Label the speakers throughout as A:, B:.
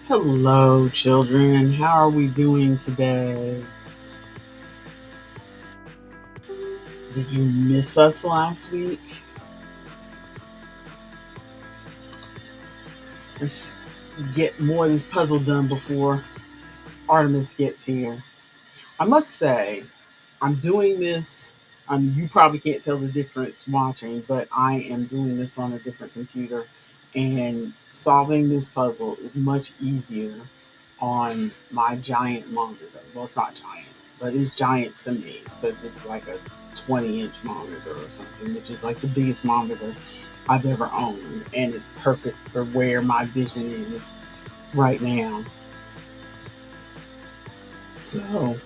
A: Hello, children. How are we doing today? Did you miss us last week? Let's get more of this puzzle done before Artemis gets here. I must say, I'm doing this. You probably can't tell the difference watching, but I am doing this on a different computer, and solving this puzzle is much easier on my giant monitor. Well, it's not giant, but it's giant to me because it's like a 20-inch monitor or something, which is like the biggest monitor I've ever owned, and it's perfect for where my vision is right now. So,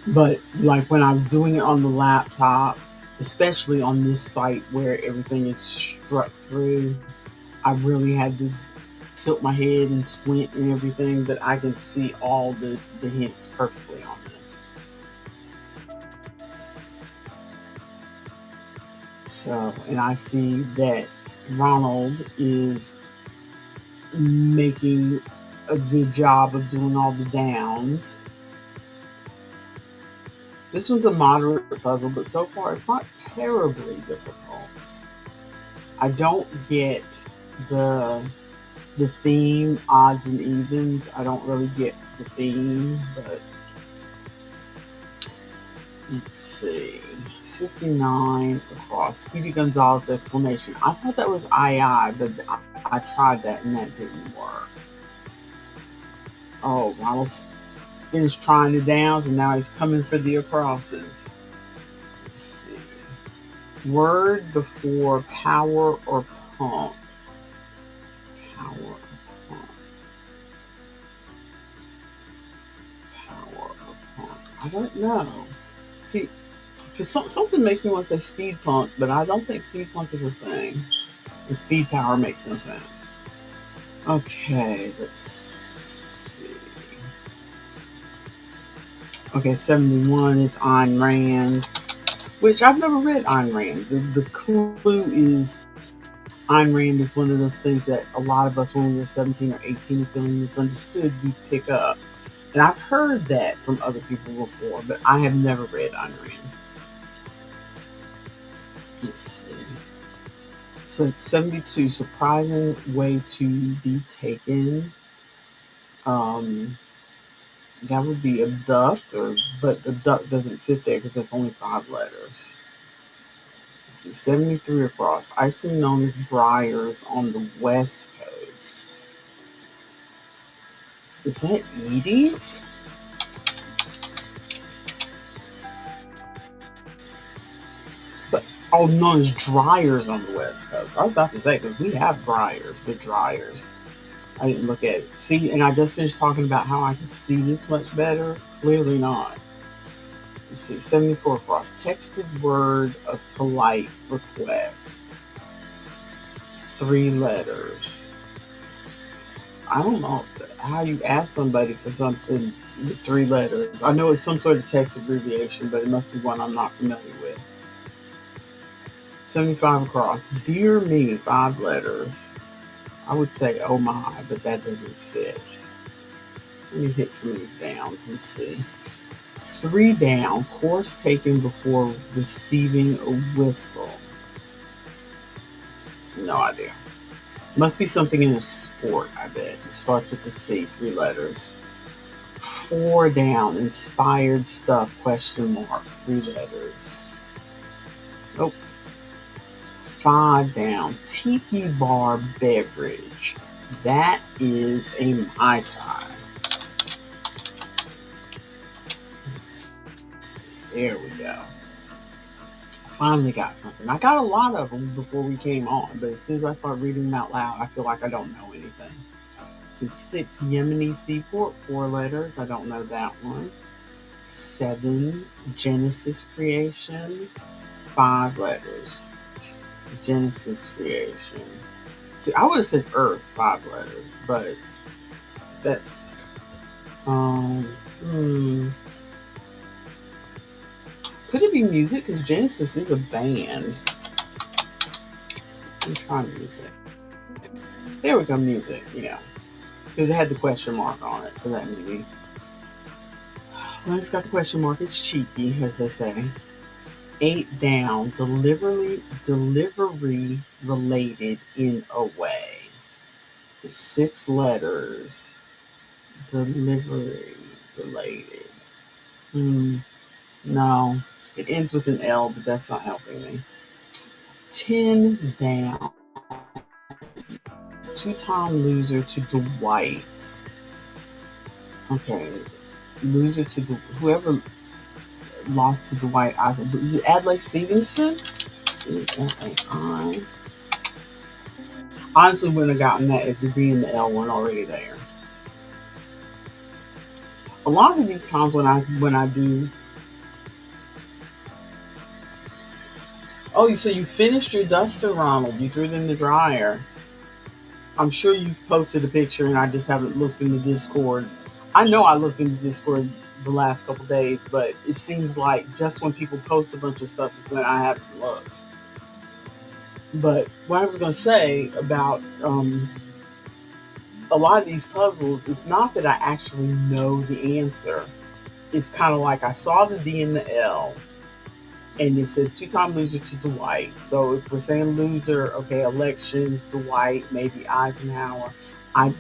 A: but like when I was doing it on the laptop, especially on this site where everything is struck through, I really had to tilt my head and squint and everything, but I can see all the hints perfectly on this. So, and I see that Ronald is making a good job of doing all the downs. This one's a moderate puzzle, but so far it's not terribly difficult. I don't get the theme, odds and evens. I don't really get the theme, but let's see. 59 across. Speedy Gonzalez exclamation. I thought that was II, but I tried that and that didn't work. Oh, Ronald's finished trying the downs and now he's coming for the acrosses. Let's see. Word before power or pump. Power or pump. Power or pump. I don't know. See, something makes me want to say speed punk, but I don't think speed punk is a thing. And speed power makes no sense. Okay, let's see. Okay, 71 is Ayn Rand, which I've never read Ayn Rand. The clue is Ayn Rand is one of those things that a lot of us, when we were 17 or 18 and feeling misunderstood, we pick up. And I've heard that from other people before, but I have never read Ayn Rand. Let's see. So 72, surprising way to be taken. That would be abduct, but abduct doesn't fit there because that's only 5 letters. Let's see, 73 across. Ice cream known as Breyers on the West Coast. Is that Edie's? Oh, no, there's dryers on the West Coast. I was about to say, because we have dryers, but dryers. I didn't look at it. See, and I just finished talking about how I could see this much better. Clearly not. Let's see, 74 across. Texted word of polite request. 3 letters. I don't know how you ask somebody for something with 3 letters. I know it's some sort of text abbreviation, but it must be one I'm not familiar with. 75 across. Dear me, 5 letters. I would say, oh my, but that doesn't fit. Let me hit some of these downs and see. 3 down. Course taken before receiving a whistle. No idea. Must be something in a sport, I bet. It starts with the C, 3 letters. 4 down. Inspired stuff, question mark, 3 letters. Nope. 5 down. Tiki bar beverage. That is a Mai Tai. There we go. Finally got something. I got a lot of them before we came on, but as soon as I start reading them out loud, I feel like I don't know anything. So 6 Yemeni Seaport, 4 letters. I don't know that one. 7 Genesis Creation, 5 letters. Genesis Creation. See, I would have said Earth, 5 letters, but that's could it be music? Because Genesis is a band. Let me try music. There we go, music. Yeah, because it had the question mark on it, so that maybe. Well, it's got the question mark. It's cheeky, as they say. 8 down. Delivery related in a way. It's 6 letters. Delivery related. No. It ends with an L, but that's not helping me. 10 down. 2-time loser to Dwight. Okay. Loser to whoever lost to Dwight Eisenberg. Is it Adlai Stevenson? E-L-A-I. Honestly, wouldn't have gotten that if the D and the L weren't already there. A lot of these times when I do. Oh, so you finished your duster, Ronald? You threw it in the dryer. I'm sure you've posted a picture, and I just haven't looked in the Discord. I know I looked in the Discord the last couple days, but it seems like just when people post a bunch of stuff is when I haven't looked. But what I was going to say about a lot of these puzzles, it's not that I actually know the answer. It's kind of like I saw the D and the L, and it says 2-time loser to Dwight. So if we're saying loser, okay, elections, Dwight, maybe Eisenhower. I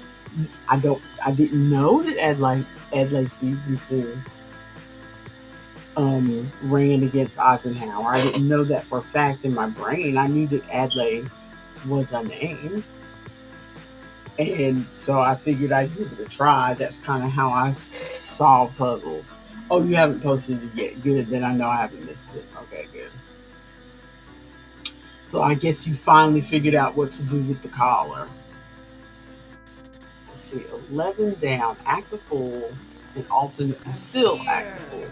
A: didn't know that Adlai Stevenson ran against Eisenhower. I didn't know that for a fact in my brain. I knew that Adlai was a name. And so I figured I'd give it a try. That's kind of how I solve puzzles. Oh, you haven't posted it yet. Good. Then I know I haven't missed it. Okay, good. So I guess you finally figured out what to do with the collar. Let's see. 11 down. Act the fool. And alternate. Still act the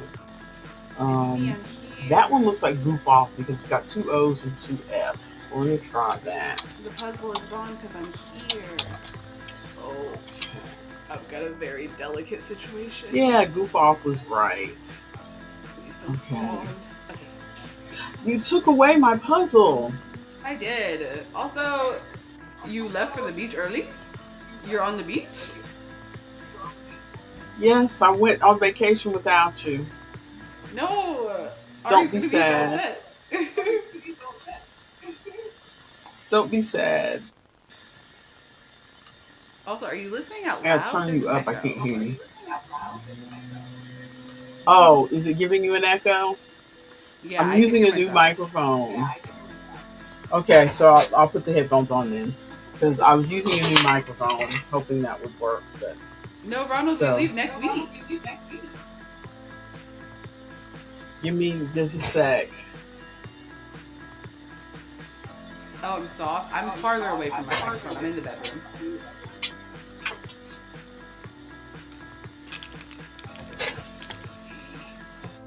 A: fool. That one looks like Goof Off because it's got 2 O's and 2 F's. So let me try that.
B: The puzzle is gone because I'm here. Okay. I've got a very delicate situation.
A: Yeah, Goof Off was right.
B: Please don't fall. Okay.
A: You took away my puzzle.
B: I did. Also, you left for the beach early? You're on the beach?
A: Yes, I went on vacation without you.
B: No.
A: Don't be sad. Don't be sad.
B: Also, are you listening out loud?
A: I gotta turn you up. I can't hear you. Oh, is it giving you an echo?
B: Yeah,
A: I'm using a new microphone. Okay, so I'll put the headphones on then, because I was using a new microphone, hoping that would work. But
B: no, Ronald, we leave next week.
A: Give me just a sec.
B: Oh, I'm soft. I'm farther away from my microphone. I'm in the bedroom.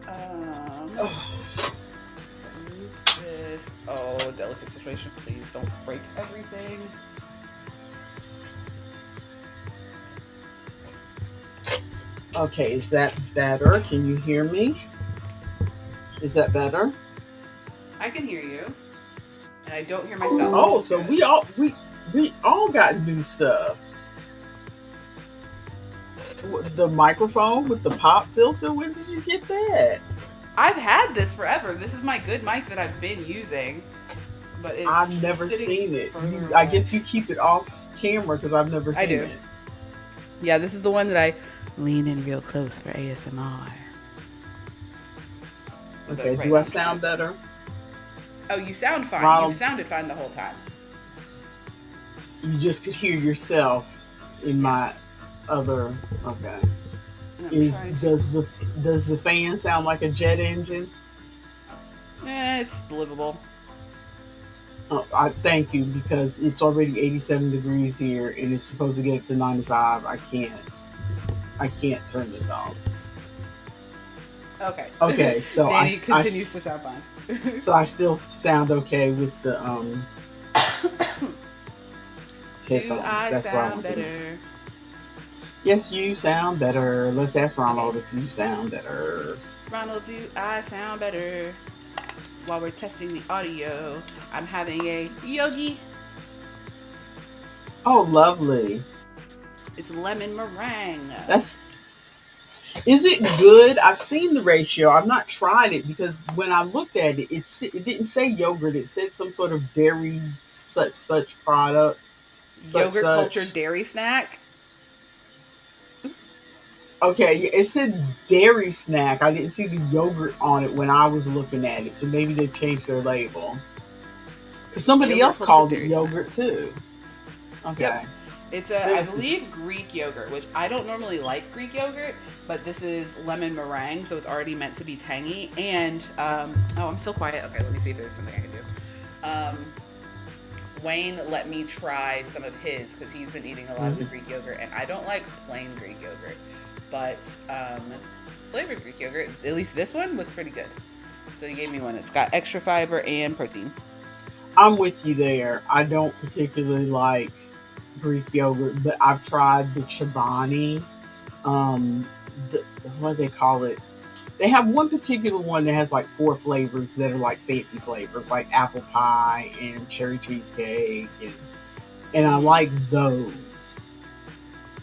B: Um, remove this. Oh, delicate situation. Please don't break everything.
A: Okay, is that better? Can you hear me? Is that better?
B: I can hear you, and I don't hear myself, which
A: Oh,
B: is
A: so
B: good.
A: we all got new stuff. The microphone with the pop filter. When did you get that?
B: I've had this forever. This is my good mic that I've been using, but
A: I've
B: it's
A: never
B: sitting
A: seen it.
B: further
A: I
B: away.
A: guess you keep it off camera because I've never
B: I
A: seen
B: do.
A: it.
B: Yeah, this is the one that I lean in real close for ASMR. With the
A: Okay,
B: right
A: do I
B: on
A: sound
B: cue.
A: better,
B: Oh, you sound fine. You've
A: Ronald?
B: sounded fine the whole time.
A: You just could hear yourself in my
B: Yes.
A: other. Okay.
B: And I'm
A: Is
B: trying to.
A: does the fan sound like a jet engine?
B: It's livable.
A: Oh, I thank you because it's already 87 degrees here and it's supposed to get up to 95. I can't turn this off.
B: Okay.
A: Okay, so
B: Danny continues to sound fine.
A: so I still sound okay with the
B: Do
A: headphones.
B: I
A: That's what I
B: sound
A: want to know.
B: better?
A: Yes, you sound better. Let's ask Ronald
B: Okay.
A: if you sound better.
B: Ronald, do I sound better? While we're testing the audio, I'm having a yogi.
A: Oh, lovely.
B: It's lemon meringue.
A: That's Is it good? I've seen the ratio. I've not tried it because when I looked at it, it didn't say yogurt. It said some sort of dairy such product, such
B: Yogurt cultured
A: such.
B: dairy snack.
A: Okay, yeah, it said dairy snack. I didn't see the yogurt on it when I was looking at it, so maybe they changed their label. Because somebody
B: Yogurt
A: else
B: cultured
A: called it
B: dairy snack.
A: yogurt too.
B: Yep.
A: Okay,
B: It's a, I
A: there's the.
B: believe, Greek yogurt, which I don't normally like Greek yogurt, but this is lemon meringue, so it's already meant to be tangy. And, oh, I'm still quiet. Okay, let me see if there's something I can do. Wayne let me try some of his because he's been eating a lot of the
A: Mhm.
B: Greek yogurt, and I don't like plain Greek yogurt, but flavored Greek yogurt, at least this one, was pretty good. So he gave me one. It's got extra fiber and protein.
A: I'm with you there. I don't particularly like Greek yogurt, but I've tried the Chobani. Um, what do they call it? They have one particular one that has like four flavors that are like fancy flavors, like apple pie and cherry cheesecake, and I
B: Mm-hmm.
A: like those.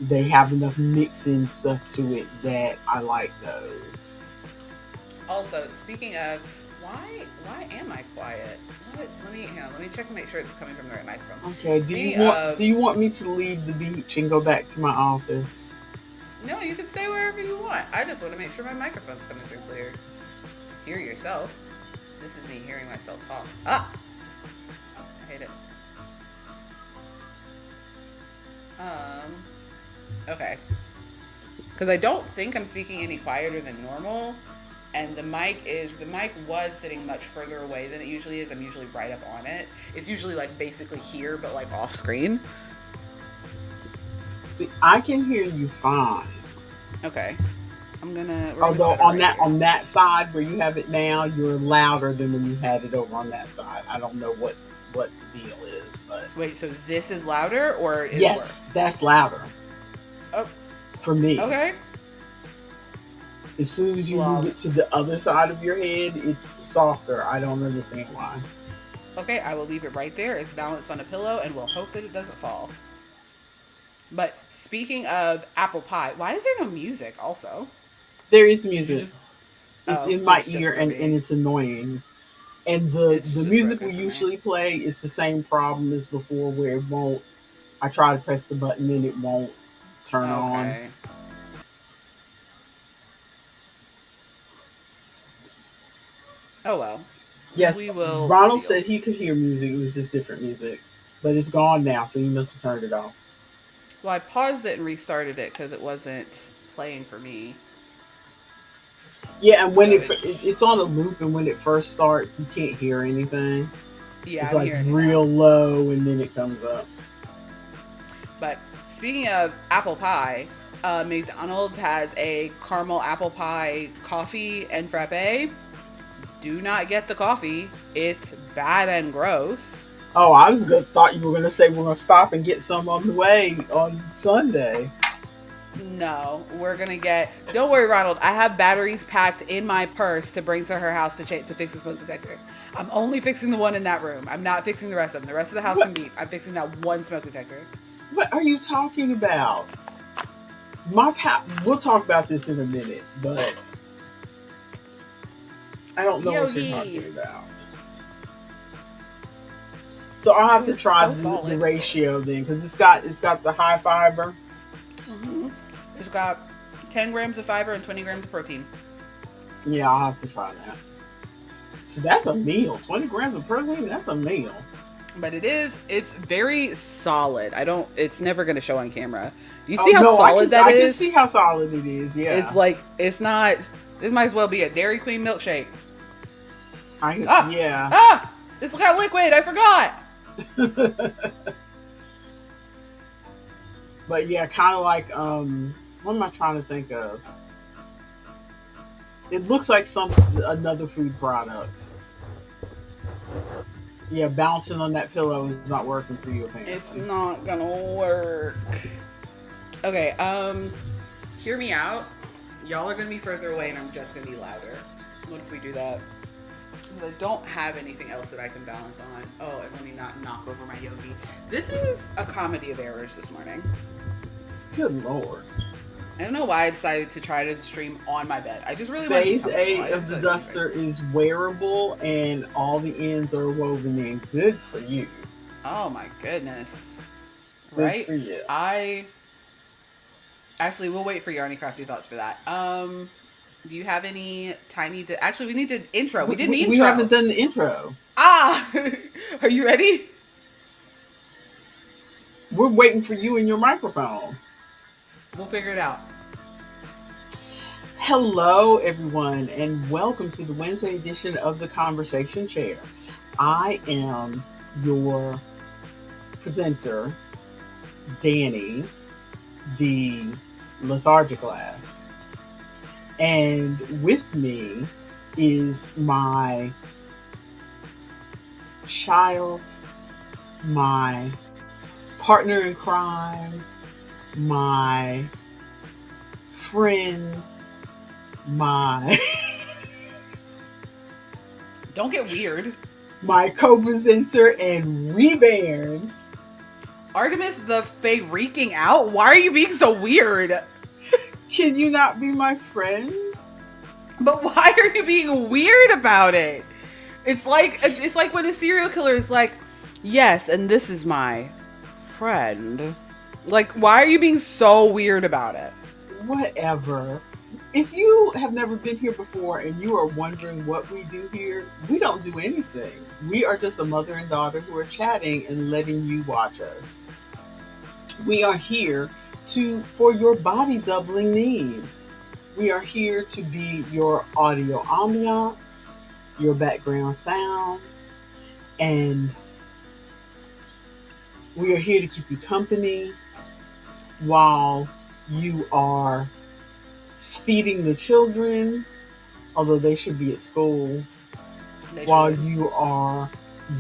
A: They have enough mixing stuff to it that I like those.
B: Also, speaking of, why am I quiet? Let me hang on, let me check to make sure it's coming from the right microphone.
A: Okay, do you
B: Speaking
A: want
B: of,
A: do you want me to leave the beach and go back to my office?
B: no, you can stay wherever you want. I just want to make sure my microphone's coming through clear. Hear yourself. This is me hearing myself talk. Ah, I hate it. Um, okay, because I don't think I'm speaking any quieter than normal. And the mic was sitting much further away than it usually is. I'm usually right up on it. It's usually like basically here, but like off screen.
A: See, I can hear you fine.
B: Okay. We're gonna
A: Although
B: set it right here.
A: on that side where you have it now, you're louder than when you had it over on that side. I don't know what the deal is, but
B: Wait, so this is louder or is
A: yes,
B: worse?
A: that's louder
B: Oh,
A: for me.
B: okay.
A: As soon as you move
B: Well,
A: it to the other side of your head, it's softer. I don't understand why.
B: okay, I will leave it right there. It's balanced on a pillow and we'll hope that it doesn't fall. But speaking of apple pie, why is there no music also?
A: There is
B: Did you
A: music.
B: just
A: It's
B: Oh,
A: in my
B: it's just
A: ear
B: for
A: and
B: me.
A: it's annoying. And the
B: It's just
A: music
B: broken
A: we
B: for me.
A: usually play is the same problem as before where it won't. I try to press the button and it won't turn on.
B: Okay. Oh well.
A: Yes,
B: We will
A: Ronald
B: deal.
A: said he could hear music. It was just different music, but it's gone now, so he must have turned it off.
B: Well, I paused it and restarted it because it wasn't playing for me.
A: Yeah, and when
B: So
A: it's on a loop, and when it first starts, you can't hear anything.
B: Yeah,
A: It's
B: I'm
A: like
B: hearing it now.
A: real low and then it comes up.
B: But speaking of apple pie, McDonald's has a caramel apple pie coffee and frappe. Do not get the coffee. It's bad and gross.
A: Oh, I was good. Thought you were gonna say we're gonna stop and get some on the way on Sunday.
B: No, we're gonna get. Don't worry, Ronald. I have batteries packed in my purse to bring to her house to fix the smoke detector. I'm only fixing the one in that room. I'm not fixing the rest of them. The rest of the house
A: What?
B: can be. I'm fixing that one smoke detector.
A: What are you talking about? We'll talk about this in a minute, but I don't know what you're
B: Yogi.
A: talking about. So I'll have
B: Ooh,
A: to
B: it's
A: try
B: so
A: the
B: solid.
A: ratio then, because it's got the high fiber.
B: Mm-hmm. It's got 10 grams of fiber and 20 grams of protein.
A: Yeah, I'll have to try that. So that's a meal. 20 grams of protein. That's a meal.
B: But it's very solid. It's never going to show on camera. Do you
A: Oh
B: see how
A: no,
B: solid that
A: I can
B: is?
A: see how solid it is.
B: It's
A: Yeah,
B: like, it's not, this might as well be a Dairy Queen milkshake.
A: I
B: Ah!
A: yeah.
B: Ah! It's got liquid. I forgot.
A: But yeah, kind of like what am I trying to think of? It looks like some another food product. Yeah, bouncing on that pillow is not working for you
B: It's
A: apparently.
B: not gonna work. Okay, hear me out. Y'all are gonna be further away and I'm just gonna be louder. What if we do that? Because I don't have anything else that I can balance on. Oh, and let me not knock over my yogi. This is a comedy of errors this morning.
A: Good lord.
B: I don't know why I decided to try to stream on my bed. I just really want to be
A: Phase
B: comfortable. I
A: A
B: didn't
A: of the
B: feel like moving.
A: duster is wearable and all the ends are woven in. Good for you.
B: Oh my goodness.
A: Good
B: Right?
A: for you.
B: I actually we'll wait for your any crafty thoughts for that. Do you have any tiny actually we need to intro. We did an
A: We
B: intro.
A: haven't done the intro.
B: Ah are you ready?
A: We're waiting for you and your microphone.
B: We'll figure it out.
A: Hello, everyone, and welcome to the Wednesday edition of the Conversation Chair. I am your presenter, Dani, the lethargic ass. And with me is my child, my partner in crime, my friend, my
B: Don't get weird.
A: my co-presenter and rebairn.
B: Artemis the Fae reeking out? Why are you being so weird?
A: Can you not be my friend?
B: But why are you being weird about it? It's like when a serial killer is like, yes, and this is my friend. Like, why are you being so weird about it?
A: Whatever. If you have never been here before and you are wondering what we do here, we don't do anything. We are just a mother and daughter who are chatting and letting you watch us. We are here for your body doubling needs. We are here to be your audio ambiance, your background sound, and we are here to keep you company while you are feeding the children, although they should be at school, while you are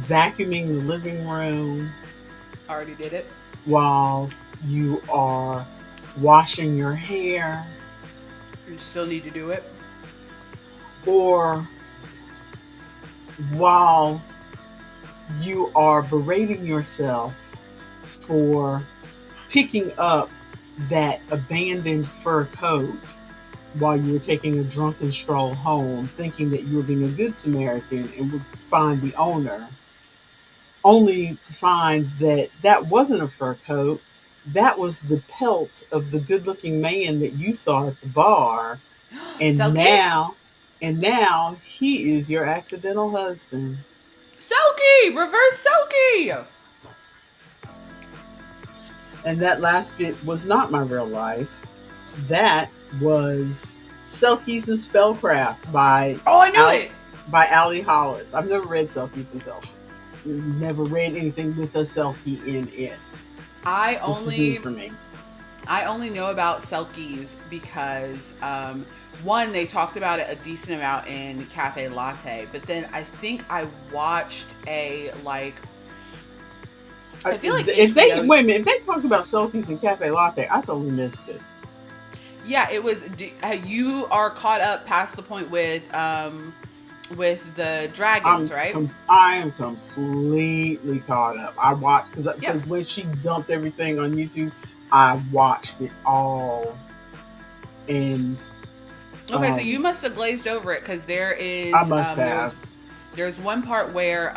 A: vacuuming the living room,
B: Already did it.
A: while you are washing your hair,
B: You still need to do it.
A: or while you are berating yourself for picking up that abandoned fur coat while you were taking a drunken stroll home, thinking that you were being a good Samaritan and would find the owner, only to find that that wasn't a fur coat. That was the pelt of the good-looking man that you saw at the bar, and
B: Selkie?
A: now he is your accidental husband.
B: Selkie! Reverse Selkie!
A: And that last bit was not my real life. That was Selkies and Spellcraft
B: Oh, I knew it!
A: by Allie Hollis. I've never read Selkies and Spellcraft. never read anything with a selkie in it.
B: I
A: This is new
B: only
A: for me.
B: I only know about selkies because one, they talked about it a decent amount in Cafe Latte, but then I think I watched a like I feel like
A: If they
B: HBO.
A: wait a minute, if they talked about selkies and cafe latte, I totally missed it.
B: Yeah, it was. You are caught up past the point with the dragons, right?
A: I am completely caught up. I watched
B: Yep.
A: because when she dumped everything on YouTube, I watched it all, and
B: Okay, so you must have glazed over it because
A: I must have.
B: there's one part where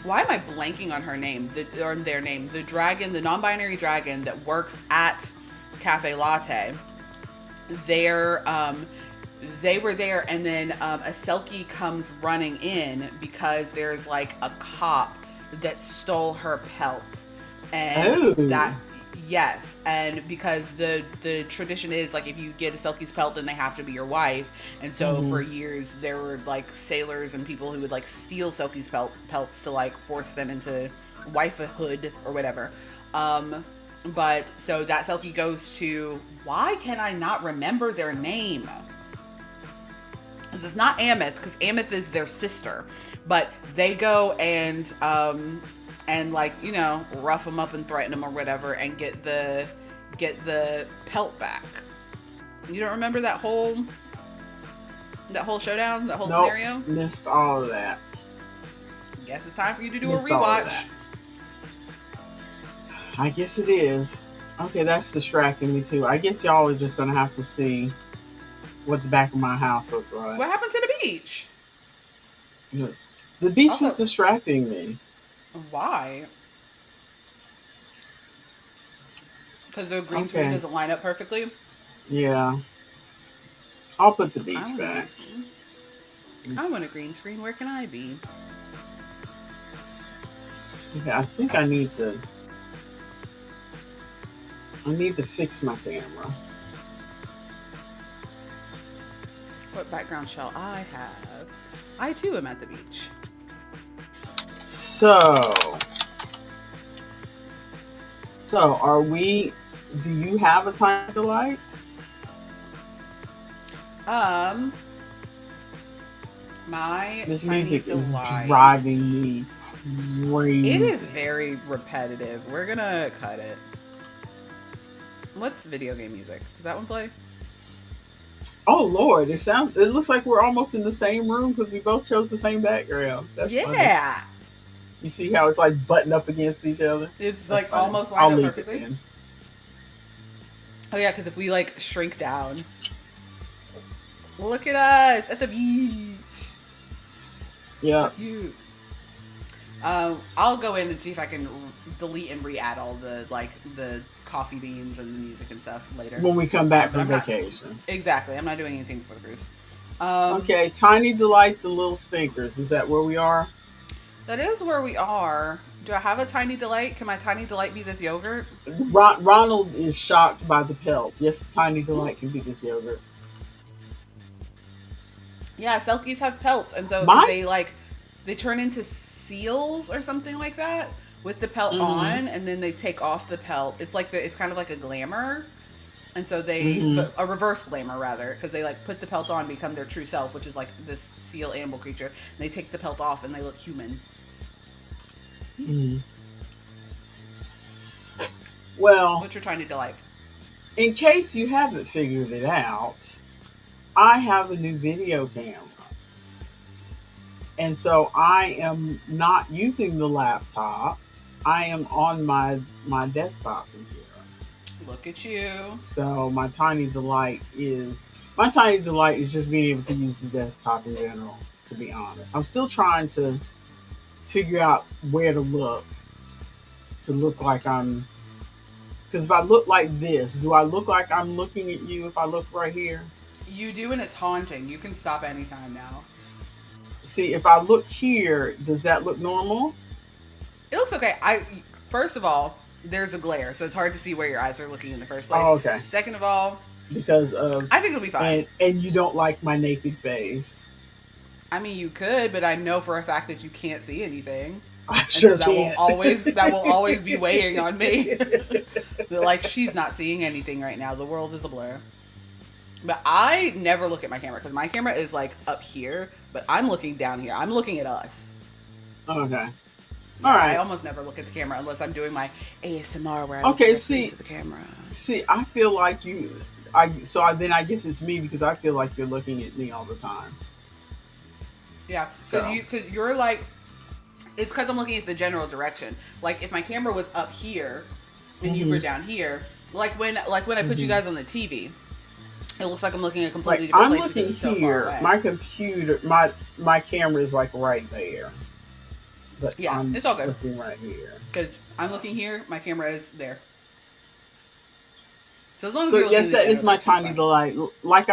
B: why am I blanking on her name? Or their name? The dragon, the non-binary dragon that works at Cafe Latte. They're they were there, and then a Selkie comes running in because there's like a cop that stole her pelt, and that
A: Oh,
B: yes, and because the tradition is like if you get a Selkie's pelt, then they have to be your wife, and so
A: mm-hmm.
B: for years there were like sailors and people who would like steal Selkie's pelts to like force them into wifehood or whatever. But so that Selkie goes to, why can I not remember their name? This is not Ameth, because Ameth is their sister, but they go and like, you know, rough them up and threaten them or whatever, and get the pelt back. You don't remember that whole showdown, that whole
A: Nope,
B: scenario?
A: missed all of that.
B: Guess it's time for you to do a
A: Missed all of
B: rewatch.
A: that. I guess it is. Okay, that's distracting me too. I guess y'all are just gonna have to see what the back of my house looks like.
B: What happened to the beach?
A: Yes. The beach was
B: Also,
A: distracting me.
B: why? Because the green screen
A: Okay,
B: doesn't line up perfectly.
A: yeah, I'll put the
B: I
A: beach
B: want a green
A: back.
B: screen. I want a green screen. Where can I be?
A: Okay, I think I need to fix my camera.
B: What background shall I have? I too am at the beach.
A: So, so are we? Do you have a time delight?
B: Um, my
A: This
B: tiny
A: music is
B: delight.
A: driving me
B: It is
A: crazy.
B: very repetitive. We're gonna cut it. What's video game music? Does that one play?
A: Oh Lord, it sounds. It looks like we're almost in the same room because we both chose the same background. That's funny.
B: Yeah.
A: You see how it's like buttoned up against each other?
B: It's
A: That's
B: like
A: funny.
B: almost lined
A: I'll
B: up
A: leave it
B: perfectly.
A: then.
B: Oh yeah, because if we like shrink down, look at us at the beach. So
A: Yeah.
B: cute. I'll go in and see if I can delete and re-add all the like the coffee beans and the music and stuff later.
A: When we come back
B: But
A: from
B: I'm not
A: vacation.
B: exactly. I'm not doing anything before the cruise. Um,
A: Okay, tiny delights and little stinkers. Is that where we are?
B: that is where we are. Do I have a tiny delight? Can my tiny delight be this yogurt?
A: Ronald is shocked by the pelt. Yes, tiny delight can be this yogurt.
B: Yeah, Selkies have pelts, and so because
A: My.
B: they turn into seals or something like that with the pelt
A: Mm-hmm.
B: on, and then they take off the pelt. It's kind of like a glamour, and so
A: Mm-hmm.
B: but a reverse glamour rather, because they like put the pelt on, become their true self, which is like this seal animal creature. And they take the pelt off, and they look human.
A: Mm-hmm. Well,
B: What's your tiny delight?
A: in case you haven't figured it out, I have a new video camera. And so I am not using the laptop. I am on my desktop computer.
B: Look at you.
A: So my tiny delight is just being able to use the desktop in general, to be honest. I'm still trying to figure out where to look like I'm, because if I look like this, do I look like I'm looking at you if I look right here?
B: You do, and it's haunting. You can stop anytime now.
A: See, if I look here, does that look normal?
B: It looks okay. First of all, there's a glare, so it's hard to see where your eyes are looking in the first place.
A: Oh, okay.
B: Second of all,
A: Because of
B: I think it'll be fine.
A: and you don't like my naked face.
B: I mean, you could, but I know for a fact that you can't see anything.
A: I
B: And
A: sure
B: so
A: can't.
B: that will always be weighing on me. Like, she's not seeing anything right now. The world is a blur. But I never look at my camera because my camera is like up here, but I'm looking down here. I'm looking at us.
A: Okay. All
B: Yeah, I
A: right.
B: almost never look at the camera unless I'm doing my ASMR where I look
A: Okay.
B: directly
A: See,
B: into the camera.
A: I feel like you. Then I guess it's me because I feel like you're looking at me all the time.
B: Yeah,
A: So.
B: cause you're like, it's because I'm looking at the general direction. Like, if my camera was up here and you were
A: Hmm.
B: down here, like when I put you
A: Hmm.
B: guys on the TV, it looks like I'm looking at a completely
A: Like
B: different
A: I'm
B: place because
A: looking
B: it's so far
A: here.
B: away.
A: My computer, my camera is like right there, but
B: Yeah,
A: I'm
B: it's all good.
A: looking right here.
B: Because I'm
A: So.
B: looking here, my camera is there. So as long as
A: So
B: you're looking in
A: yes,
B: the
A: that
B: general
A: is my
B: direction, it's
A: tiny
B: fine.
A: delight. Like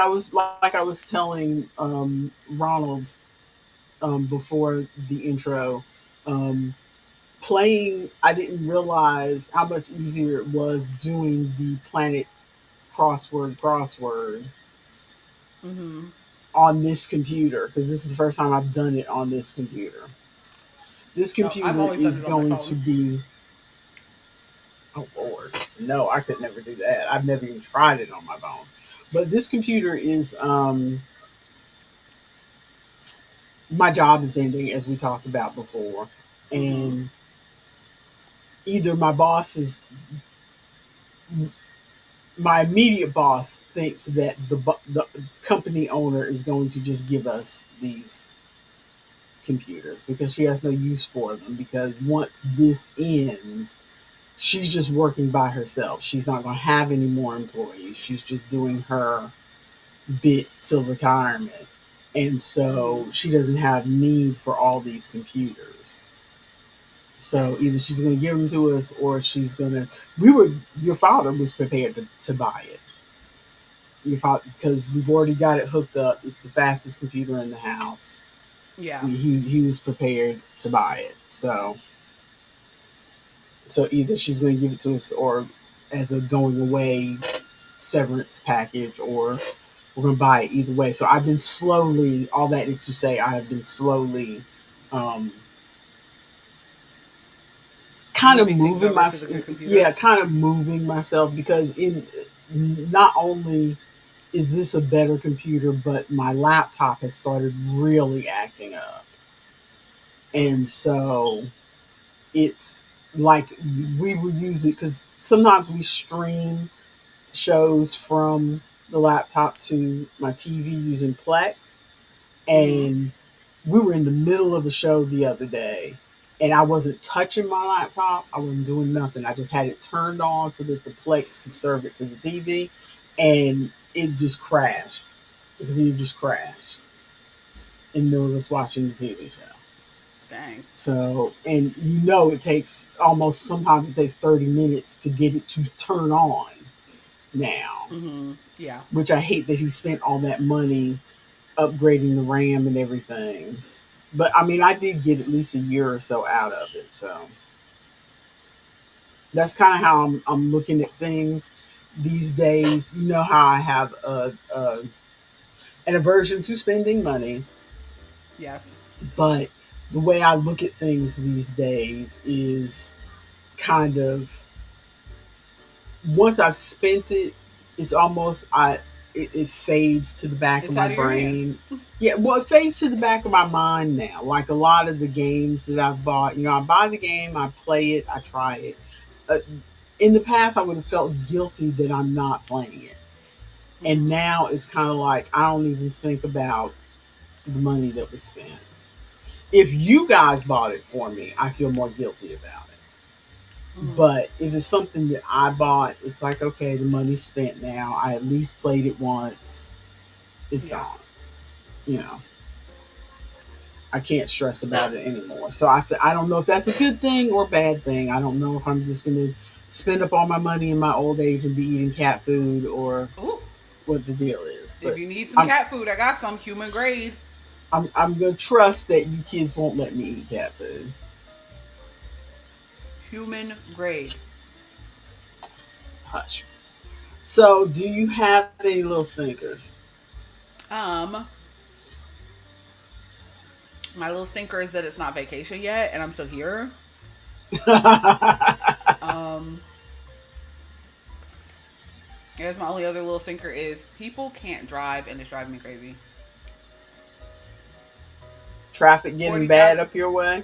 A: I was telling Ronald before the intro, um, playing. I didn't realize how much easier it was doing the planet crossword
B: Mm-hmm.
A: on this computer because this is the first time I've done it on this computer. This
B: Oh, I've
A: computer
B: always done
A: is
B: it on my
A: going to
B: phone.
A: be. Oh Lord, no! I could never do that. I've never even tried it on my phone. But this computer is my job is ending as we talked about before,
B: Mm-hmm.
A: and either my immediate boss thinks that the company owner is going to just give us these computers because she has no use for them because once this ends she's just working by herself. She's not going to have any more employees. She's just doing her bit till retirement. And
B: Mm-hmm.
A: so she doesn't have need for all these computers. So either she's going to give them to us or she's going to. Your father was prepared to buy it. Your father, because we've already got it hooked up. It's the fastest computer in the house.
B: Yeah.
A: He was prepared to buy it. So either she's going to give it to us or as a going away severance package or we're going to buy it either way. So I've been slowly, all that is to say, I have been slowly um, kind of
B: Moving things
A: moving
B: over
A: my,
B: to the good computer.
A: yeah, kind of moving myself because in not only is this a better computer, but my laptop has started really acting up. And so it's like we will use it because sometimes we stream shows from the laptop to my TV using Plex.
B: Mm-hmm.
A: And we were in the middle of a show the other day, and I wasn't touching my laptop. I wasn't doing nothing. I just had it turned on so that the Plex could serve it to the TV, and it just crashed. The computer just crashed in the middle of us watching the TV show.
B: Dang.
A: So, and you know, it takes almost sometimes it takes 30 minutes to get it to turn on now,
B: Mm-hmm. Yeah.
A: which I hate that he spent all that money upgrading the RAM and everything. But I mean, I did get at least a year or so out of it. So that's kind of how I'm looking at things these days. You know how I have an aversion to spending money,
B: Yes.
A: but the way I look at things these days is kind of once I've spent it, it's almost it fades to the back of
B: It's
A: my
B: out of your hands.
A: brain. Yeah, well, it fades to the back of my mind now. Like a lot of the games that I've bought, I buy the game, I play it, I try it. Uh, in the past, I would have felt guilty that I'm not playing it, and
B: Mm-hmm.
A: now it's kind of like I don't even think about the money that was spent. If you guys bought it for me, I feel more guilty about it.
B: Mm-hmm.
A: But if it's something that I bought, it's like, okay, the money's spent now. I at least played it once. It's
B: Yeah.
A: gone. You know, I can't stress about it anymore. So I don't know if that's a good thing or bad thing. I don't know if I'm just going to spend up all my money in my old age and be eating cat food or
B: Ooh.
A: what the deal is.
B: If
A: But
B: you need some
A: I'm
B: cat food, I got some human grade.
A: I'm going to trust that you kids won't let me eat cat food.
B: Human grade.
A: Hush. So, do you have any little sneakers?
B: Um, My little stinker is that it's not vacation yet, and I'm still here. Um, I guess my only other little stinker is people can't drive, and it's driving me crazy.
A: Traffic getting bad
B: 40,000.
A: up your way?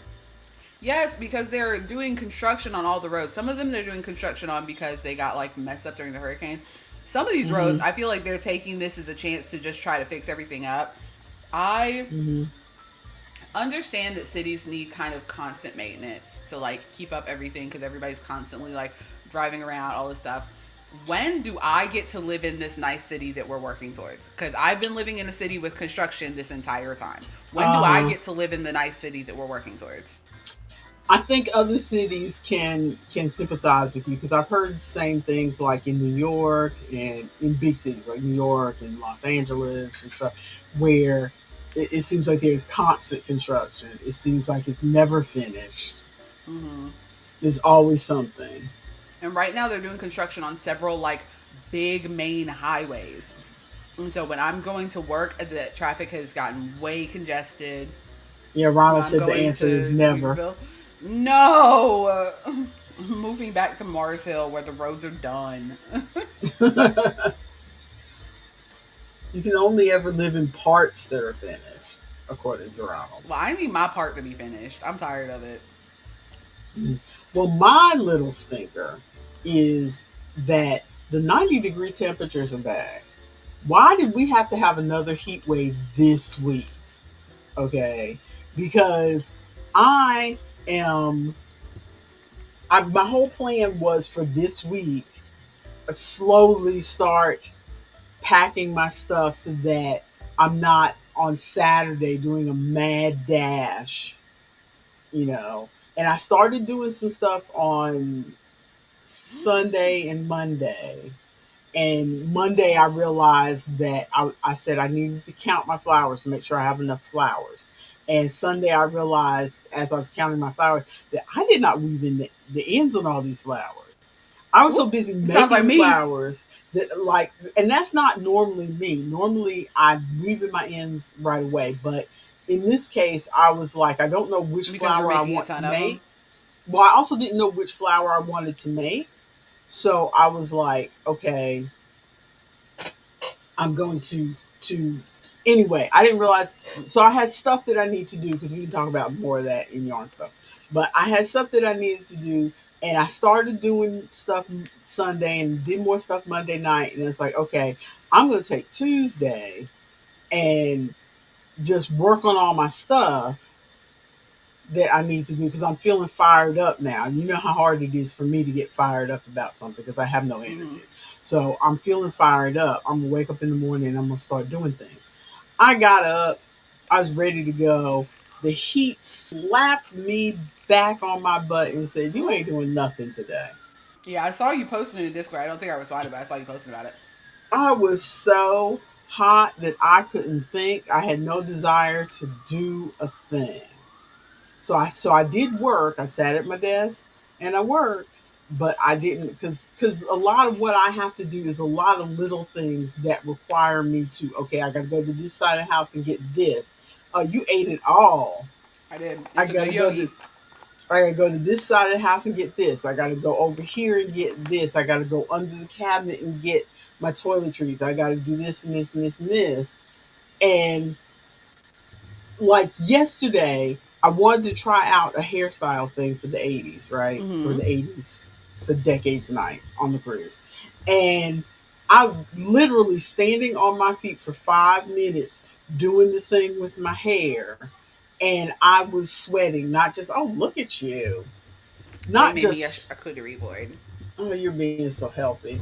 B: Yes, because they're doing construction on all the roads. Some of them they're doing construction on because they got like messed up during the hurricane. Some of these roads,
A: Mm-hmm.
B: I feel like they're taking this as a chance to just try to fix everything up. I
A: Mm-hmm.
B: understand that cities need kind of constant maintenance to like keep up everything because everybody's constantly like driving around, all this stuff. When do I get to live in this nice city that we're working towards? Because I've been living in a city with construction this entire time. When do I
A: Uh-huh.
B: get to live in the nice city that we're working towards?
A: I think other cities can sympathize with you because I've heard the same things like in New York and in big cities like New York and Los Angeles and stuff, where it seems like there's constant construction. It seems like it's never finished.
B: Mm-hmm.
A: There's always something.
B: And right now they're doing construction on several like big main highways. And so when I'm going to work, the traffic has gotten way congested.
A: Yeah,
B: When
A: Ronald
B: I'm
A: said the
B: going
A: answer is
B: to
A: never.
B: Weaverville, no, moving back to Mars Hill where the roads are done.
A: You can only ever live in parts that are finished, according to Ronald.
B: Well, I need my part to be finished. I'm tired of it.
A: Well, my little stinker is that the 90-degree temperatures are back. Why did we have to have another heat wave this week? Okay, because I am. My whole plan was for this week slowly start packing my stuff so that I'm not on Saturday doing a mad dash, you know. And I started doing some stuff on Sunday and Monday. And Monday, I realized that I said I needed to count my flowers to make sure I have enough flowers. And Sunday, I realized as I was counting my flowers that I did not weave in the ends on all these flowers. I was so
B: Oop,
A: busy
B: sounds like
A: making
B: me.
A: flowers that, like, and that's not normally me. Normally, I weave in my ends right away. But in this case, I was like, I don't know which
B: Because you're
A: flower I
B: making a
A: want to
B: ton of them.
A: make. Well, I also didn't know which flower I wanted to make. So I was like, okay, I'm going to anyway. I didn't realize, so I had stuff that I need to do because we can talk about more of that in yarn stuff. But I had stuff that I needed to do, and I started doing stuff Sunday and did more stuff Monday night. And it's like, okay, I'm going to take Tuesday and just work on all my stuff that I need to do because I'm feeling fired up now. You know how hard it is for me to get fired up about something because I have no
B: Mm-hmm.
A: energy. So I'm feeling fired up. I'm gonna wake up in the morning and I'm gonna start doing things. I got up, I was ready to go. The heat slapped me back on my butt and said, "You
B: Ooh.
A: ain't doing nothing today."
B: Yeah, I saw you posting in the Discord. I don't think I responded, but I saw you posting about it.
A: I was so hot that I couldn't think. I had no desire to do a thing. So I did work. I sat at my desk and I worked, but I didn't because a lot of what I have to do is a lot of little things that require me to, okay, I got to go to this side of the house and get this. You ate it all.
B: I did.
A: I
B: It's a
A: got
B: good
A: to go to
B: yogi.
A: I got to go to this side of the house and get this. I got to go over here and get this. I got to go under the cabinet and get my toiletries. I got to do this and this and this and this. And like yesterday, I wanted to try out a hairstyle thing for the 80s, right? For
B: Mm-hmm.
A: the 80s, for Decades Night on the cruise. And I literally standing on my feet for 5 minutes doing the thing with my hair. And I was sweating, not just, oh, look at you.
B: They
A: Not
B: made me a
A: just,
B: charcuterie board.
A: oh, you're being so healthy.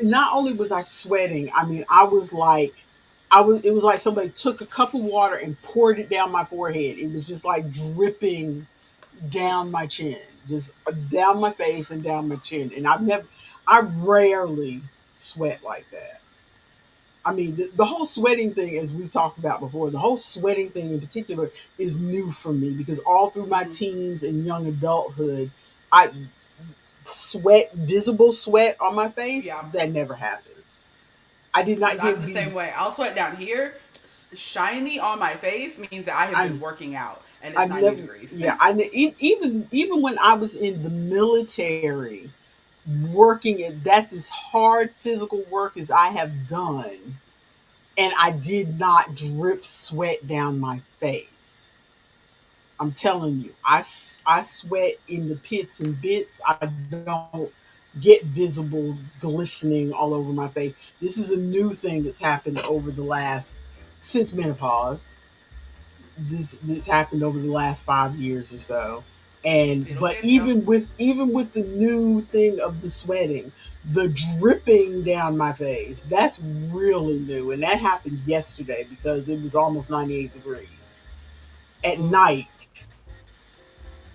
A: Not only was I sweating, I mean, I was like, it was like somebody took a cup of water and poured it down my forehead. It was just like dripping down my chin, just down my face and down my chin. And I rarely sweat like that. I mean, the whole sweating thing, as we've talked about before, the whole sweating thing in particular is new for me because all through my
B: Mm-hmm.
A: teens and young adulthood, I visible sweat on my face,
B: Yeah.
A: that never happened. I did
B: Because
A: not
B: I'm
A: get
B: the same
A: these.
B: way. I'll sweat down here, Shiny on my face means that I have been
A: I
B: working out and it's
A: I've
B: 90
A: never,
B: degrees.
A: yeah, even when I was in the military, working it, that's as hard physical work as I have done, and I did not drip sweat down my face. I'm telling you, I sweat in the pits and bits. I don't get visible glistening all over my face. This is a new thing that's happened over the last, since menopause. This happened over the last 5 years or so. And
B: It'll
A: but
B: get you.
A: even with the new thing of the sweating, the dripping down my face, that's really new. And that happened yesterday because it was almost 98 degrees at
B: Ooh,
A: night.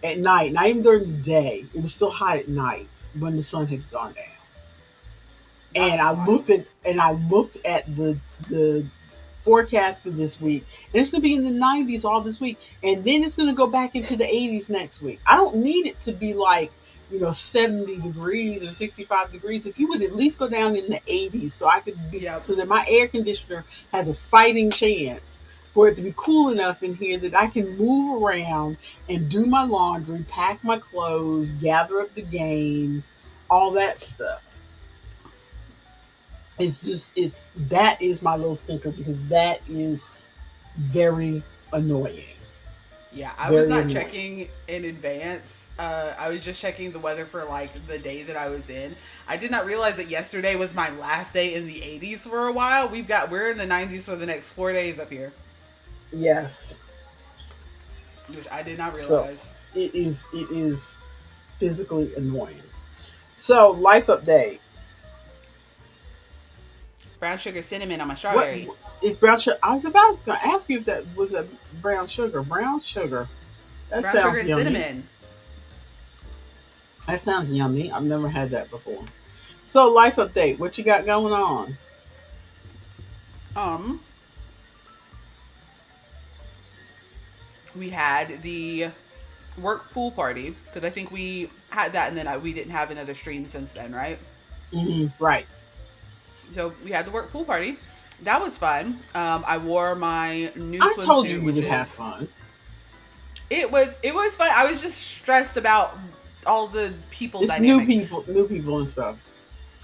A: At night, not even during the day, it was still hot at night when the sun had gone down. And
B: that's wild.
A: I looked at the forecast for this week, and it's going to be in the 90s all this week, and then it's going to go back into the 80s next week. I don't need it to be like 70 degrees or 65 degrees. If you would at least go down in the 80s, so I could be,
B: Yep.
A: so that my air conditioner has a fighting chance for it to be cool enough in here that I can move around and do my laundry, pack my clothes, gather up the games, all that stuff. It's just, it's that is my little stinker, because that is very annoying.
B: Yeah, I was
A: Very
B: not
A: annoying.
B: checking in advance. I was just checking the weather for like the day that I was in. I did not realize that yesterday was my last day in the 80s for a while. We're in the 90s for the next 4 days up here,
A: Yes.
B: which I did not
A: So
B: realize.
A: it is physically annoying. So life update.
B: Brown sugar cinnamon on my
A: What
B: strawberry.
A: is brown sugar? I was about to ask you if that was a brown sugar. Brown sugar. That
B: Brown sugar
A: sounds
B: and
A: yummy.
B: cinnamon.
A: That sounds yummy. I've never had that before. So life update. What you got going on?
B: Um, we had the work pool party because I think we had that and then we didn't have another stream since then, right?
A: Right.
B: So we had the work pool party. That was fun. I wore my new
A: I told you
B: swimsuit,
A: you
B: which
A: would have
B: is
A: fun.
B: it was fun. I was just stressed about all the people
A: It's
B: dynamic.
A: new people and stuff.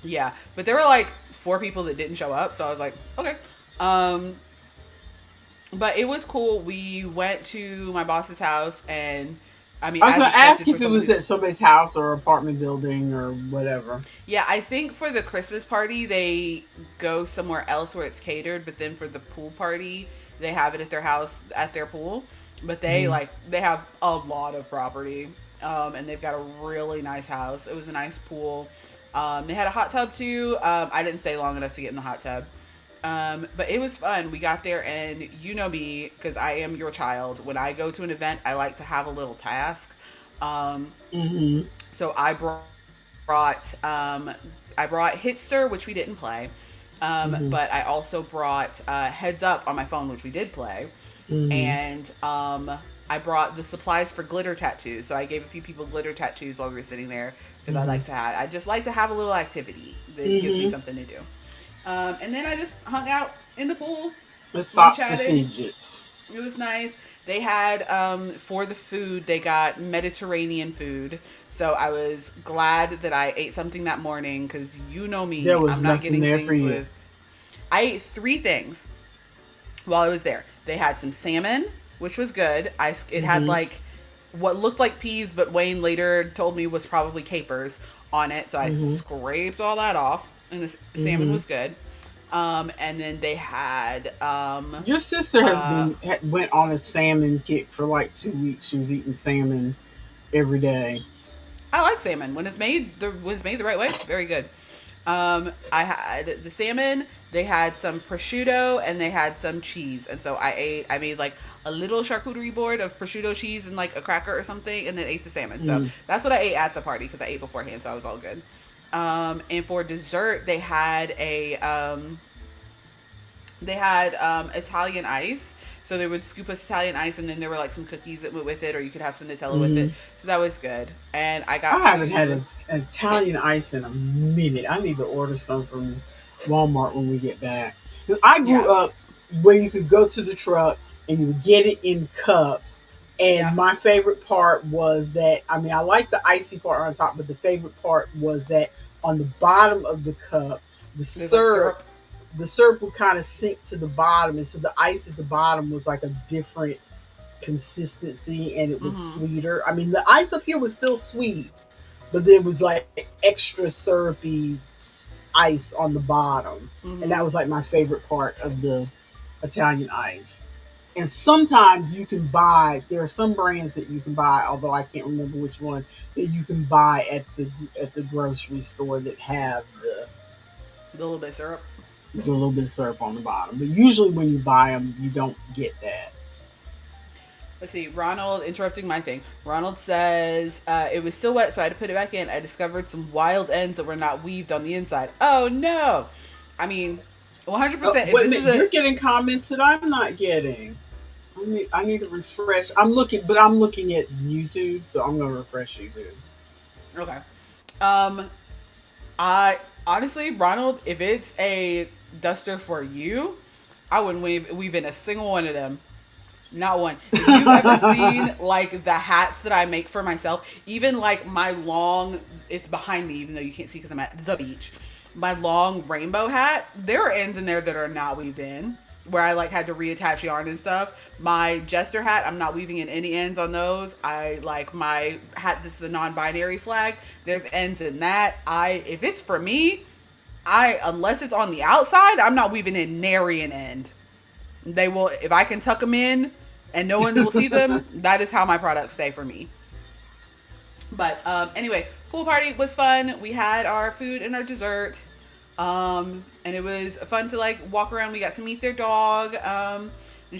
B: Yeah, but there were like four people that didn't show up, so I was like, okay. Um, but it was cool. We went to my boss's house, and I mean,
A: I was
B: as
A: going to ask
B: expected for
A: if it
B: someone
A: was at
B: who's
A: somebody's house or apartment building or whatever.
B: yeah, I think for the Christmas party they go somewhere else where it's catered, but then for the pool party they have it at their house at their pool. But
A: Hmm.
B: they have a lot of property, and they've got a really nice house. It was a nice pool. They had a hot tub too. I didn't stay long enough to get in the hot tub. But it was fun. We got there, and you know me because I am your child. When I go to an event, I like to have a little task. Um,
A: Hmm.
B: so I brought Hitster, which we didn't play,
A: Hmm.
B: but I also brought Heads Up on my phone, which we did play,
A: Hmm.
B: and I brought the supplies for glitter tattoos. So I gave a few people glitter tattoos while we were sitting there because
A: Hmm.
B: I just like to have a little activity that gives me
A: Hmm.
B: something to do. And then I just hung out in the pool.
A: It
B: We
A: stops the
B: chatted.
A: fidgets.
B: It was nice. They had for the food, they got Mediterranean food. So I was glad that I ate something that morning because you know
A: There
B: me,
A: was
B: I'm not
A: nothing
B: getting
A: there for
B: things
A: you.
B: with. I ate three things while I was there. They had some salmon, which was good. It had
A: Hmm.
B: like what looked like peas, but Wayne later told me was probably capers on it. So I
A: Hmm.
B: scraped all that off, and the salmon
A: Hmm.
B: was good. And then they had
A: Your sister has
B: uh,
A: went on a salmon kick for like 2 weeks. She was eating salmon every day.
B: I like salmon when it's made the right way. Very good. I had the salmon. They had some prosciutto and they had some cheese. And so I made like a little charcuterie board of prosciutto cheese and like a cracker or something, and then ate the salmon. So
A: Mm.
B: that's what I ate at the party because I ate beforehand, so I was all good. And for dessert, they had Italian ice. So they would scoop us Italian ice, and then there were like some cookies that went with it, or you could have some Nutella with it.
A: Hmm.
B: So that was good. And I got
A: I haven't had
B: to
A: an Italian ice in a minute. I need to order some from Walmart when we get back. 'Cause I grew
B: yeah.
A: up where you could go to the truck and you would get it in cups. And
B: Yeah.
A: my favorite part was that, I mean, I like the icy part on top, but the favorite part was that on the bottom of the cup, the
B: There's like
A: syrup,
B: syrup.
A: the syrup would kind of sink to the bottom, and so the ice at the bottom was like a different consistency, and it was
B: Mm-hmm.
A: sweeter. I mean, the ice up here was still sweet, but there was like extra syrupy ice on the bottom, and that
B: Mm-hmm.
A: was like my favorite part of the Italian ice. And sometimes you can buy. There are some brands that you can buy, although I can't remember which one that you can buy at the grocery store that have
B: The little bit of syrup.
A: the little bit of syrup on the bottom. But usually when you buy them, you don't get that.
B: Let's see. Ronald interrupting my thing. Ronald says it was still wet, so I had to put it back in. I discovered some wild ends that were not weaved on the inside. Oh no! I mean, 100%. If
A: Wait a
B: this is
A: minute,
B: a
A: you're getting comments that I'm not getting. I need to refresh. I'm looking at YouTube, so I'm gonna refresh YouTube.
B: okay, um, I honestly, Ronald, if it's a duster for you, I wouldn't weave in a single one of them. Not one. If you've ever seen like the hats that I make for myself, even like my long, it's behind me, even though you can't see because I'm at the beach. My long rainbow hat, there are ends in there that are not weaved in, where I like had to reattach yarn and stuff. My jester hat, I'm not weaving in any ends on those. I like my hat. This is the non-binary flag. There's ends in that. If it's for me, unless it's on the outside, I'm not weaving in nary an end. They will, if I can tuck them in and no one will see them, that is how my products stay for me. But anyway, pool party was fun. We had our food and our dessert. And it was fun to like walk around. We got to meet their dog. And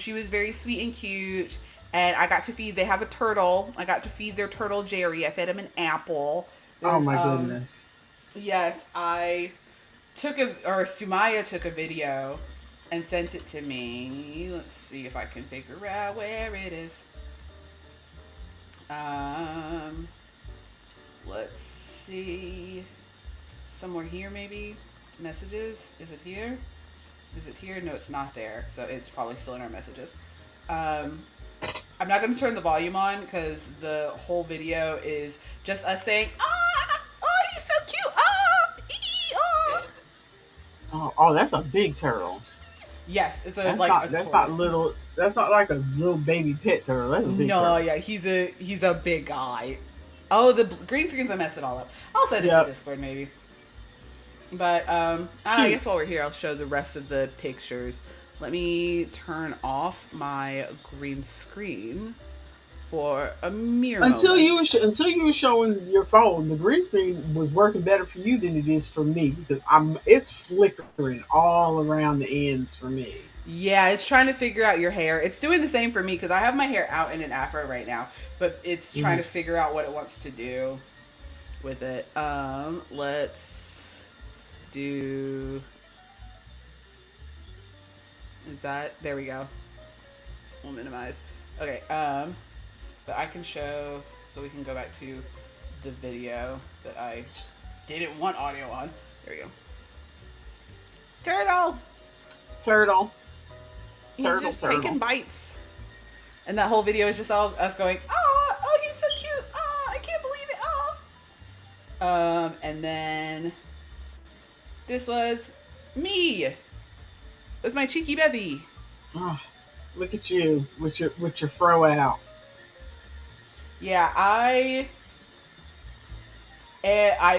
B: she was very sweet and cute. And I got to feed, they have a turtle. I got to feed their turtle Jerry. I fed him an apple.
A: Oh
B: There's
A: my goodness.
B: yes, I took a or Sumaya took a video and sent it to me. Let's see if I can figure out where it is. Um, let's see. Somewhere here, maybe. Messages. Is it here? Is it here? No, it's not there. So it's probably still in our messages. Um, I'm not going to turn the volume on because the whole video is just us saying, "Ah, oh, he's so cute! Ah, ee,
A: Oh, that's a big turtle.
B: Yes, it's a
A: That's
B: like
A: not
B: a
A: that's not
B: tortoise.
A: little. That's not like a little baby pet turtle. That's a big
B: No,
A: turtle.
B: yeah, he's a big guy. Oh, the green screens, I messed it all up. I'll send it to
A: Yep.
B: Discord maybe. But I guess
A: Cute.
B: while we're here, I'll show the rest of the pictures. Let me turn off my green screen for a mere moment.
A: Until you were showing your phone, the green screen was working better for you than it is for me because it's flickering all around the ends for me.
B: Yeah, it's trying to figure out your hair. It's doing the same for me because I have my hair out in an afro right now, but it's trying
A: Mhm.
B: to figure out what it wants to do with it. Let's do. Is that there? We go. We'll minimize. Okay. But I can show so we can go back to the video that I didn't want audio on. There we go. Turtle.
A: Turtle,
B: He's
A: turtle,
B: just taking
A: turtle.
B: bites. And that whole video is just all us going, oh, he's so cute. Oh, I can't believe it. Oh. And then this was me with my cheeky bevy.
A: Oh, look at you with your fro out.
B: Yeah,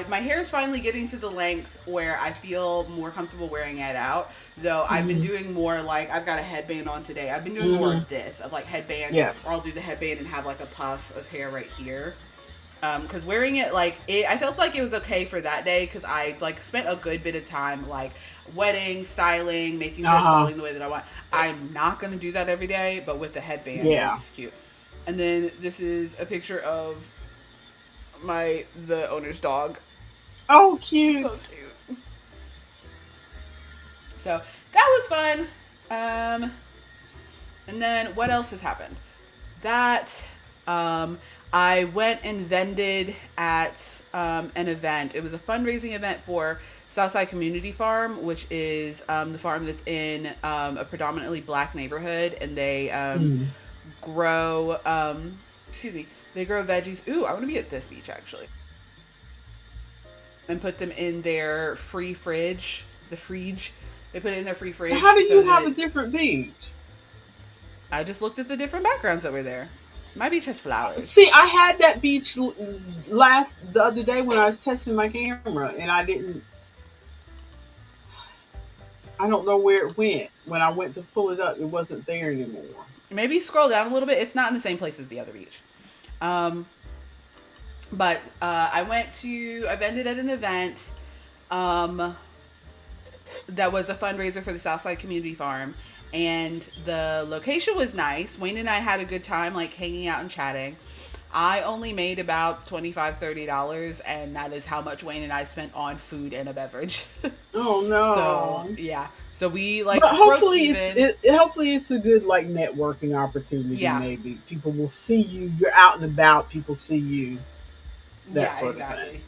B: my hair is finally getting to the length where I feel more comfortable wearing it out. Though I've been
A: Hmm.
B: doing more like I've got a headband on today. I've been doing more
A: Hmm.
B: of this of like headband, or
A: Yes.
B: I'll do the headband and have like a puff of hair right here. Because wearing it like it, I felt like it was okay for that day because I like spent a good bit of time like wetting, styling, making sure
A: Uh
B: it's
A: huh.
B: falling the way that I want. I'm not gonna do that every day, but with the headband,
A: Yeah.
B: it's cute. And then this is a picture of the owner's dog.
A: Oh,
B: So
A: cute.
B: cute. So that was fun. And then what else has happened? That I went and vended at an event. It was a fundraising event for Southside Community Farm, which is the farm that's in a predominantly black neighborhood, and they
A: Mm.
B: grow. Excuse me. They grow veggies. Ooh, I want to be at this beach actually, and put them in their free fridge. The fridge. They put it in their free
A: So
B: fridge
A: how do
B: so
A: you have
B: that
A: a different beach?
B: I just looked at the different backgrounds that were there. My beach has flowers.
A: See, I had that beach last the other day when I was testing my camera, and I didn't. I don't know where it went. When I went to pull it up, it wasn't there anymore.
B: Maybe scroll down a little bit. It's not in the same place as the other beach. Um, but I vended at an event um, that was a fundraiser for the Southside Community Farm. And the location was nice. Wayne and I had a good time, like hanging out and chatting. I only made about $25-$30, and that is how much Wayne and I spent on food and a beverage.
A: Oh
B: So
A: no!
B: yeah, so we
A: But
B: like broke
A: hopefully
B: even.
A: hopefully it's a good like networking opportunity.
B: Yeah,
A: Maybe people will see you. You're out and about. People see you. That
B: yeah,
A: sort of thing.
B: exactly.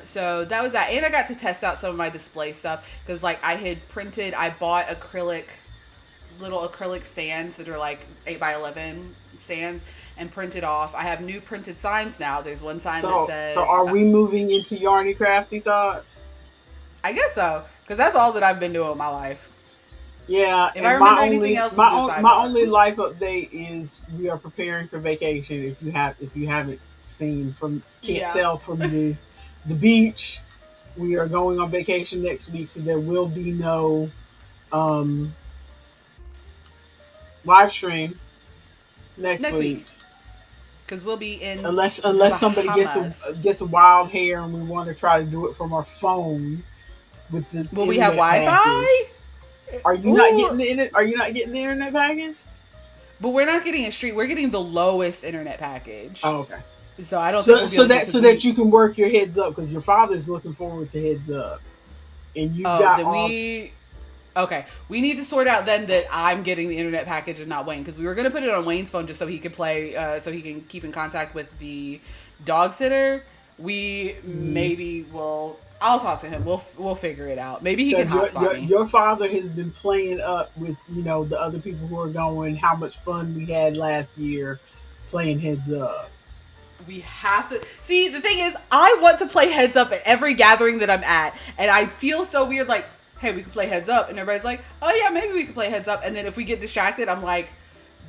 B: So that was that, and I got to test out some of my display stuff because like I bought little acrylic stands that are like 8x11 stands and printed off. I have new printed signs now. There's one sign that
A: So
B: says,
A: are we moving into yarny crafty thoughts?
B: I guess so, because that's all that I've been doing with my life.
A: Yeah,
B: If I
A: and
B: remember anything else, we'll do
A: my
B: sidebar.
A: only life update is we are preparing for vacation. If you haven't seen from can't
B: Yeah.
A: tell from the beach, we are going on vacation next week, so there will be no um live stream next
B: Next
A: week
B: week, because we'll be in the
A: unless somebody
B: Bahamas.
A: gets a wild hair and we want to try to do it from our phone with the
B: Will we have
A: internet package.
B: Wi-Fi?
A: Are you not getting
B: Ooh.
A: the internet? Are you not getting the internet package?
B: But we're not getting a street. We're getting the lowest internet package.
A: Oh, okay.
B: So I don't think we'll be able to get
A: So
B: because
A: that you can work your heads up because your father's looking forward to heads up, and you've
B: oh,
A: got
B: then
A: all.
B: okay. We need to sort out then that I'm getting the internet package and not Wayne, because we were going to put it on Wayne's phone just so he could play, so he can keep in contact with the dog sitter. We
A: Mm,
B: maybe will. I'll talk to him. We'll figure it out. Maybe he can
A: because
B: hotspot me.
A: your father has been playing up with the other people who are going. How much fun we had last year playing heads up.
B: We have to see. The thing is, I want to play heads up at every gathering that I'm at, and I feel so weird. Like, hey, we could play heads up, and everybody's like, oh yeah, maybe we could play heads up. And then if we get distracted, I'm like,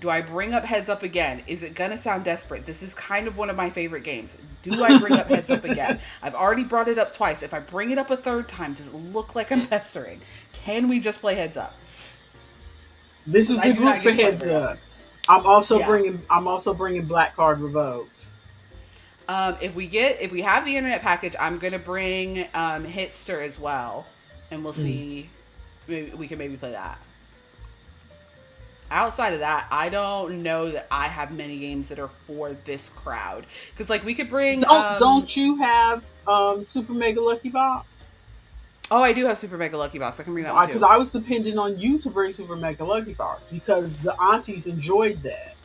B: do I bring up heads up again? Is it gonna sound desperate? This is kind of one of my favorite games. Do I bring up heads up again? I've already brought it up twice. If I bring it up a third time, does it look like I'm pestering? Can we just play heads up?
A: This
B: Because
A: is
B: I
A: the
B: do
A: group
B: not
A: for
B: get to play
A: heads
B: very
A: up.
B: often. Yeah.
A: I'm also bringing Black Card Revoked.
B: If we have the internet package, I'm gonna bring Hitster as well, and we'll
A: Mm.
B: see. Maybe we can maybe play that. Outside of that, I don't know that I have many games that are for this crowd. Because like we could bring.
A: Don't you have Super Mega Lucky Box?
B: Oh, I do have Super Mega Lucky Box. I can bring that one
A: Because
B: too.
A: I was depending on you to bring Super Mega Lucky Box because the aunties enjoyed that.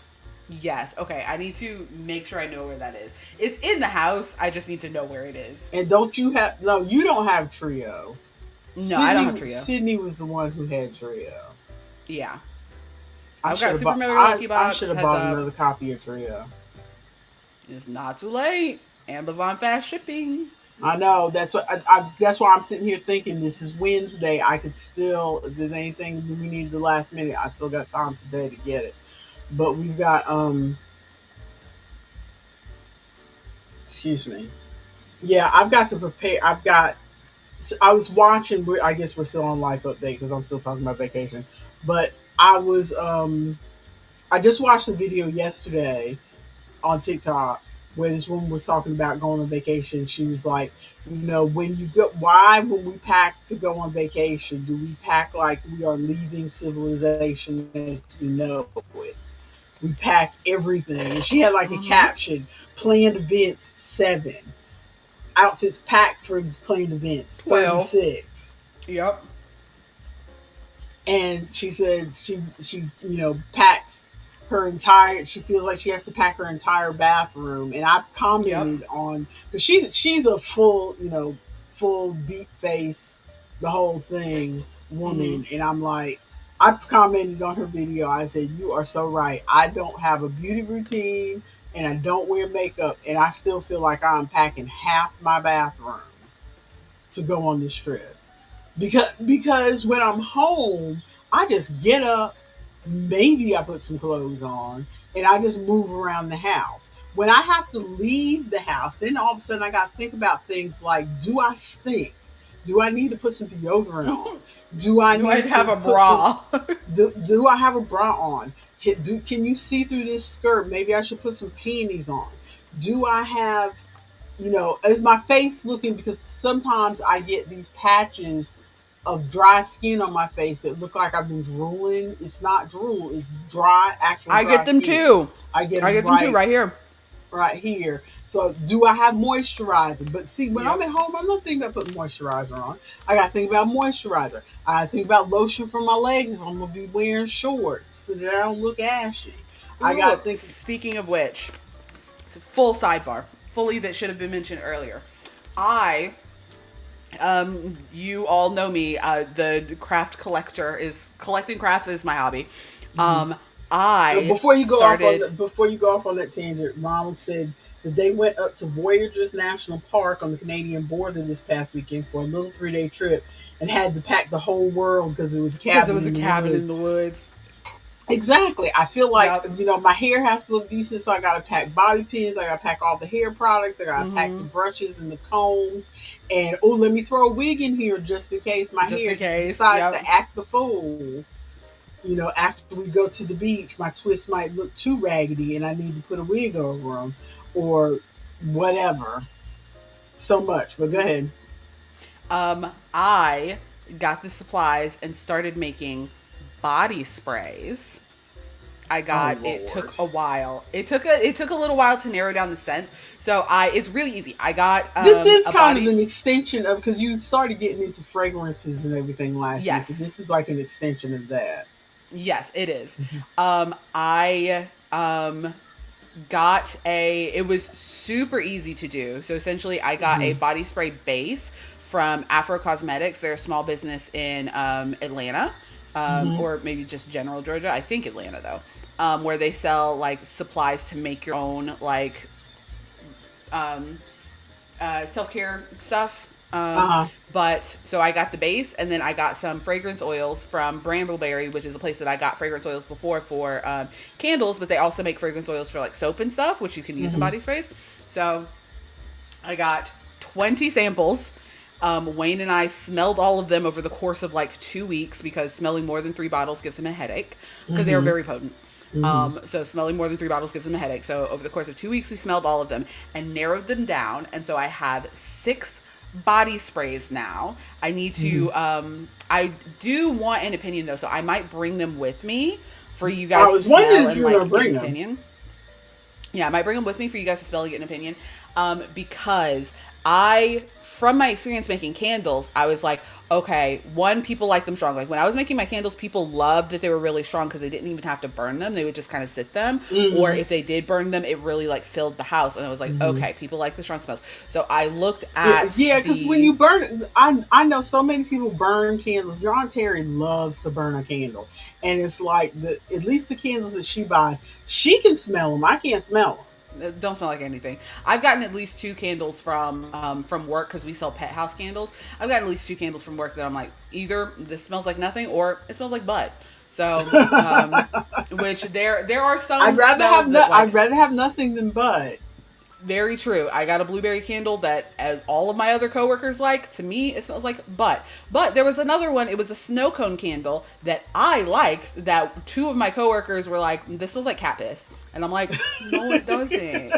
B: Yes. Okay. I need to make sure I know where that is. It's in the house. I just need to know where it is.
A: And don't you have? No, you don't have Trio.
B: No, I don't have Trio.
A: Sydney was the one who had Trio.
B: Yeah.
A: I
B: I've
A: should
B: got
A: have
B: Super
A: bought.
B: Mega Lucky
A: I
B: Box.
A: should have
B: Heads
A: bought
B: up.
A: another copy of Trio.
B: It's not too late. Amazon fast shipping.
A: I know that's what that's why I'm sitting here thinking this is Wednesday. I could still if there's anything we need the last minute. I still got time today to get it. But we've got excuse me. Yeah, I've got to prepare. I was watching. I guess we're still on life update because I'm still talking about vacation. But I was I just watched a video yesterday on TikTok where this woman was talking about going on vacation. She was like, when you go, why when we pack to go on vacation, do we pack like we are leaving civilization as we know it? We pack everything. And she had like a
B: Mm-hmm.
A: caption: planned events 7, outfits packed for planned events
B: 12.
A: 36.
B: Yep.
A: And she said she packs her entire, she feels like she has to pack her entire bathroom, and I
B: Yep.
A: commented on, because she's a full, full beat face, the whole thing
B: Mm-hmm.
A: woman, and I'm like, I commented on her video. I said, "You are so right. I don't have a beauty routine, and I don't wear makeup, and I still feel like I'm packing half my bathroom to go on this trip." Because when I'm home, I just get up, maybe I put some clothes on, and I just move around the house. When I have to leave the house, then all of a sudden I got to think about things like, do I stink? Do I need to put some deodorant on? Do I
B: Do I
A: need
B: have
A: to
B: a
A: put some
B: bra?
A: do I have a bra on? Can you see through this skirt? Maybe I should put some panties on. Do I have, is my face looking, because sometimes I get these patches of dry skin on my face that look like I've been drooling. It's not drool, it's dry, actual
B: I
A: dry
B: get them
A: skin.
B: too.
A: I get
B: I
A: them
B: get them too right here.
A: right here. So do I have moisturizer? But see, when I'm
B: Yep.
A: at home, I'm not thinking about putting moisturizer on. I gotta think about moisturizer. I gotta think about lotion for my legs if I'm gonna be wearing shorts so that I don't look ashy. I
B: Ooh,
A: gotta think.
B: speaking of which, full sidebar, fully that should have been mentioned earlier. I, you all know me. The craft collector is collecting crafts is my hobby.
A: Mhm.
B: I
A: Before you go off on
B: started.
A: that tangent, Mom said that they went up to Voyagers National Park on the Canadian border this past weekend for a little 3-day trip, and had to pack the whole world because it was a
B: Because it
A: cabin
B: was a
A: in the
B: cabin in
A: woods.
B: the woods.
A: Exactly. I feel like,
B: Yep.
A: my hair has to look decent, so I gotta pack bobby pins, I gotta pack all the hair products, I gotta pack the
B: Mm-hmm.
A: brushes and the combs, and oh, let me throw a wig in here just in case my
B: Just
A: hair
B: in case.
A: decides to
B: Yep.
A: act the fool. After we go to the beach, my twists might look too raggedy and I need to put a wig over them or whatever. So much, but go ahead.
B: I got the supplies and started making body sprays. I
A: Oh
B: got it
A: Lord.
B: took a while. It took a little while to narrow down the scents. So I it's really easy. I got
A: This is
B: a
A: kind of
B: body.
A: an extension of, because you started getting into fragrances and everything last year, so
B: Yes.
A: this is like an extension of that.
B: Yes, it is.
A: Mhm.
B: I got a it was super easy to do. So essentially I got a
A: Mhm.
B: body spray base from Afro Cosmetics. They're a small business in Atlanta.
A: Mhm.
B: Or maybe just general Georgia. I think Atlanta though. Where they sell like supplies to make your own like um, self care stuff.
A: Uh-huh.
B: But so I got the base, and then I got some fragrance oils from Brambleberry, which is a place that I got fragrance oils before for candles. But they also make fragrance oils for like soap and stuff, which you can use in
A: Mhm.
B: body sprays. So I got 20 samples. Wayne and I smelled all of them over the course of like 2 weeks because smelling more than 3 bottles gives him a headache because they are
A: Mhm.
B: very potent.
A: Mhm.
B: So smelling more than 3 bottles gives him a headache. So over the course of 2 weeks, we smelled all of them and narrowed them down. And so I have 6 body sprays now. I need
A: Mhm.
B: to. I do want an opinion though, so I might bring them with me for you
A: I
B: guys to
A: was wondering
B: smell
A: if
B: and
A: you were gonna
B: like get
A: bring
B: an
A: them.
B: opinion. Yeah, I might bring them with me for you guys to smell and get an opinion. Because from my experience making candles, I was like, okay, one, people like them strong. Like when I was making my candles, people loved that they were really strong because they didn't even have to burn them. They would just kind of sit them. Or
A: Mhm.
B: if they did burn them, it really like filled the house. And I was like,
A: Mhm.
B: okay, people like the strong smells. So I looked
A: Yeah,
B: at
A: yeah, because when
B: the
A: you burn it, I know so many people burn candles. Your Aunt Terry loves to burn a candle, and it's like, at least the candles that she buys, she can smell them. I can't smell
B: don't smell like anything. I've gotten at least 2 candles from work because we sell pet house candles. I've gotten at least 2 candles from work that I'm like, either this smells like nothing or it smells like butt. So,
A: them.
B: which there are some smells that
A: I'd
B: like
A: rather have nothing than bud.
B: very true. I got a blueberry candle that all of my other coworkers like. To me, it smells like butt. But there was another one. It was a snow cone candle that I liked. That 2 of my coworkers were like, "This smells like cat piss," and I'm like, "No, it doesn't.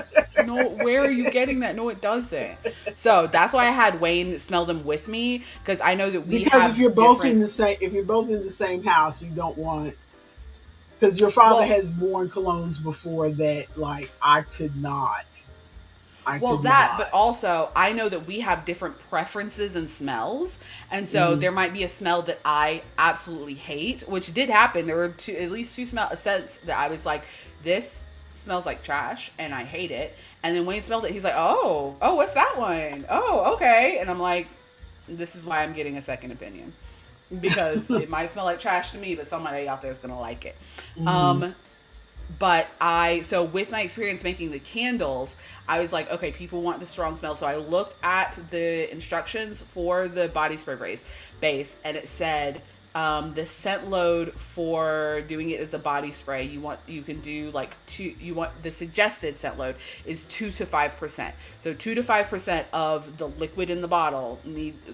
B: No, where are you getting that? No, it doesn't." So that's why I had Wayne smell them with me because I know that we
A: Because if
B: have
A: you're both in
B: different.
A: the same, if you're both in the same house, you don't want, because your father
B: Well,
A: has worn colognes before that, like, I could not. I
B: Well,
A: could
B: that, but
A: not.
B: also I know that we have different preferences and smells, and so
A: Hmm.
B: there might be a smell that I absolutely hate, which did happen. There were at least two scents that I was like, this smells like trash, and I hate it. And then Wayne smelled it. He's like, oh, what's that one? Oh, okay. And I'm like, this is why I'm getting a second opinion because it might smell like trash to me, but somebody out there is gonna like it.
A: Hmm.
B: Um, so with my experience making the candles, I was like, okay, people want the strong smell. So I looked at the instructions for the body spray base, and it said the scent load for doing it as a body spray. You can do like two. You want the suggested scent load is 2 to 5%. So 2 to 5% of the liquid in the bottle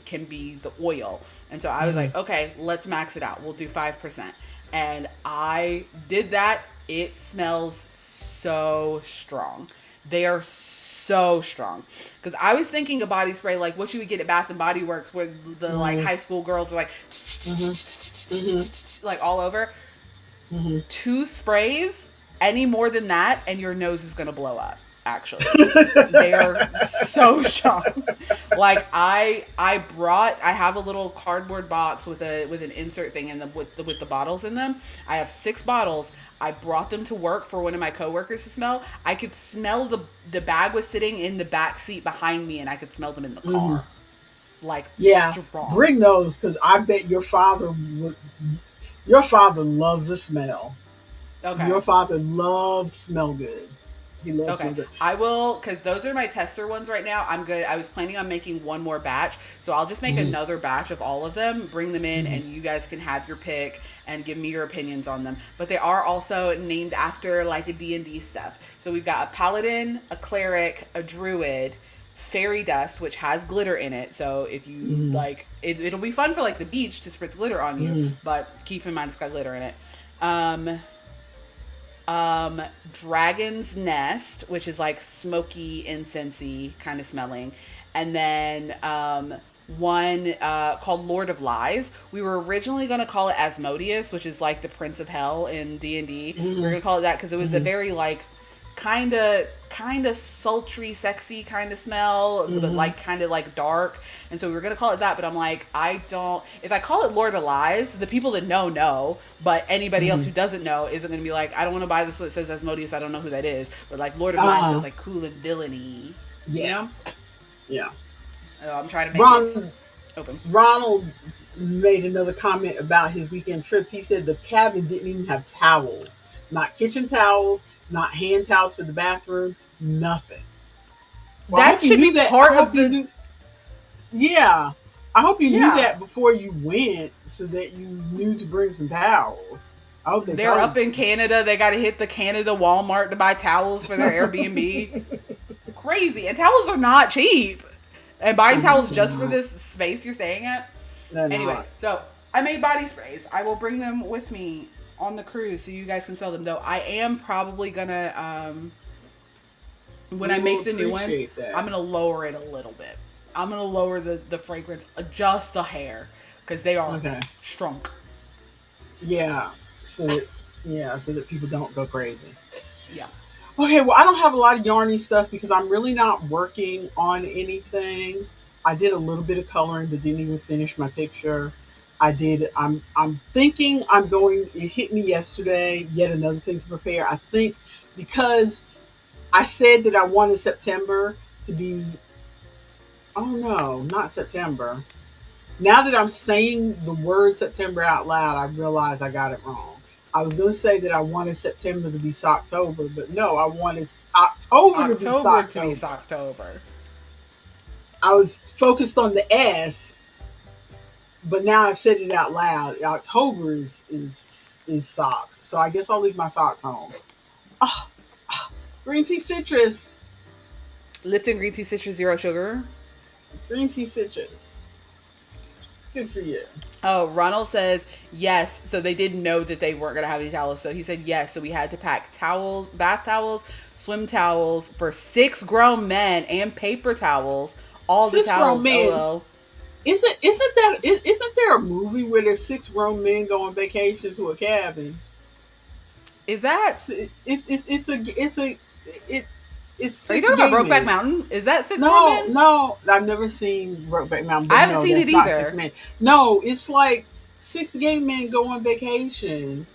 B: can be the oil. And so I was
A: Hmm.
B: like, okay, let's max it out. We'll do 5%. And I did that. It smells so strong. They are so strong. Because I was thinking a body spray like what you would get at Bath and Body Works, where the like
A: Hmm.
B: high school girls are like
A: Hmm. Hmm.
B: like all over.
A: Hmm.
B: 2 sprays, any more than that, and your nose is gonna blow up. Actually, they are so strong. Like I have a little cardboard box with an insert thing in them with the bottles in them. I have 6 bottles. I brought them to work for one of my coworkers to smell. I could smell the bag was sitting in the back seat behind me, and I could smell them in the
A: Hmm.
B: car. Like
A: Yeah,
B: strong.
A: bring those because I bet your father would. Your father loves the smell.
B: Okay.
A: Your father loves smell good. He loves
B: Okay,
A: smell good.
B: I will, because those are my tester ones right now. I'm good. I was planning on making one more batch, so I'll just make
A: Hmm.
B: another batch of all of them, bring them in,
A: Hmm.
B: and you guys can have your pick and give me your opinions on them. But they are also named after like a D&D stuff. So we've got a paladin, a cleric, a druid, fairy dust, which has glitter in it. So if you
A: Hmm.
B: like, it'll be fun for like the beach to spritz glitter on you,
A: Hmm.
B: but keep in mind it's got glitter in it. Um, Dragon's Nest, which is like smoky, incensey kind of smelling, and then one called Lord of Lies. We were originally going to call it Asmodeus, which is like the Prince of Hell in D&D. We were
A: Hmm.
B: going to call it that because it was a
A: Hmm.
B: very like kind of sultry, sexy kind of smell, but
A: Hmm.
B: like kind of like dark. And so we were gonna call it that, but I'm like, I don't. If I call it Lord of Lies, the people that know, but anybody else
A: Hmm.
B: who doesn't know isn't gonna be like, I don't want to buy this. What says Asmodeus, I don't know who that is. But like Lord of Lies sounds
A: Uh,
B: like cool and villainy, you
A: yeah,
B: know.
A: yeah.
B: I'm trying to make it
A: Ron
B: open.
A: Ronald made another comment about his weekend trips. He said the cabin didn't even have towels, not kitchen towels, not hand towels for the bathroom, nothing. Well, I
B: That
A: hope you
B: should be
A: knew that. I
B: part
A: hope
B: of
A: you
B: the
A: knew. Yeah, I hope you knew
B: yeah.
A: that before you went, so that you knew to bring some towels. I hope they
B: They're up
A: told
B: in Canada. They got to hit the Canada Walmart to buy towels for their Airbnb.
A: you.
B: Crazy. And towels are not cheap. And
A: I
B: buying
A: know
B: towels
A: they're
B: just for
A: not.
B: this space you're staying at.
A: They're
B: Anyway,
A: not.
B: so I made body sprays. I will bring them with me on the cruise so you guys can smell them. Though I am probably gonna when
A: We
B: I
A: will
B: make the new ones,
A: appreciate
B: I'm
A: that.
B: gonna lower it a little bit. I'm gonna lower the fragrance just a hair because they are
A: Okay.
B: strong.
A: Yeah. So that, yeah, so that people don't go crazy.
B: Yeah.
A: Okay, well, I don't have a lot of yarny stuff because I'm really not working on anything. I did a little bit of coloring, but didn't even finish my picture. I did. I'm thinking I'm going. It hit me yesterday. Yet another thing to prepare. I think because I said that I wanted September to be. Oh no, not September. Now that I'm saying the word September out loud, I realize I got it wrong. I was going to say that I wanted September to be Socktober, but no, I wanted October to be
B: October to be
A: Socktober.
B: Socktober.
A: I was focused on the S, but now I've said it out loud. October is socks, so I guess I'll leave my socks home. Ah, green tea citrus,
B: Lipton green tea citrus zero sugar.
A: green tea citrus. Good for you.
B: Oh, Ronald says yes. So they didn't know that they weren't gonna have any towels. So he said yes. So we had to pack towels, bath towels, swim towels for 6 grown men, and paper towels. All the
A: Six grown
B: towels.
A: men.
B: LOL.
A: Isn't there a movie where there's 6 grown men go on vacation to a cabin?
B: Is that
A: It's a it It's
B: Are you
A: six
B: talking about
A: gay
B: Brokeback
A: men.
B: Mountain? Is that six grown
A: No,
B: men?
A: no, I've never seen Brokeback Mountain,
B: I
A: but
B: haven't
A: no,
B: seen it
A: that's not six
B: either.
A: men. No, it's like six gay men go on vacation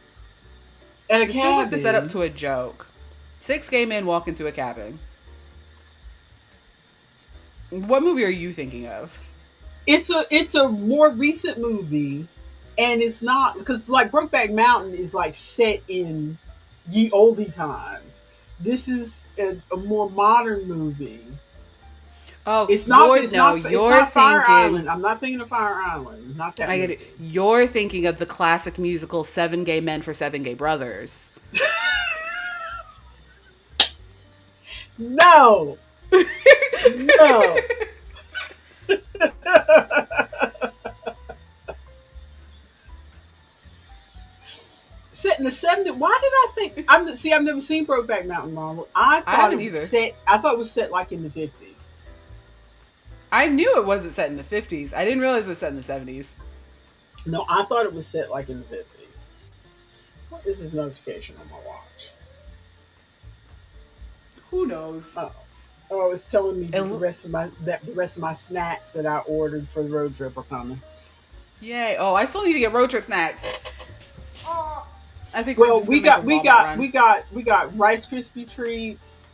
A: at a
B: This feels like the setup
A: cabin.
B: to a joke. Six gay men walk into a cabin. What movie are you thinking of?
A: It's a more recent movie, and it's not because like Brokeback Mountain is like set in ye olde times. This is a more modern movie.
B: Oh,
A: It's not. It's not. It's
B: you're
A: not Fire
B: thinking.
A: Island. I'm not thinking of Fire Island. Not that
B: I get it.
A: movie.
B: You're thinking of the classic musical Seven Gay Men for Seven Gay Brothers.
A: No, no. Set in the 70s. Why did I think? I've never seen Brokeback Mountain, Mom. I
B: I
A: thought
B: haven't
A: it was
B: either.
A: set. I thought it was set like in the 50s.
B: I knew it wasn't set in the 50s. I didn't realize it was set in the 70s.
A: No, I thought it was set like in the 50s. What is this notification on my watch?
B: Who knows?
A: Oh, oh, it's telling me
B: It
A: that the rest of my snacks that I ordered for the road trip are coming.
B: Yay. Oh, I still need to get road trip snacks. Oh, I think we're
A: Well,
B: just going to make a Walmart run.
A: we got Rice Krispie treats,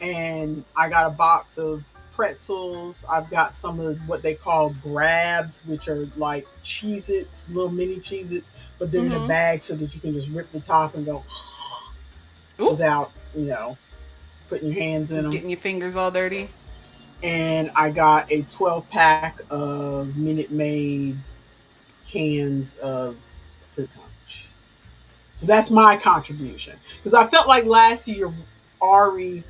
A: and I got a box of pretzels. I've got some of what they call grabs, which are like Cheez-Its, little mini Cheez-Its, but they're in a
B: Mm-hmm.
A: bag so that you can just rip the top and go
B: Ooh,
A: without, putting your hands in them.
B: getting your fingers all dirty.
A: And I got a 12 pack of Minute Maid cans of fruit punch. So that's my contribution. Because I felt like last year Ari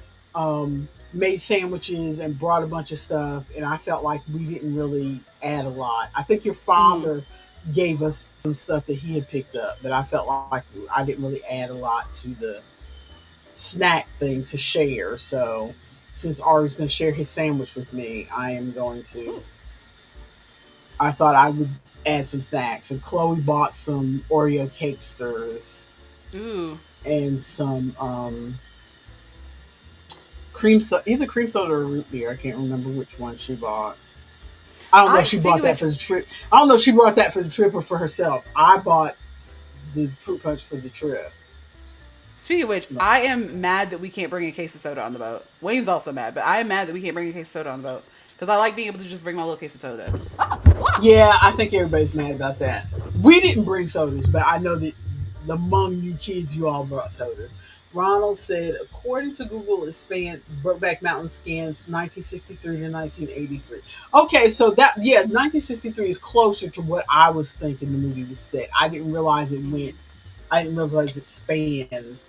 A: made sandwiches and brought a bunch of stuff, and I felt like we didn't really add a lot. I think your
B: Mm-hmm.
A: father gave us some stuff that he had picked up, but I felt like I didn't really add a lot to the snack thing to share. So since Ari's going to share his sandwich with me, I am going to.
B: Ooh.
A: I thought I would add some snacks, and Chloe bought some Oreo cake stirs
B: Ooh.
A: and some either cream soda or root beer. I can't remember which one she bought. I don't know if she
B: Speaking
A: bought
B: of
A: that
B: which,
A: for the trip. I don't know if she brought that for the trip or for herself. I bought the fruit punch for the trip.
B: speaking of which,
A: No.
B: I am mad that we can't bring a case of soda on the boat. Wayne's also mad, but I am mad that we can't bring a case of soda on the boat because I like being able to just bring my little case of soda.
A: Yeah, I think everybody's mad about that. We didn't bring sodas, but I know that among you kids, you all brought sodas. Ronald said, according to Google, it spanned Brokeback Mountain scans 1963 to 1983. Okay, so that 1963 is closer to what I was thinking the movie was set. I didn't realize it went.
B: Mm-hmm.
A: I didn't realize it spanned,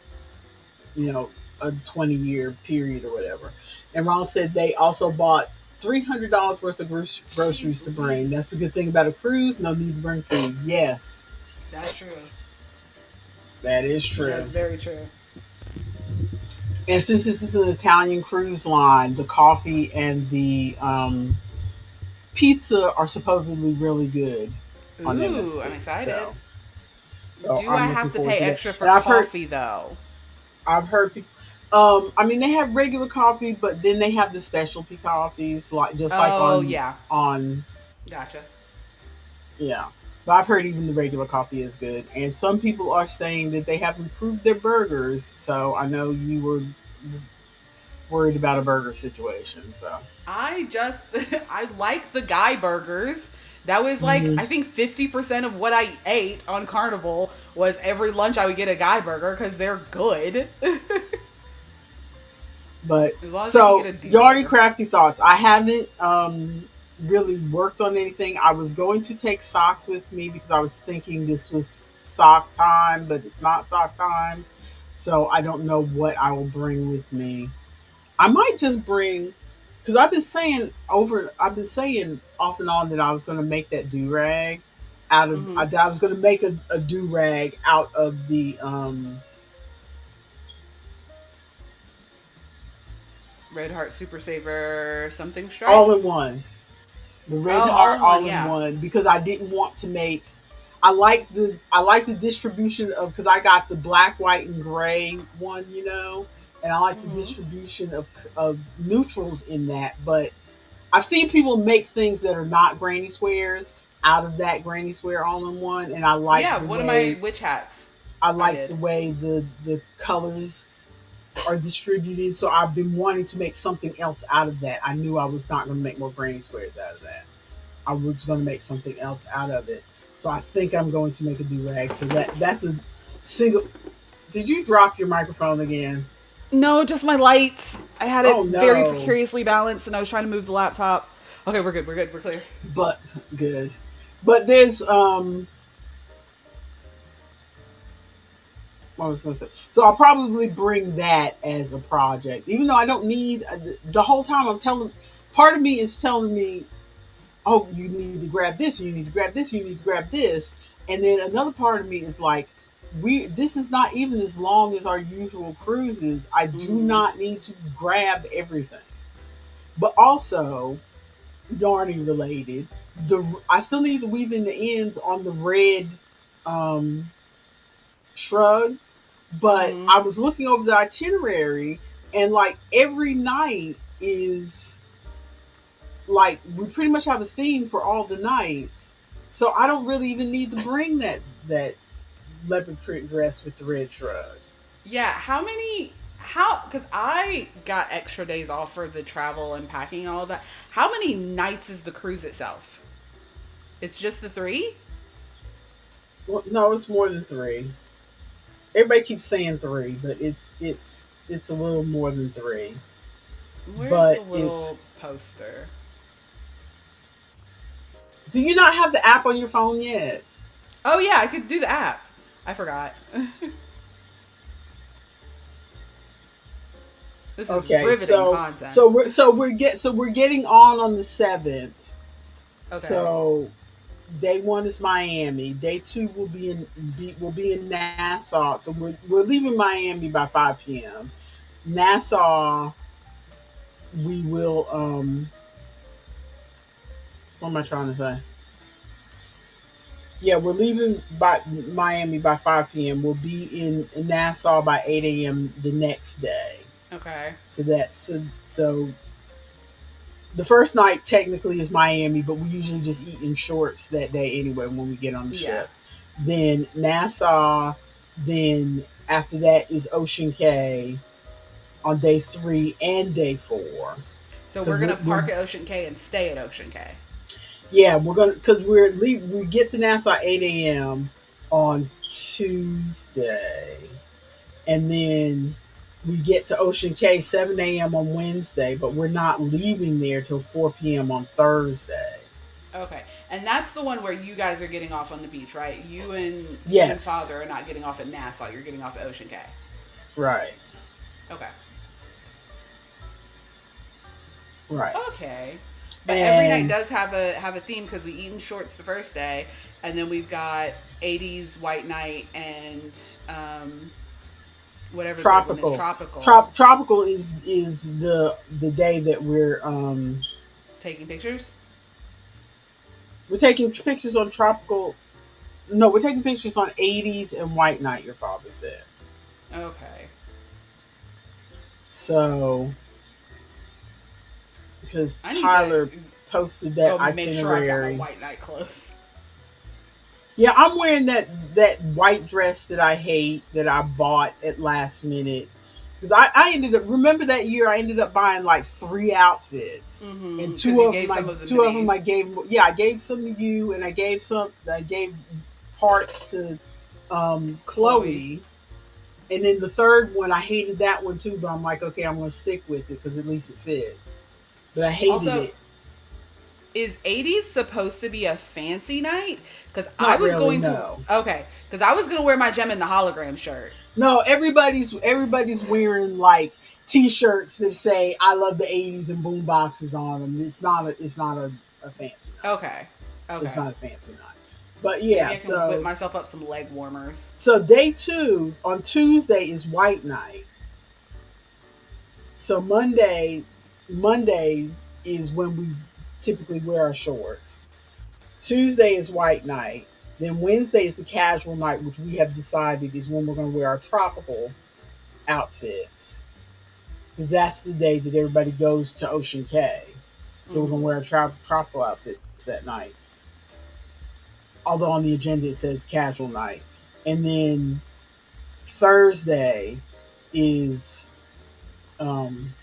A: a 20-year period or whatever. And Ronald said they also bought $300 worth of groceries
B: Jeez
A: to bring. That's
B: Louise.
A: the good thing about a cruise. No need to bring food. Yes,
B: That's true.
A: that is
B: That's
A: true.
B: very true.
A: And since this is an Italian cruise line, the coffee and the pizza are supposedly really good on
B: Ooh, I'm
A: MSC.
B: excited.
A: So
B: Do I
A: I'm looking
B: have to
A: forward
B: pay
A: to that.
B: extra for
A: And
B: coffee though?
A: I've heard people. I mean, they have regular coffee, but then they have the specialty coffees, like just like
B: Oh
A: on
B: yeah,
A: on
B: gotcha.
A: yeah. But I've heard even the regular coffee is good, and some people are saying that they have improved their burgers. So I know you were worried about a burger situation. So
B: I just I like the guy burgers. That was like
A: hmm
B: I think 50% of what I ate on Carnival was every lunch I would get a guy burger because they're good.
A: But
B: As long as I can get
A: so
B: a decent
A: yardy
B: burger.
A: crafty thoughts. I haven't really worked on anything. I was going to take socks with me because I was thinking this was sock time, but it's not sock time. So I don't know what I will bring with me. I might just bring because I've been saying off and on that I was going to make that do rag
B: Hmm.
A: I was going to make a do rag out of the
B: Red Heart Super Saver something stripe.
A: all in one. The red
B: Oh, all
A: heart
B: in one.
A: all in
B: Yeah.
A: one because I didn't want to make. I like the distribution of because I got the black, white, and gray one, and I like the
B: Mm-hmm.
A: distribution of neutrals in that. But I've seen people make things that are not granny squares out of that granny square all in one, and
B: Yeah, one of my witch hats
A: I
B: I
A: like
B: did.
A: the way the colors are distributed. So I've been wanting to make something else out of that. I knew I was not going to make more granny squares out of that. I was going to make something else out of it. So I think I'm going to make a do rag. So that's a single. Did you drop your microphone again?
B: No, just my lights. I had
A: Oh
B: it very
A: no!
B: precariously balanced, and I was trying to move the laptop. Okay, we're good. We're good. We're clear.
A: But good. But there's what was I going to say? So I'll probably bring that as a project, even though I don't need the whole time. I'm telling, part of me is telling me, oh, you need to grab this, you need to grab this, you need to grab this, and then another part of me is like, we this is not even as long as our usual cruises. I do
B: Mm-hmm.
A: not need to grab everything, but also yarny related. The I still need to weave in the ends on the red um, shrug. But
B: Mm-hmm.
A: I was looking over the itinerary, and like every night is like we pretty much have a theme for all the nights. So I don't really even need to bring that leopard print dress with the red shrug.
B: Yeah, how many? How? Because I got extra days off for the travel and packing and all of that. How many nights is the cruise itself? It's just the three.
A: Well, no, it's more than three. Everybody keeps saying three, but it's a little more than three.
B: Where's the
A: But it's
B: little poster?
A: do you not have the app on your phone yet?
B: Oh yeah, I could do the app. I forgot. This is
A: Okay,
B: riveting
A: so
B: content.
A: we're getting on the 7th.
B: Okay.
A: So day one is Miami. Day two will be in Nassau. So we're leaving Miami by 5 p.m. Nassau, we will what am I trying to say? Yeah, we're leaving by Miami by 5 p.m. We'll be in Nassau by 8 a.m. the next day.
B: Okay.
A: So the first night technically is Miami, but we usually just eat in shorts that day anyway when we get on the
B: Yeah.
A: ship. Then Nassau, then after that is Ocean Cay on day three and day four.
B: So
A: Because
B: we're gonna
A: we're
B: park at Ocean K and stay at Ocean K.
A: yeah, we're gonna because we get to Nassau at 8 a.m. on Tuesday, and then we get to Ocean Cay 7 a.m. on Wednesday, but we're not leaving there till 4 p.m. on Thursday.
B: Okay. And that's the one where you guys are getting off on the beach, right? You and
A: Yes,
B: father are not getting off at Nassau. You're getting off at Ocean K.
A: right,
B: Okay.
A: right,
B: Okay. But every night
A: and
B: does have a theme because we eat in shorts the first day, and then we've got 80s white night and whatever the third one is
A: tropical.
B: tropical.
A: Tropical is the day that
B: Taking pictures.
A: we're taking pictures on tropical. No, we're taking pictures on 80s and white night. Your father said
B: Okay.
A: so because
B: I need to
A: Tyler posted that
B: go make sure I've got my
A: itinerary.
B: white night clothes.
A: Yeah, I'm wearing that white dress that I hate that I bought at last minute. Because I ended up remember that year I ended up buying like three outfits, and
B: Because you gave some of them to
A: two of them
B: me,
A: I gave, yeah, I gave some to you, and I gave parts to
B: Chloe.
A: Chloe, and then the third one I hated that one too, but I'm like, okay, I'm gonna stick with it because at least it fits. But I hated
B: Also,
A: it.
B: is 80s supposed to be a fancy night? Because I
A: Not
B: was
A: really,
B: going to.
A: no.
B: Okay. Because I was going to wear my gem in the hologram shirt.
A: No, everybody's wearing like t-shirts that say "I love the '80s" and boom boxes on them. It's not a fancy night.
B: Okay.
A: It's
B: Okay.
A: not a fancy night. But
B: Maybe
A: yeah,
B: I can whip myself up some leg warmers.
A: so day two on Tuesday is white night. So Monday is when we typically wear our shorts. Tuesday is white night. Then Wednesday is the casual night, which we have decided is when we're going to wear our tropical outfits. because that's the day that everybody goes to Ocean Cay. So we're gonna
B: Mm-hmm.
A: wear our tropical outfits that night. Although on the agenda it says casual night, and then Thursday is um,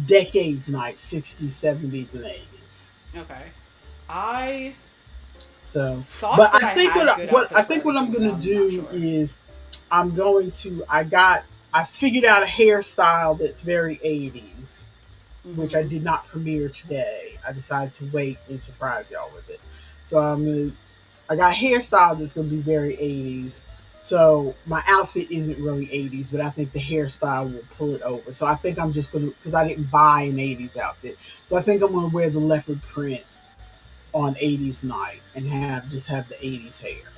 A: decades night, 60s, 70s, and 80s.
B: Okay. I
A: So, but
B: thought that
A: I
B: I
A: think
B: had good outfits for
A: what I'm
B: everything, but
A: gonna
B: I'm not
A: do
B: sure.
A: is I'm going to I figured out a hairstyle that's very 80s, which I
B: Mm-hmm.
A: did not premiere today. I decided to wait and surprise y'all with it. So I got a hairstyle that's gonna be very 80s. So my outfit isn't really 80s, but I think the hairstyle will pull it over. So I think I'm just gonna, because I didn't buy an 80s outfit. So I think I'm gonna wear the leopard print on 80s night and have the 80s hair.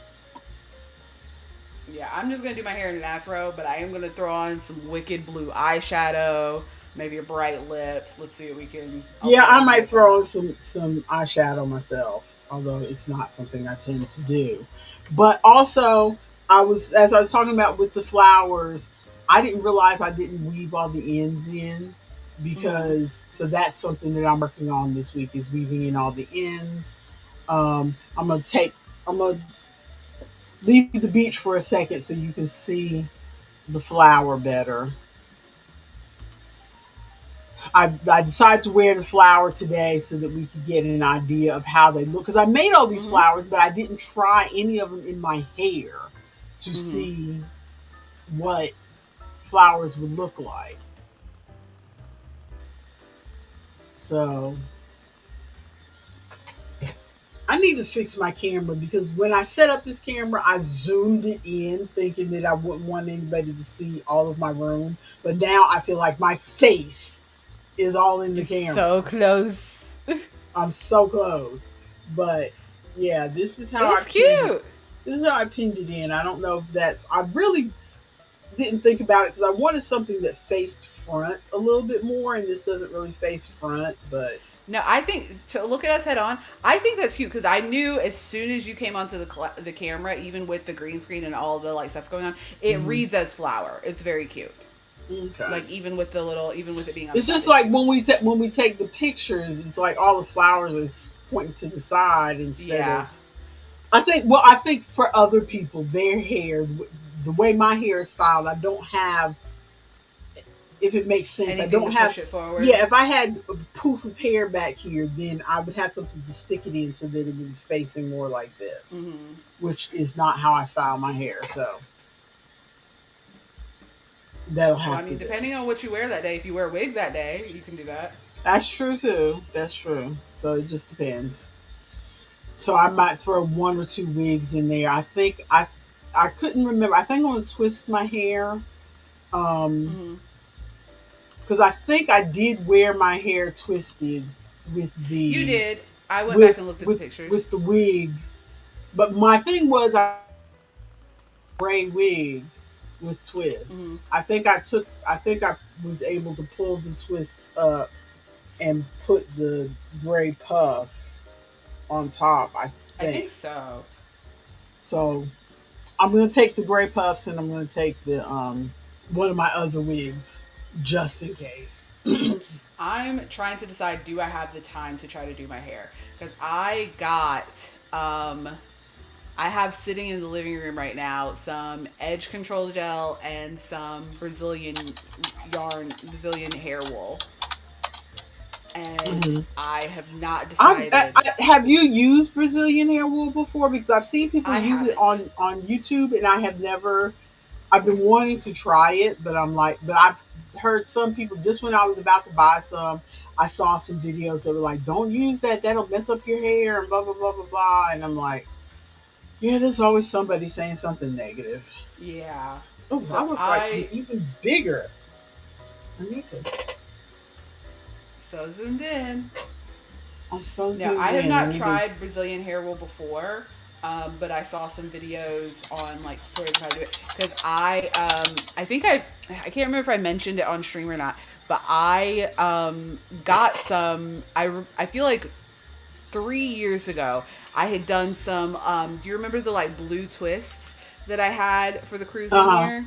B: Yeah, I'm just gonna do my hair in an afro, but I am gonna throw on some wicked blue eyeshadow, maybe a bright lip. Let's see what we can. I'll
A: Yeah,
B: see what I
A: I
B: can do
A: might
B: with
A: throw on
B: that.
A: some eyeshadow myself, although it's not something I tend to do. But also, as I was talking about with the flowers, I didn't realize I didn't weave all the ends in,
B: Mm-hmm.
A: because so that's something that I'm working on this week, is weaving in all the ends. I'm gonna leave the beach for a second so you can see the flower better. I decided to wear the flower today so that we could get an idea of how they look. Because I made all these
B: Mm-hmm.
A: flowers, but I didn't try any of them in my hair to
B: Mm-hmm.
A: see what flowers would look like. So I need to fix my camera, because when I set up this camera, I zoomed it in thinking that I wouldn't want anybody to see all of my room. But now I feel like my face is all in the
B: You're
A: camera.
B: so close.
A: I'm so close. But yeah, this is
B: It
A: how I
B: looks
A: pinned it.
B: cute.
A: This is how I pinned it in. I don't know if that's. I really didn't think about it because I wanted something that faced front a little bit more, and this doesn't really face front. But
B: No, I think to look at us head on. I think that's cute because I knew as soon as you came onto the camera, even with the green screen and all the like stuff going on, it
A: mhm,
B: reads as flower. It's very cute.
A: okay,
B: Like even with it being on the
A: it's
B: side,
A: just
B: it's
A: like
B: cute.
A: when we take the pictures, it's like all the flowers are pointing to the side instead
B: Yeah,
A: of. I think for other people, their hair, the way my hair is styled, I don't have, if it makes sense. I
B: anything to
A: don't have.
B: push it forward.
A: Yeah, if I had a poof of hair back here, then I would have something to stick it in so that it would be facing more like this,
B: Mm-hmm.
A: which is not how I style my hair. So that'll
B: Well, I
A: have to
B: mean,
A: do.
B: depending on what you wear that day, if you wear a wig that day, you can do that.
A: That's true too. That's true. So it just depends. So I might throw one or two wigs in there. I couldn't remember. I think I'm gonna twist my hair. Um,
B: Mm-hmm.
A: because I think I did wear my hair twisted with
B: You
A: the
B: did. I went back and looked at the pictures.
A: with the wig. But my thing was, I gray wig with
B: Mm-hmm.
A: twists. I think I was able to pull the twists up and put the gray puff on top, I
B: I think
A: think.
B: so.
A: So I'm gonna take the gray puffs, and I'm gonna take the one of my other wigs just in case.
B: I'm trying to decide, do I have the time to try to do my hair? Because um I have sitting in the living room right now some edge control gel and some Brazilian hair wool. And
A: Mhm.
B: I have not decided.
A: Have you used Brazilian hair wool before? Because I've seen people
B: I
A: use it
B: haven't.
A: on YouTube, and I have never. I've been wanting to try it, but I'm like, but I've heard some people, just when I was about to buy some, I saw some videos that were like, "Don't use that; that'll mess up your hair," and blah blah blah blah blah. And I'm like, yeah, there's always somebody saying something negative.
B: Yeah.
A: Oh, I
B: So
A: look like I'm
B: I
A: even bigger. I need to.
B: so zoomed in.
A: I'm so
B: No,
A: zoomed
B: I have
A: in. I
B: not
A: need to.
B: tried Brazilian hair wool before, but I saw some videos on like tutorials on how to do it because I think I can't remember if I mentioned it on stream or not, but I got some. I feel like 3 years ago I had done some. Do you remember the like blue twists that I had for the cruise
A: Uh
B: one
A: huh.
B: year?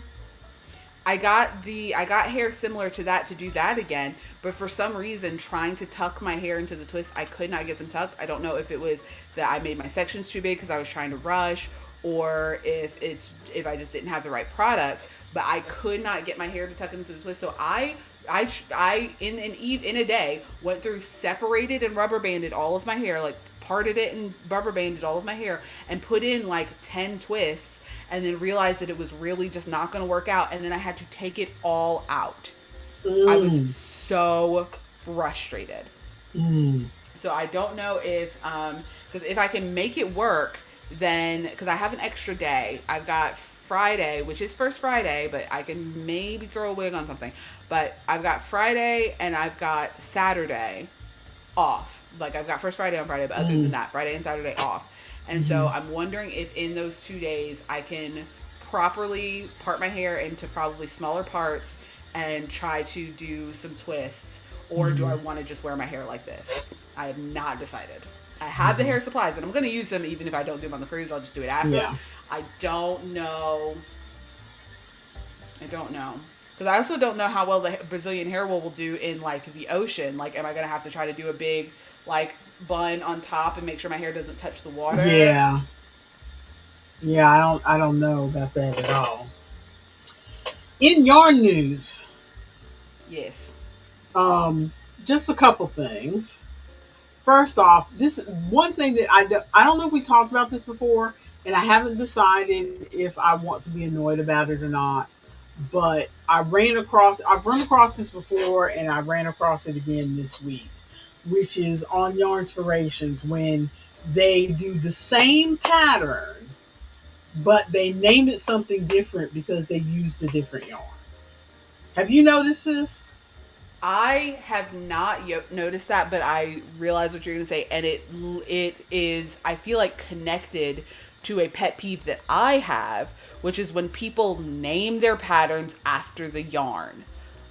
B: I got hair similar to that to do that again, but for some reason trying to tuck my hair into the twist, I could not get them tucked. I don't know if it was that I made my sections too big because I was trying to rush, or if I just didn't have the right product, but I could not get my hair to tuck into the twist. So I in a day went through, separated and rubber banded all of my hair, like parted it and rubber banded all of my hair, and put in like 10 twists, and then realized that it was really just not going to work out, and then I had to take it all out. I was
A: Mm,
B: so frustrated.
A: mm,
B: So I don't know if because if I can make it work, then because I have an extra day, I've got Friday, which is first Friday, but I can maybe throw a wig on something. But I've got Friday and I've got Saturday off. Like I've got first Friday on Friday, but other than
A: mm,
B: that, Friday and Saturday off. And so
A: mm.
B: I'm wondering if in those 2 days I can properly part my hair into probably smaller parts and try to do some twists, or do I
A: Mm.
B: want to just wear my hair like this? I have not decided. I have the
A: Mhm.
B: hair supplies and I'm going to use them even if I don't do them on the cruise. I'll just do it after.
A: Yeah.
B: I don't know. I don't know. Because I also don't know how well the Brazilian hair wool will do in like the ocean. Like, am I gonna have to try to do a big like bun on top and make sure my hair doesn't touch the water?
A: Yeah. Yeah, I don't know about that at all. In yarn news,
B: Yes.
A: um, just a couple things. First off, this is one thing that I don't know if we talked about this before, and I haven't decided if I want to be annoyed about it or not. But I've run across this before, and I ran across it again this week, which is on Yarn Inspirations when they do the same pattern, but they name it something different because they used a different yarn. Have you noticed this?
B: I have not noticed that, but I realize what you're going to say, and it is, I feel like, connected to a pet peeve that I have, which is when people name their patterns after the yarn.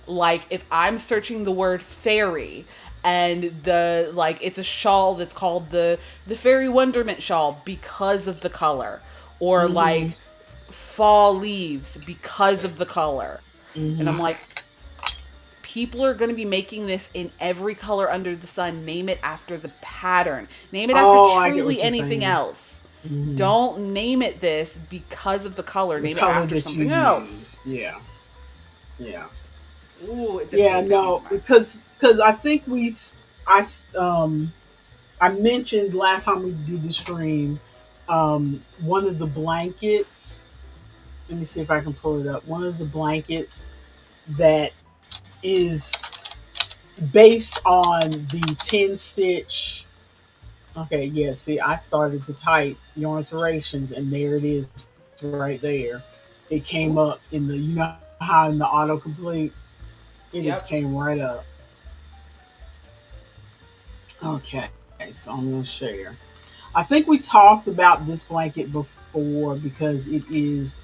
B: Like if I'm searching the word fairy, and the like it's a shawl that's called the fairy wonderment shawl because of the color, or
A: Mm-hmm.
B: like fall leaves because of the color. And I'm
A: Mm-hmm.
B: like, people are going to be making this in every color under the sun. Name it after the pattern. Name it after
A: Oh, I get what
B: truly
A: you're
B: anything
A: saying.
B: else.
A: Mm-hmm.
B: Don't name it this because of the color.
A: The
B: Name it
A: color
B: after
A: that you
B: something else.
A: use. Yeah. Yeah.
B: Ooh, it's
A: Yeah.
B: definitely a pet peeve of
A: No,
B: mine.
A: because I think I I mentioned last time we did the stream, one of the blankets. Let me see if I can pull it up. One of the blankets that is based on the 10 stitch. Okay, yeah, see, I started to type your inspirations, and there it is right there. It came up
B: Ooh,
A: in the, how in the autocomplete, it just came
B: yep.
A: right up. Okay, so I'm going to share. I think we talked about this blanket before because it is,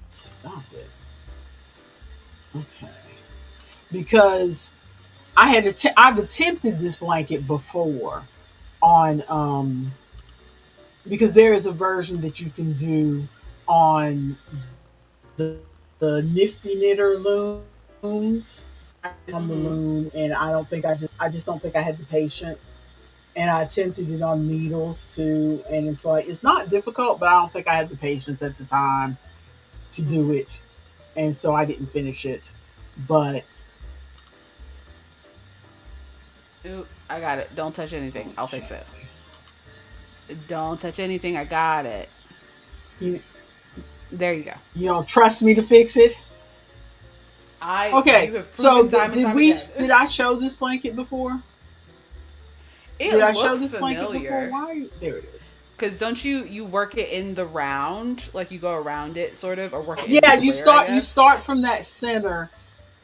A: stop it. Okay. Because I've attempted this blanket before on because there is a version that you can do on the Nifty Knitter looms. On the
B: Mm-hmm.
A: loom, and I just don't think I had the patience. And I attempted it on needles too, and it's like it's not difficult, but I don't think I had the patience at the time to do
B: Mm-hmm.
A: it, and so I didn't finish it. But
B: Ooh, I got it. Don't touch anything. I'll
A: okay,
B: fix it. Don't touch anything. I got it.
A: you
B: There you go.
A: you don't trust me to fix it?
B: You
A: Okay,
B: have
A: so
B: proven time and
A: did
B: time
A: we?
B: again.
A: Did I show this blanket before?
B: It
A: Did I show
B: looks
A: this blanket before?
B: familiar.
A: Why? There it is.
B: Cause don't you work it in the round, like you go around it sort of, or work it in the
A: Yeah,
B: square, I
A: you
B: guess.
A: start from that center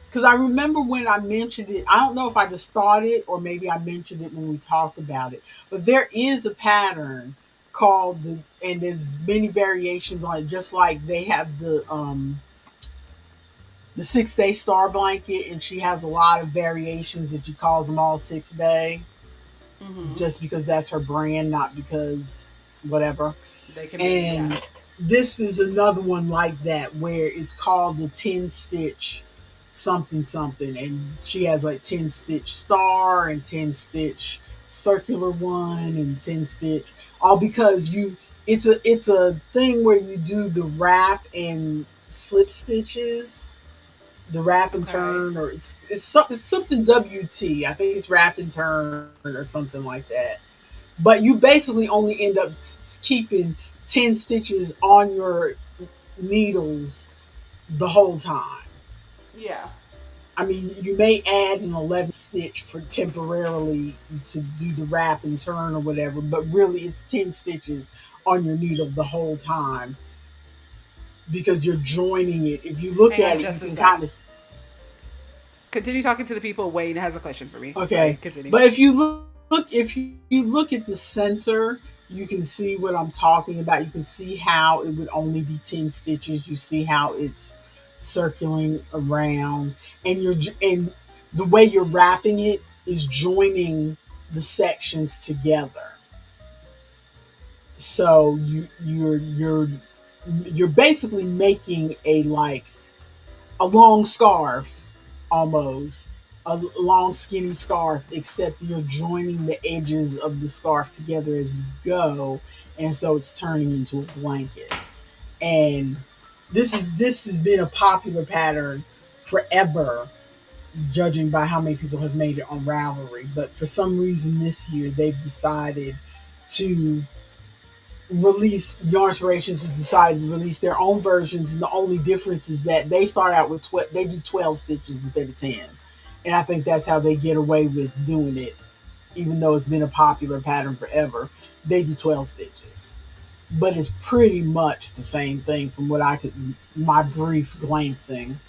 A: because I remember when I mentioned it. I don't know if I just started or maybe I mentioned it when we talked about it. But there is a pattern called and there's many variations on it. Just like they have the 6 day star blanket, and she has a lot of variations that she calls them all 6 day,
B: Mm-hmm.
A: just because that's her brand, not because whatever.
B: They can be,
A: And
B: yeah.
A: this is another one like that where it's called the 10 stitch something something, and she has like 10 stitch star and 10 stitch circular one and 10 stitch, all because you it's a thing where you do the wrap and slip stitches, the wrap and
B: Okay.
A: turn, or it's something WT. I think it's wrap and turn or something like that. But you basically only end up keeping 10 stitches on your needles the whole time.
B: Yeah.
A: I mean, you may add an 11th stitch for temporarily to do the wrap and turn or whatever, but really it's 10 stitches on your needle the whole time because you're joining it. If you look
B: Hang
A: at
B: on
A: it, you
B: just a
A: can
B: sec.
A: kind of.
B: Continue talking to the people. Wayne has a question for me. Sorry,
A: Okay,
B: continue.
A: but if you look at the center, you can see what I'm talking about. You can see how it would only be 10 stitches. You see how it's circling around, and the way you're wrapping it is joining the sections together. So you're basically making a long scarf, almost a long skinny scarf, except you're joining the edges of the scarf together as you go, and so it's turning into a blanket. And this has been a popular pattern forever, judging by how many people have made it on Ravelry. But for some reason this year they've decided to Yarnspirations has decided to release their own versions, and the only difference is that they start out with they do 12 stitches instead of 10, and I think that's how they get away with doing it, even though it's been a popular pattern forever. They do 12 stitches, but it's pretty much the same thing from what I could my brief glancing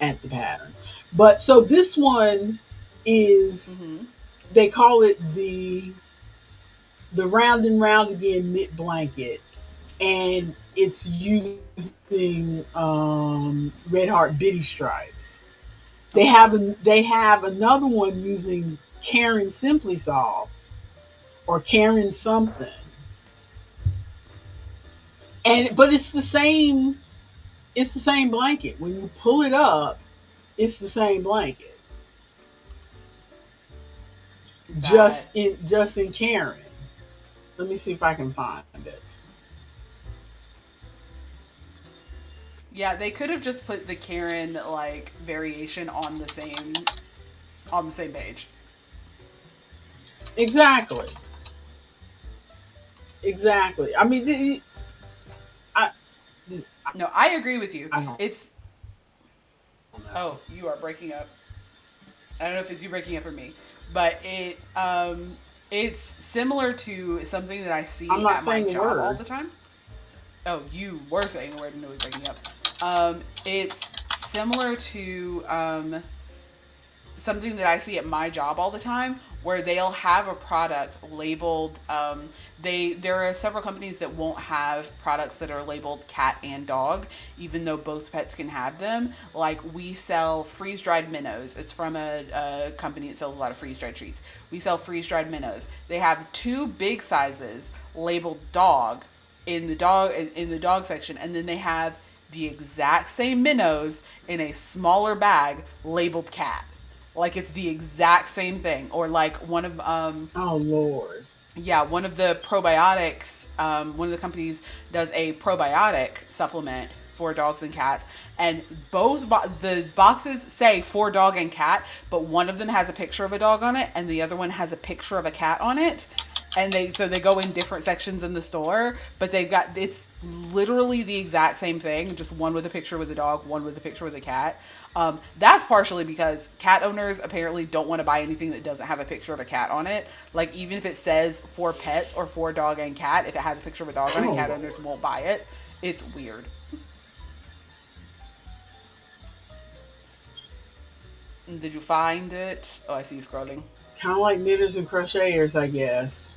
A: at the pattern. But so this one is,
B: Mm-hmm.
A: they call it the round and round again knit blanket, and it's using red heart bitty stripes.
B: Okay.
A: They have another one using Karen Simply Soft or Karen something, and but it's the same blanket. When you pull it up, it's the same blanket,
B: That.
A: just in Karen. Let me see if I can find it.
B: Yeah, they could have just put the Karen like variation on the same page.
A: Exactly, exactly. I mean, I
B: No, I agree with you.
A: I don't
B: It's
A: know.
B: oh, you are breaking up. I don't know if it's you breaking up or me, but it's similar to something that I
A: I'm
B: see
A: not
B: at my
A: saying a
B: job all
A: word.
B: the time. Oh, you were saying a word and it was breaking up. It's similar to something that I see at my job all the time where they'll have a product labeled there are several companies that won't have products that are labeled cat and dog even though both pets can have them. Like we sell freeze dried minnows. It's from a company that sells a lot of freeze dried treats. We sell freeze dried minnows. They have two big sizes labeled dog in the dog section, and then they have the exact same minnows in a smaller bag labeled cat. Like it's the exact same thing. Or like
A: Oh Lord.
B: one of the probiotics, one of the companies does a probiotic supplement for dogs and cats, and the boxes say for dog and cat, but one of them has a picture of a dog on it, and the other one has a picture of a cat on it, and they go in different sections in the store, but it's literally the exact same thing, just one with a picture with a dog, one with a picture with a cat. That's partially because cat owners apparently don't want to buy anything that doesn't have a picture of a cat on it. Like even if it says for pets or for dog and cat, if it has a picture of a dog on it,
A: Oh
B: cat owners
A: Lord.
B: won't buy it. It's weird. Did you find it? Oh, I see you scrolling.
A: Kind of like knitters and crocheters, I guess.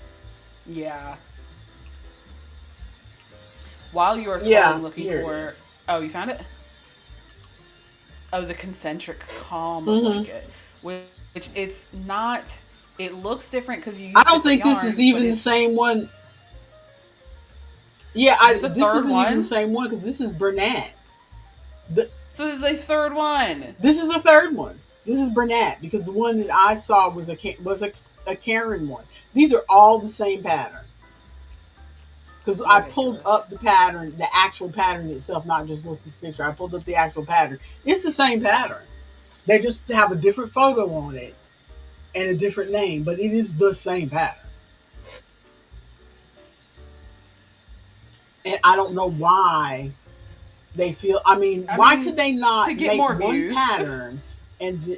B: Yeah. While you are scrolling
A: Yeah,
B: looking
A: here it
B: for,
A: is.
B: oh, you found it? Oh, the concentric calm
A: Mm-hmm.
B: blanket, which it's not. It looks different because you
A: I
B: use
A: don't
B: different
A: think this is
B: yarns, but
A: even the
B: it's
A: same one. Yeah,
B: Is this a
A: this
B: third
A: isn't even the
B: one?
A: same one because this is Bernat. The,
B: So this is a third one.
A: this is a third one. This is Bernat because the one that I saw was a Karen one. These are all the same pattern. Because I pulled
B: Ridiculous.
A: up the pattern, the actual pattern itself, not just looked at the picture. I pulled up the actual pattern. It's the same pattern. They just have a different photo on it and a different name, but it is the same pattern. And I don't know why they feel. I mean,
B: I
A: why could
B: mean,
A: they
B: to
A: not
B: get
A: make
B: more
A: one
B: views.
A: pattern and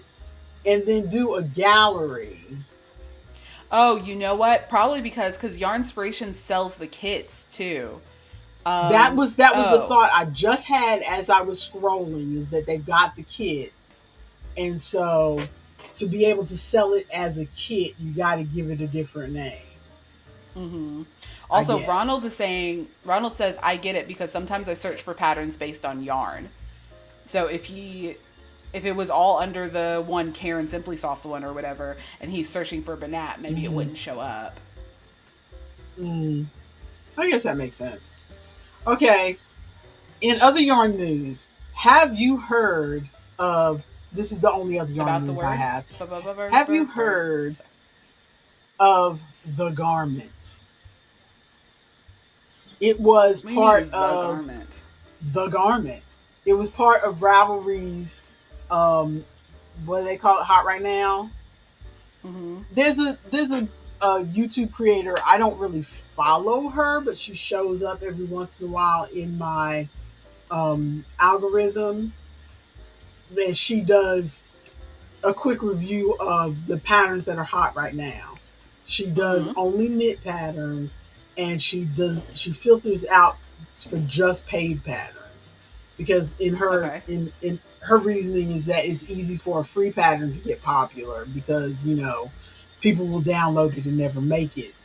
A: and then do a gallery?
B: Oh, you know what? Probably because Yarnspiration sells the kits too.
A: That was the
B: Oh.
A: thought I just had as I was scrolling, is that they've got the kit, and so to be able to sell it as a kit, you got to give it a different name,
B: Mm-hmm.
A: I
B: Also,
A: guess.
B: Ronald says, I get it because sometimes I search for patterns based on yarn. So if it was all under the one Karen Simply Soft one or whatever, and he's searching for Banat, maybe it
A: Mm-hmm.
B: wouldn't show up.
A: Mm, I guess that makes sense. Okay. In other yarn news, have you heard of? This is the only other yarn
B: About the
A: news I
B: word?
A: have. Have you
B: Bird.
A: heard of the garment? It was
B: What do you
A: part
B: mean the
A: of
B: garment?
A: the garment. It was part of Ravelry's, what do they call it? Hot right now.
B: Mm-hmm.
A: There's a YouTube creator. I don't really follow her, but she shows up every once in a while in my algorithm. Then she does a quick review of the patterns that are hot right now. She does
B: Mm-hmm.
A: only knit patterns, and she filters out for just paid patterns, because
B: Okay.
A: in her reasoning is that it's easy for a free pattern to get popular because people will download it and never make it.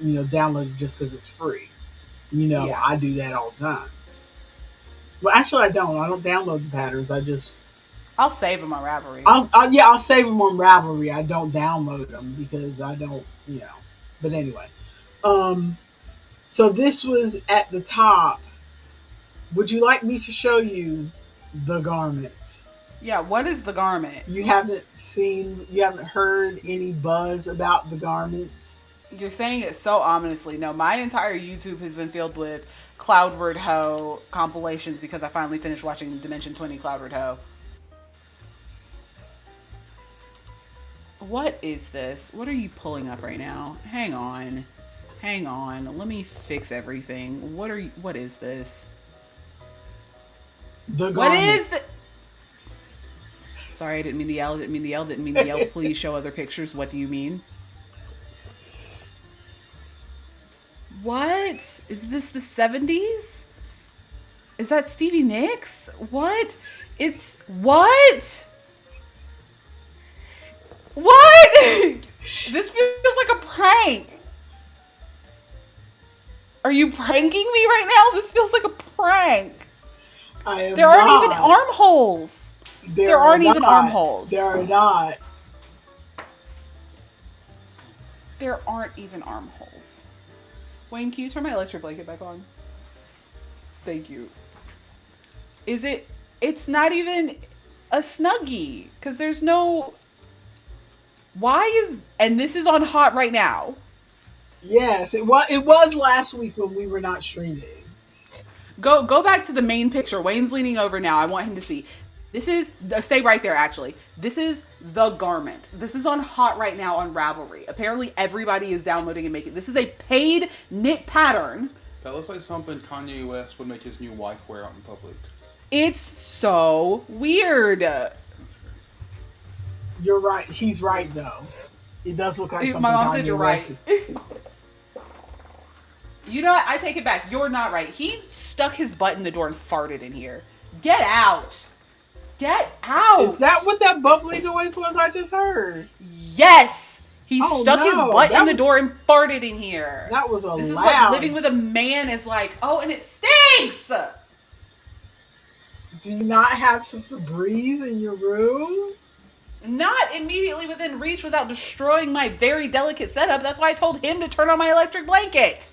A: Download it just because it's free.
B: Yeah.
A: I do that all the time. Well, actually, I don't. I don't download the patterns. I just
B: I'll save them on Ravelry.
A: I'll save them on Ravelry. I don't download them because I don't. But anyway, um, so this was at the top. Would you like me to show you the garment?
B: Yeah, what is the garment?
A: You haven't heard any buzz about the garment?
B: You're saying it so ominously. No, my entire YouTube has been filled with Cloudward Ho compilations because I finally finished watching Dimension 20 Cloudward Ho. What is this? What are you pulling up right now? Hang on. Hang on. Let me fix everything. What is this?
A: The
B: What is
A: garment.
B: the Sorry, I didn't mean to yell, didn't mean to yell, didn't mean to yell. Please show other pictures. What do you mean? What? Is this the 70s? Is that Stevie Nicks? What? It's what? What? This feels like a prank. Are you pranking me right now? This feels like a prank.
A: I
B: There
A: am
B: aren't even
A: not.
B: armholes. There
A: There are
B: aren't even
A: not.
B: armholes.
A: There are not.
B: There aren't even armholes. Wayne, can you turn my electric blanket back on? Thank you. Is it? It's not even a snuggie because there's no. Why is and this is on hot right now?
A: Yes, it was. It was last week when we were not streaming.
B: Go back to the main picture. Wayne's leaning over now. I want him to see. This is stay right there. Actually, this is the garment. This is on hot right now on Ravelry. Apparently, everybody is downloading and making. This is a paid knit pattern.
C: That looks like something Kanye West would make his new wife wear out in public.
B: It's so weird.
A: You're right. He's right though. It does look like
B: My
A: something
B: mom said
A: Kanye
B: you're
A: West.
B: right. You know what? I take it back. You're not right. He stuck his butt in the door and farted in here. Get out. Get out.
A: Is that what that bubbly noise was I just heard?
B: Yes. He
A: Oh
B: stuck his
A: no,
B: butt in the door and farted in here.
A: that was a
B: This is what
A: loud.
B: living with a man is like. Oh, and it stinks.
A: Do you not have some Febreze in your room?
B: Not immediately within reach without destroying my very delicate setup. That's why I told him to turn on my electric blanket.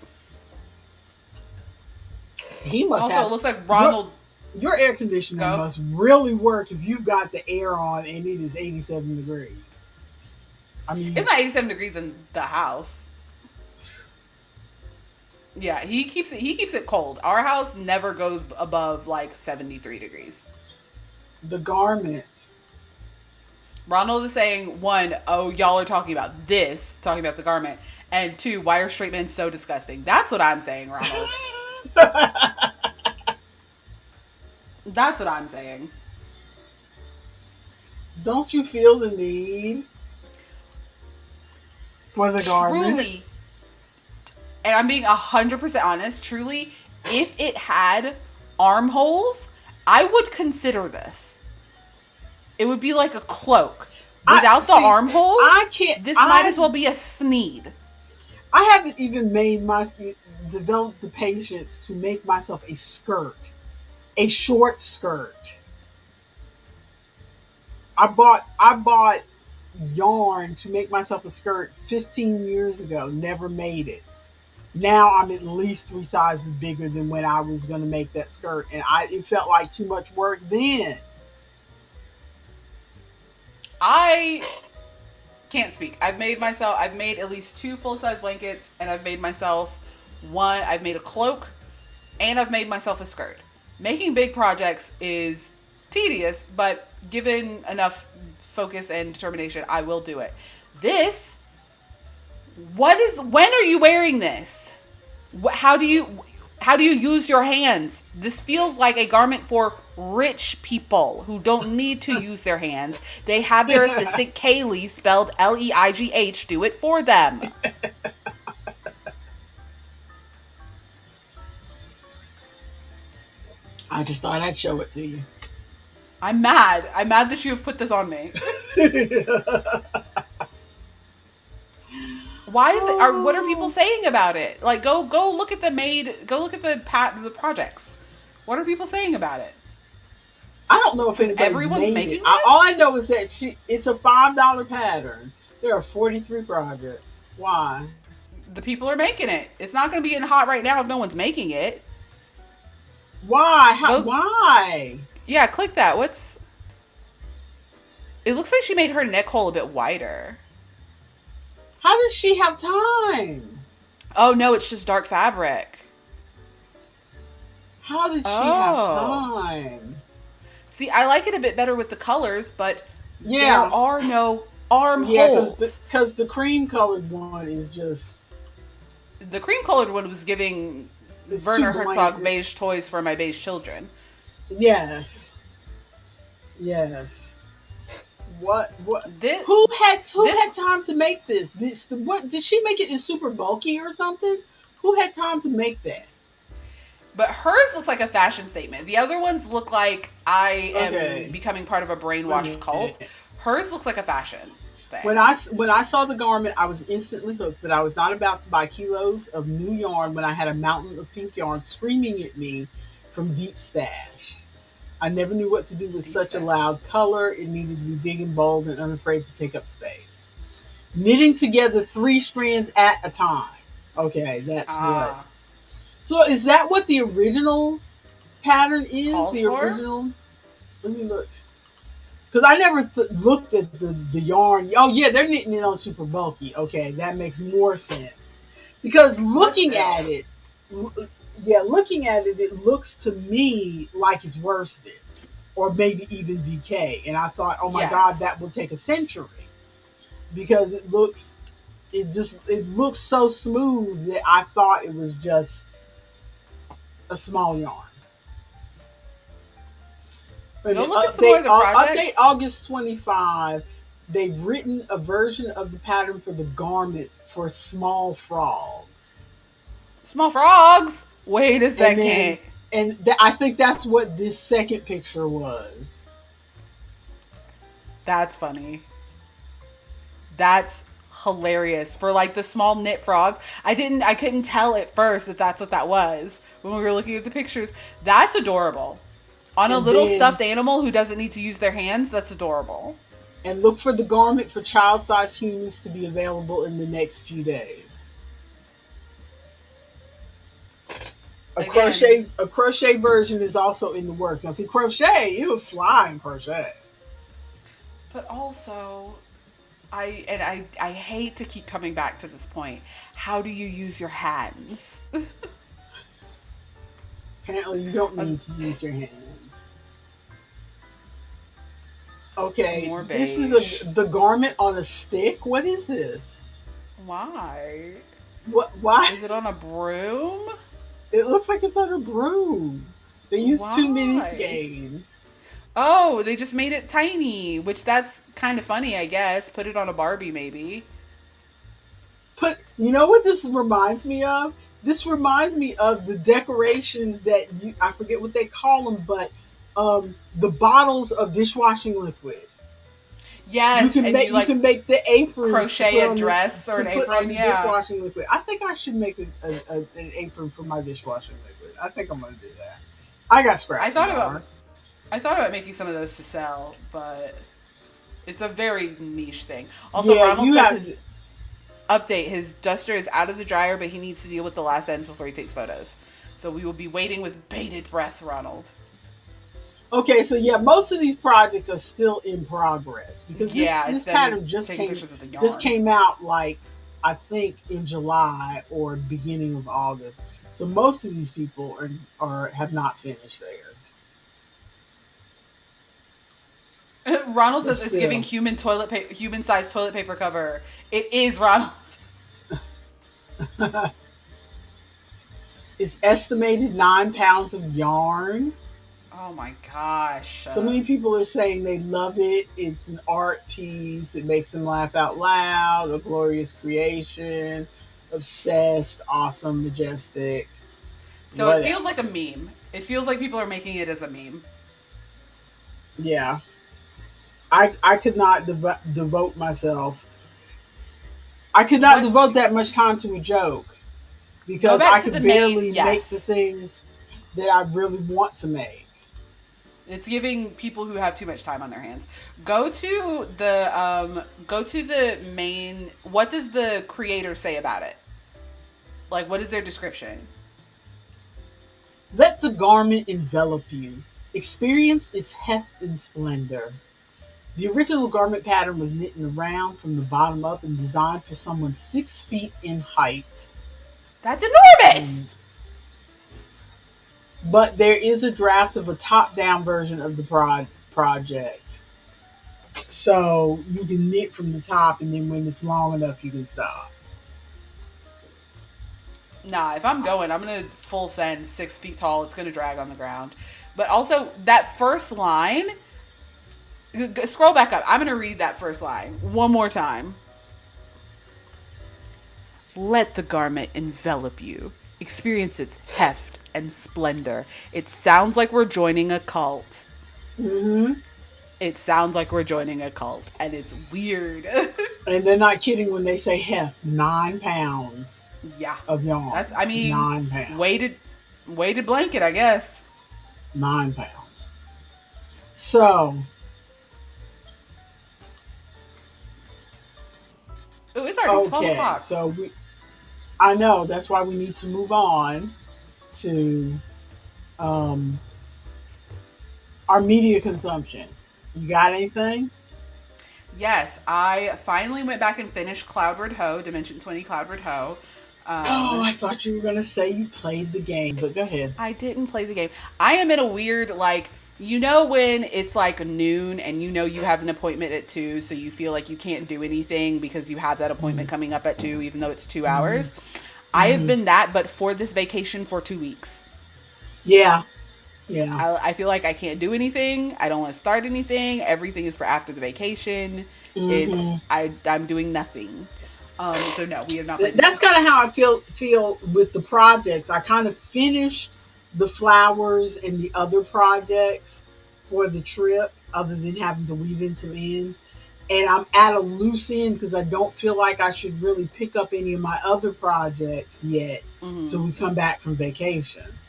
A: He must
B: Also,
A: have
B: it looks like
A: your,
B: Ronald.
A: your air conditioner
B: Go.
A: must really work if you've got the air on and it is 87 degrees. I
B: It's
A: mean,
B: not 87 degrees in the house. Yeah, he keeps it cold. Our house never goes above like 73 degrees.
A: the garment.
B: Ronald is saying, one, oh, y'all are talking about this, talking about the garment. And two, why are straight men so disgusting? That's what I'm saying, Ronald. That's what I'm saying.
A: Don't you feel the need for the garment?
B: Truly, and I'm being 100% honest, truly, if it had armholes, I would consider this. It would be like a cloak.
A: I
B: Without the
A: see.
B: armholes,
A: I can't.
B: this might as well be a thneed.
A: I haven't even developed the patience to make myself a skirt, a short skirt. I bought yarn to make myself a skirt 15 years ago. Never made it. Now I'm at least 3 sizes bigger than when I was going to make that skirt, and it felt like too much work then.
B: I can't speak. I've made at least 2 full-size blankets, and I've made myself I've made a cloak, and I've made myself a skirt. Making big projects is tedious, but given enough focus and determination, I will do it. When are you wearing this? How do you use your hands? This feels like a garment for rich people who don't need to use their hands. They have their assistant Kaylee, spelled Leigh, do it for them.
A: I just thought I'd show it to you.
B: I'm mad. I'm mad that you have put this on me. Why is it? What are people saying about it? Like, go look at the projects. What are people saying about it?
A: I don't know if
B: Everyone's
A: made
B: making
A: it.
B: this?
A: All I know is that it's a $5 pattern. There are 43 projects. Why?
B: The people are making it. It's not going to be getting hot right now if no one's making it.
A: Why? Why?
B: Yeah, click that. It looks like she made her neck hole a bit wider.
A: How does she have time?
B: Oh no, it's just dark fabric.
A: How did she have time?
B: See, I like it a bit better with the colors, but there
A: Yeah.
B: are no armholes.
A: Yeah, because the cream colored one is just.
B: The cream colored one was giving
A: It's
B: Werner
A: too
B: Herzog
A: bland.
B: beige toys for my beige children.
A: Yes. What?
B: This,
A: Who had time to make this? Did she make it in super bulky or something? Who had time to make that?
B: but hers looks like a fashion statement. The other ones look like I am becoming part of a brainwashed cult. Hers looks like a fashion thing.
A: When I saw the garment, I was instantly hooked, but I was not about to buy kilos of new yarn when I had a mountain of pink yarn screaming at me from deep stash. I never knew what to do with such a loud color. It needed to be big and bold and unafraid to take up space. Knitting together 3 strands at a time. Okay, that's what. So is that what the original pattern is?
B: Calls
A: the
B: for?
A: original? Let me look. Because I never looked at the yarn. Oh, yeah, they're knitting it on super bulky. Okay, that makes more sense. Because looking at it, it looks to me like it's worsted. Or maybe even decay. And I thought, oh my God, that will take a century. Because it looks so smooth that I thought it was just a small yarn.
B: Go look at some more of the projects.
A: Update August 25. They've written a version of the pattern for the garment for small frogs.
B: Small frogs? Wait a second.
A: I think that's what this second picture was.
B: That's funny. That's hilarious. For like the small knit frogs. I couldn't tell at first that that's what that was when we were looking at the pictures. That's adorable. On a little stuffed animal who doesn't need to use their hands, that's adorable.
A: And look for the garment for child-sized humans to be available in the next few days.
B: Again,
A: A crochet version is also in the works. Now see crochet, it would fly in crochet.
B: but also I hate to keep coming back to this point. How do you use your hands?
A: Apparently you don't
B: Uh,
A: need to use your hands. Okay,
B: More
A: this is
B: beige.
A: the garment on a stick. What is this?
B: Why?
A: What why
B: Is it on a broom?
A: it looks like it's on a broom. They used two mini
B: Why?
A: skeins.
B: Oh, they just made it tiny, which that's kind of funny, I guess. Put it on a Barbie, maybe.
A: Put you know what this reminds me of? This reminds me of the decorations that I forget what they call them, but the bottles of dishwashing liquid.
B: Yes, and you
A: You
B: like
A: can make the aprons
B: crochet a dress or
A: to
B: an
A: put on
B: apron.
A: the
B: Yeah.
A: dishwashing liquid. I think I should make an apron for my dishwashing liquid. I think I'm gonna do that. I got
B: I
A: scraps of
B: thought about
A: yarn.
B: I thought about making some of those to sell, but it's a very niche thing. Also,
A: Yeah,
B: Ronald
A: you
B: says
A: have.
B: his update, his duster is out of the dryer, but he needs to deal with the last ends before he takes photos. So we will be waiting with bated breath, Ronald.
A: Okay, so yeah, most of these projects are still in progress because
B: Yeah, it's
A: this
B: them
A: pattern
B: taking pictures of the
A: just
B: yarn.
A: came out like I think in July or beginning of August. So most of these people are have not finished theirs.
B: Ronald
A: But
B: says it's giving
A: still,
B: human sized toilet paper cover. It is, Ronald.
A: it's estimated 9 pounds of yarn.
B: Oh my gosh.
A: So many people are saying they love it. It's an art piece. It makes them laugh out loud. A glorious creation. Obsessed. Awesome. Majestic.
B: So it feels like a
A: Whatever.
B: meme. It feels like people are making it as a meme.
A: Yeah. I could not devote myself. I could not
B: What?
A: devote that much time to a joke
B: Go
A: because I
B: back to the
A: could
B: main.
A: barely make the
B: Yes.
A: things that I really want to make.
B: It's giving people who have too much time on their hands. Go to the main. What does the creator say about it? Like, what is their description?
A: Let the garment envelop you. Experience its heft and splendor. The original garment pattern was knit around from the bottom up and designed for someone 6 feet in height.
B: That's enormous.
A: And, but there is a draft of a top down version of the project. So you can knit from the top, and then when it's long enough, you can stop.
B: Nah, if I'm going, I'm gonna full send 6 feet tall. It's gonna drag on the ground. But also that first line. Scroll back up. I'm gonna read that first line one more time. Let the garment envelop you. Experience its heft and splendor. It sounds like we're joining a cult.
A: Hmm.
B: It sounds like we're joining a cult, and it's weird.
A: And they're not kidding when they say heft, 9 pounds
B: Yeah,
A: of
B: that's.
A: yarn.
B: I mean,
A: 9 pounds.
B: weighted blanket, I guess.
A: 9 pounds. So,
B: Oh, it's already 12
A: okay.
B: o'clock.
A: I know that's why we need to move on to um, our media consumption. You got anything?
B: Yes, I finally went back and finished Cloudward Ho, Dimension 20 Cloudward Ho.
A: Oh,
B: Um,
A: I thought you were going to say you played the game, but go ahead.
B: I didn't play the game. I am in a weird, like, you know, when it's like noon and you know you have an appointment at 2, so you feel like you can't do anything because you have that appointment coming up at 2, even though it's 2 hours. I have
A: Mm-hmm.
B: been that, but for this vacation for 2 weeks.
A: Yeah, yeah.
B: I feel like I can't do anything. I don't want to start anything. Everything is for after the vacation.
A: Hmm.
B: I'm doing nothing. So no, we have not played the
A: That's
B: game.
A: kind of how I feel with the projects. I kind of finished the flowers and the other projects for the trip, other than having to weave in some ends. And I'm at a loose end because I don't feel like I should really pick up any of my other projects yet
B: Hmm.
A: till we come back from vacation.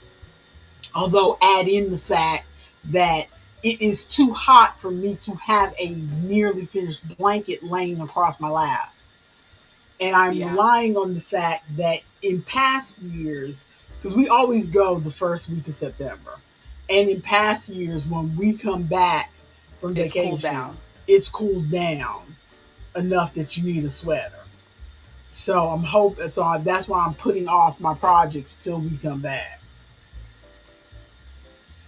A: Although add in the fact that it is too hot for me to have a nearly finished blanket laying across my lap. And I'm
B: Yeah.
A: relying on the fact that in past years, because we always go the first week of September. And in past years, when we come back from
B: It's cooled
A: vacation,
B: down.
A: it's cooled down enough that you need a sweater. So I'm hoping. So that's why I'm putting off my projects till we come back.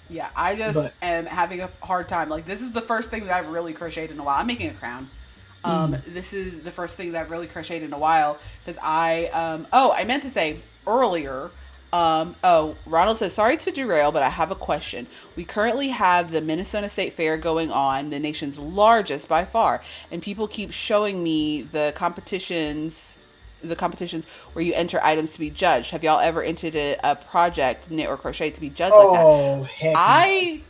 B: Yeah, I just
A: But
B: am having a hard time. Like, this is the first thing that I've really crocheted in a while. I'm making a crown.
A: mm,
B: This is the first thing that I've really crocheted in a while because I meant to say earlier. Ronald says, sorry to derail, but I have a question. We currently have the Minnesota State Fair going on, the nation's largest by far, and people keep showing me the competitions where you enter items to be judged. Have y'all ever entered a project, knit or crochet, to be judged like that?
A: oh heck no,
B: I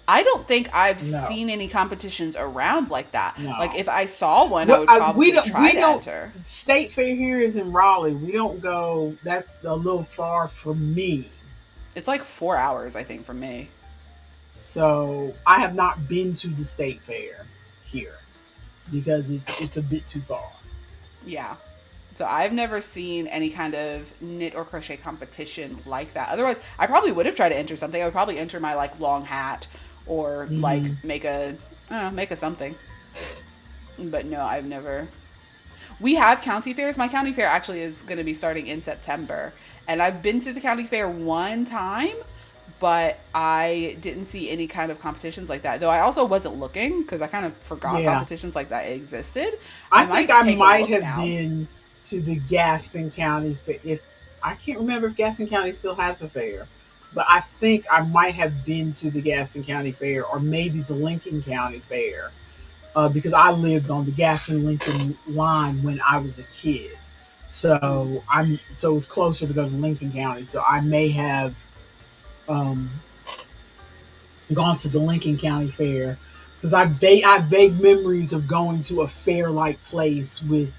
B: I don't think I've
A: no,
B: seen any competitions around like that. Like,
A: no.
B: if I saw one, I
A: Well,
B: would probably try
A: we
B: to
A: don't.
B: enter.
A: State fair here is in Raleigh. We don't go. That's a little far for me.
B: It's like 4 hours, I think, from me.
A: So I have not been to the state fair here because it's a bit too far.
B: Yeah. So I've never seen any kind of knit or crochet competition like that. Otherwise, I probably would have tried to enter something. I would probably enter my like long hat or like
A: Hmm.
B: make a I don't know, make a something. But no, I've never. We have county fairs. My county fair actually is going to be starting in September, and I've been to the county fair one time, but I didn't see any kind of competitions like that. Though I also wasn't looking because I kind of forgot
A: Yeah,
B: competitions like that existed.
A: I
B: I
A: think
B: might
A: I
B: take a
A: might
B: look
A: have
B: now.
A: been to the Gaston County fair. If I can't remember if Gaston County still has a fair, but I think I might have been to the Gaston County fair or maybe the Lincoln County fair because I lived on the Gaston Lincoln line when I was a kid.
B: Mm,
A: So it was closer to go to Lincoln County. So I may have um, gone to the Lincoln County Fair because I have vague memories of going to a fair like place with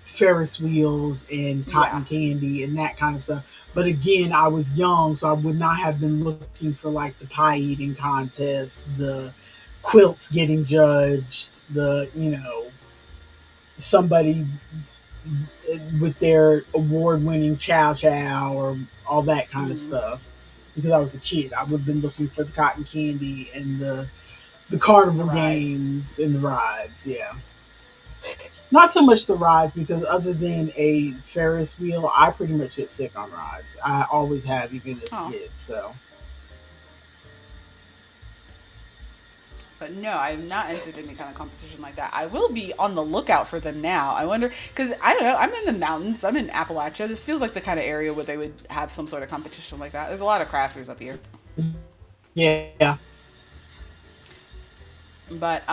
A: Ferris wheels and
B: yeah.
A: cotton candy and that kind of stuff. But again, I was young, so I would not have been looking for like the pie eating contest, the quilts getting judged, the somebody with their award winning chow chow or all that kind of
B: Mm,
A: stuff. Because I was a kid, I would have been looking for the cotton candy and the
B: the
A: carnival
B: rides.
A: games and the rides. Yeah, not so much the rides because other than a Ferris wheel, I pretty much get sick on rides. I always have, even as a
B: Oh.
A: kid. So
B: But no, I have not entered any kind of competition like that. I will be on the lookout for them now. I wonder, because I don't know, I'm in the mountains, I'm in Appalachia. This feels like the kind of area where they would have some sort of competition like that. There's a lot of crafters up here.
A: yeah,
B: But,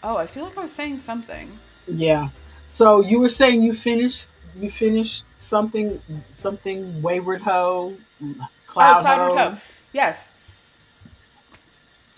B: oh, I feel like I was saying something.
A: yeah. So you were saying you finished something wayward hoe,
B: Oh,
A: cloud
B: Cloudward Ho.
A: hoe.
B: Yes.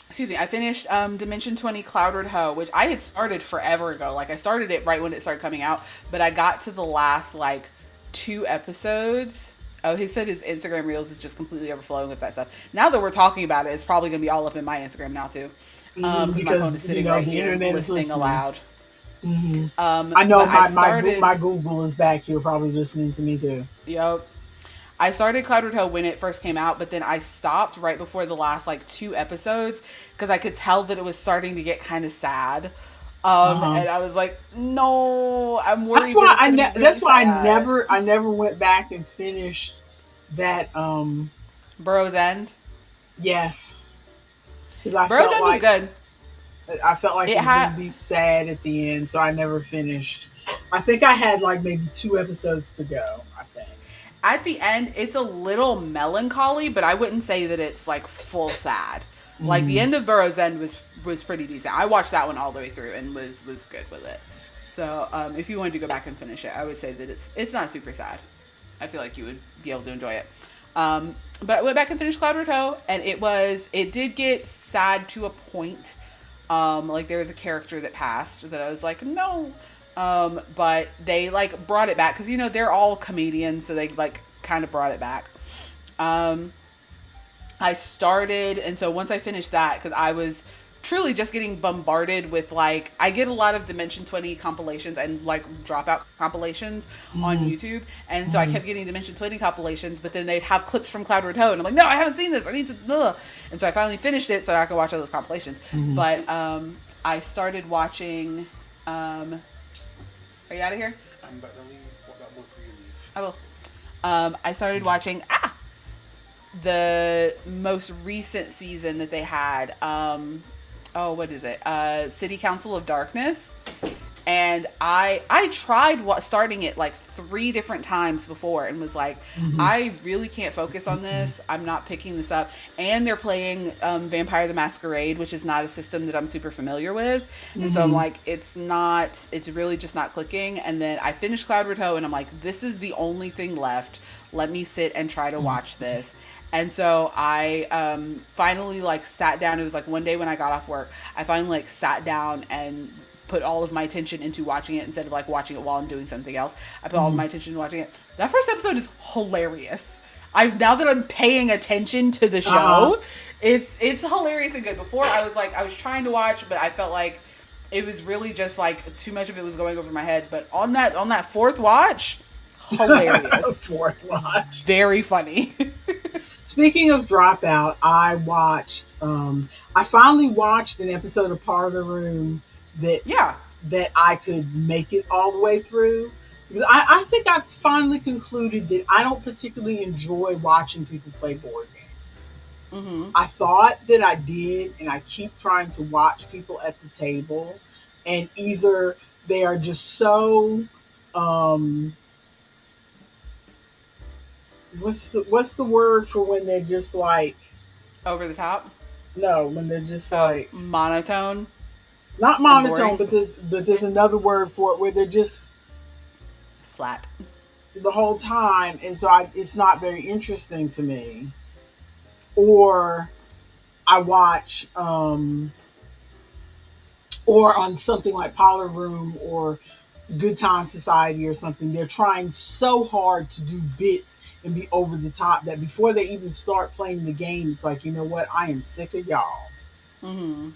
B: Excuse me. I finished Dimension 20 Cloudward Ho, which I had started forever ago. Like, I started it right when it started coming out, but I got to the last, like, 2 episodes. Oh, he said his Instagram Reels is just completely overflowing with that stuff. Now that we're talking about it, it's probably going to be all up in my Instagram now, too. Because my phone is
A: Because
B: sitting right
A: the
B: here
A: internet is
B: listening
A: listening.
B: aloud.
A: Hmm. I know
B: But I
A: my
B: started,
A: Google is back here, probably listening to me too.
B: yep, I started Cloudward Ho when it first came out, but then I stopped right before the last like 2 episodes because I could tell that it was starting to get kind of sad.
A: Uh huh.
B: And I was like, no, I'm worried that it's going to be really
A: That's why
B: sad.
A: I never went back and finished that.
B: Burrow's End.
A: Yes, because I
B: Burrow's
A: felt
B: End was
A: like
B: good.
A: it
B: It
A: was going
B: had
A: to be sad at the end, so I never finished. I think I had like maybe 2 episodes to go. I think.
B: at the end, it's a little melancholy, but I wouldn't say that it's like full sad. Like the
A: Hmm.
B: end of Burrow's End was pretty decent. I watched that one all the way through and was good with it. So if you wanted to go back and finish it, I would say that it's not super sad. I feel like you would be able to enjoy it. But I went back and finished Cloud Toe, and it did get sad to a point. Like there was a character that passed that I was like, no. But they like brought it back because they're all comedians, so they like kind of brought it back. Um, I started, and so once I finished that, because I was truly just getting bombarded with like I get a lot of Dimension 20 compilations and like dropout compilations on
A: Mm-hmm.
B: YouTube, and so I
A: Mm-hmm.
B: kept getting Dimension 20 compilations, but then they'd have clips from Cloudward Ho, and I'm like, no, I haven't seen this. I need to. Ugh. And so I finally finished it so I could watch all those compilations.
A: Mm-hmm.
B: But I started watching. Are you out of here?
C: I'm about to leave. What about before you leave?
B: I will. I started watching the most recent season that they had. Oh, what is it? City Council of Darkness. And I tried starting it like 3 different times before and was like,
A: Mm-hmm.
B: I really can't focus on this. I'm not picking this up. And they're playing Vampire the Masquerade, which is not a system that I'm super familiar with. And so I'm
A: Mm-hmm.
B: like, it's really just not clicking. And then I finished Cloudward Ho and I'm like, this is the only thing left. Let me sit and try to watch this. And so I finally like sat down. It was like one day when I got off work. I finally like sat down and put all of my attention into watching it instead of like watching it while I'm doing something else. I put all of
A: Mm-hmm.
B: my attention into watching it. That first episode is hilarious. Now that I'm paying attention to the
A: Uh-huh.
B: show, it's hilarious and good. Before I was like I was trying to watch, but I felt like it was really just like too much of it was going over my head. But on that fourth watch, hilarious,
A: Fourth watch.
B: very funny.
A: Speaking of Dropout, I finally watched an episode of Parlor Room that
B: Yeah.
A: I could make it all the way through. Because I think I finally concluded that I don't particularly enjoy watching people play board games.
B: Mm-hmm.
A: I thought that I did, and I keep trying to watch people at the table, and either they are just so um, what's the word for when they're just like,
B: Over the top.
A: no, when they're just
B: Oh,
A: like
B: monotone
A: not
B: and
A: monotone,
B: boring.
A: but there's another word for it where they're just
B: Flat.
A: the whole time, and so it's not very interesting to me. Or I watch, or on something like Parlor Room or Good Time Society or something, they're trying so hard to do bits and be over the top that before they even start playing the game, it's like, you know what, I am sick of y'all.
B: Mm-hmm.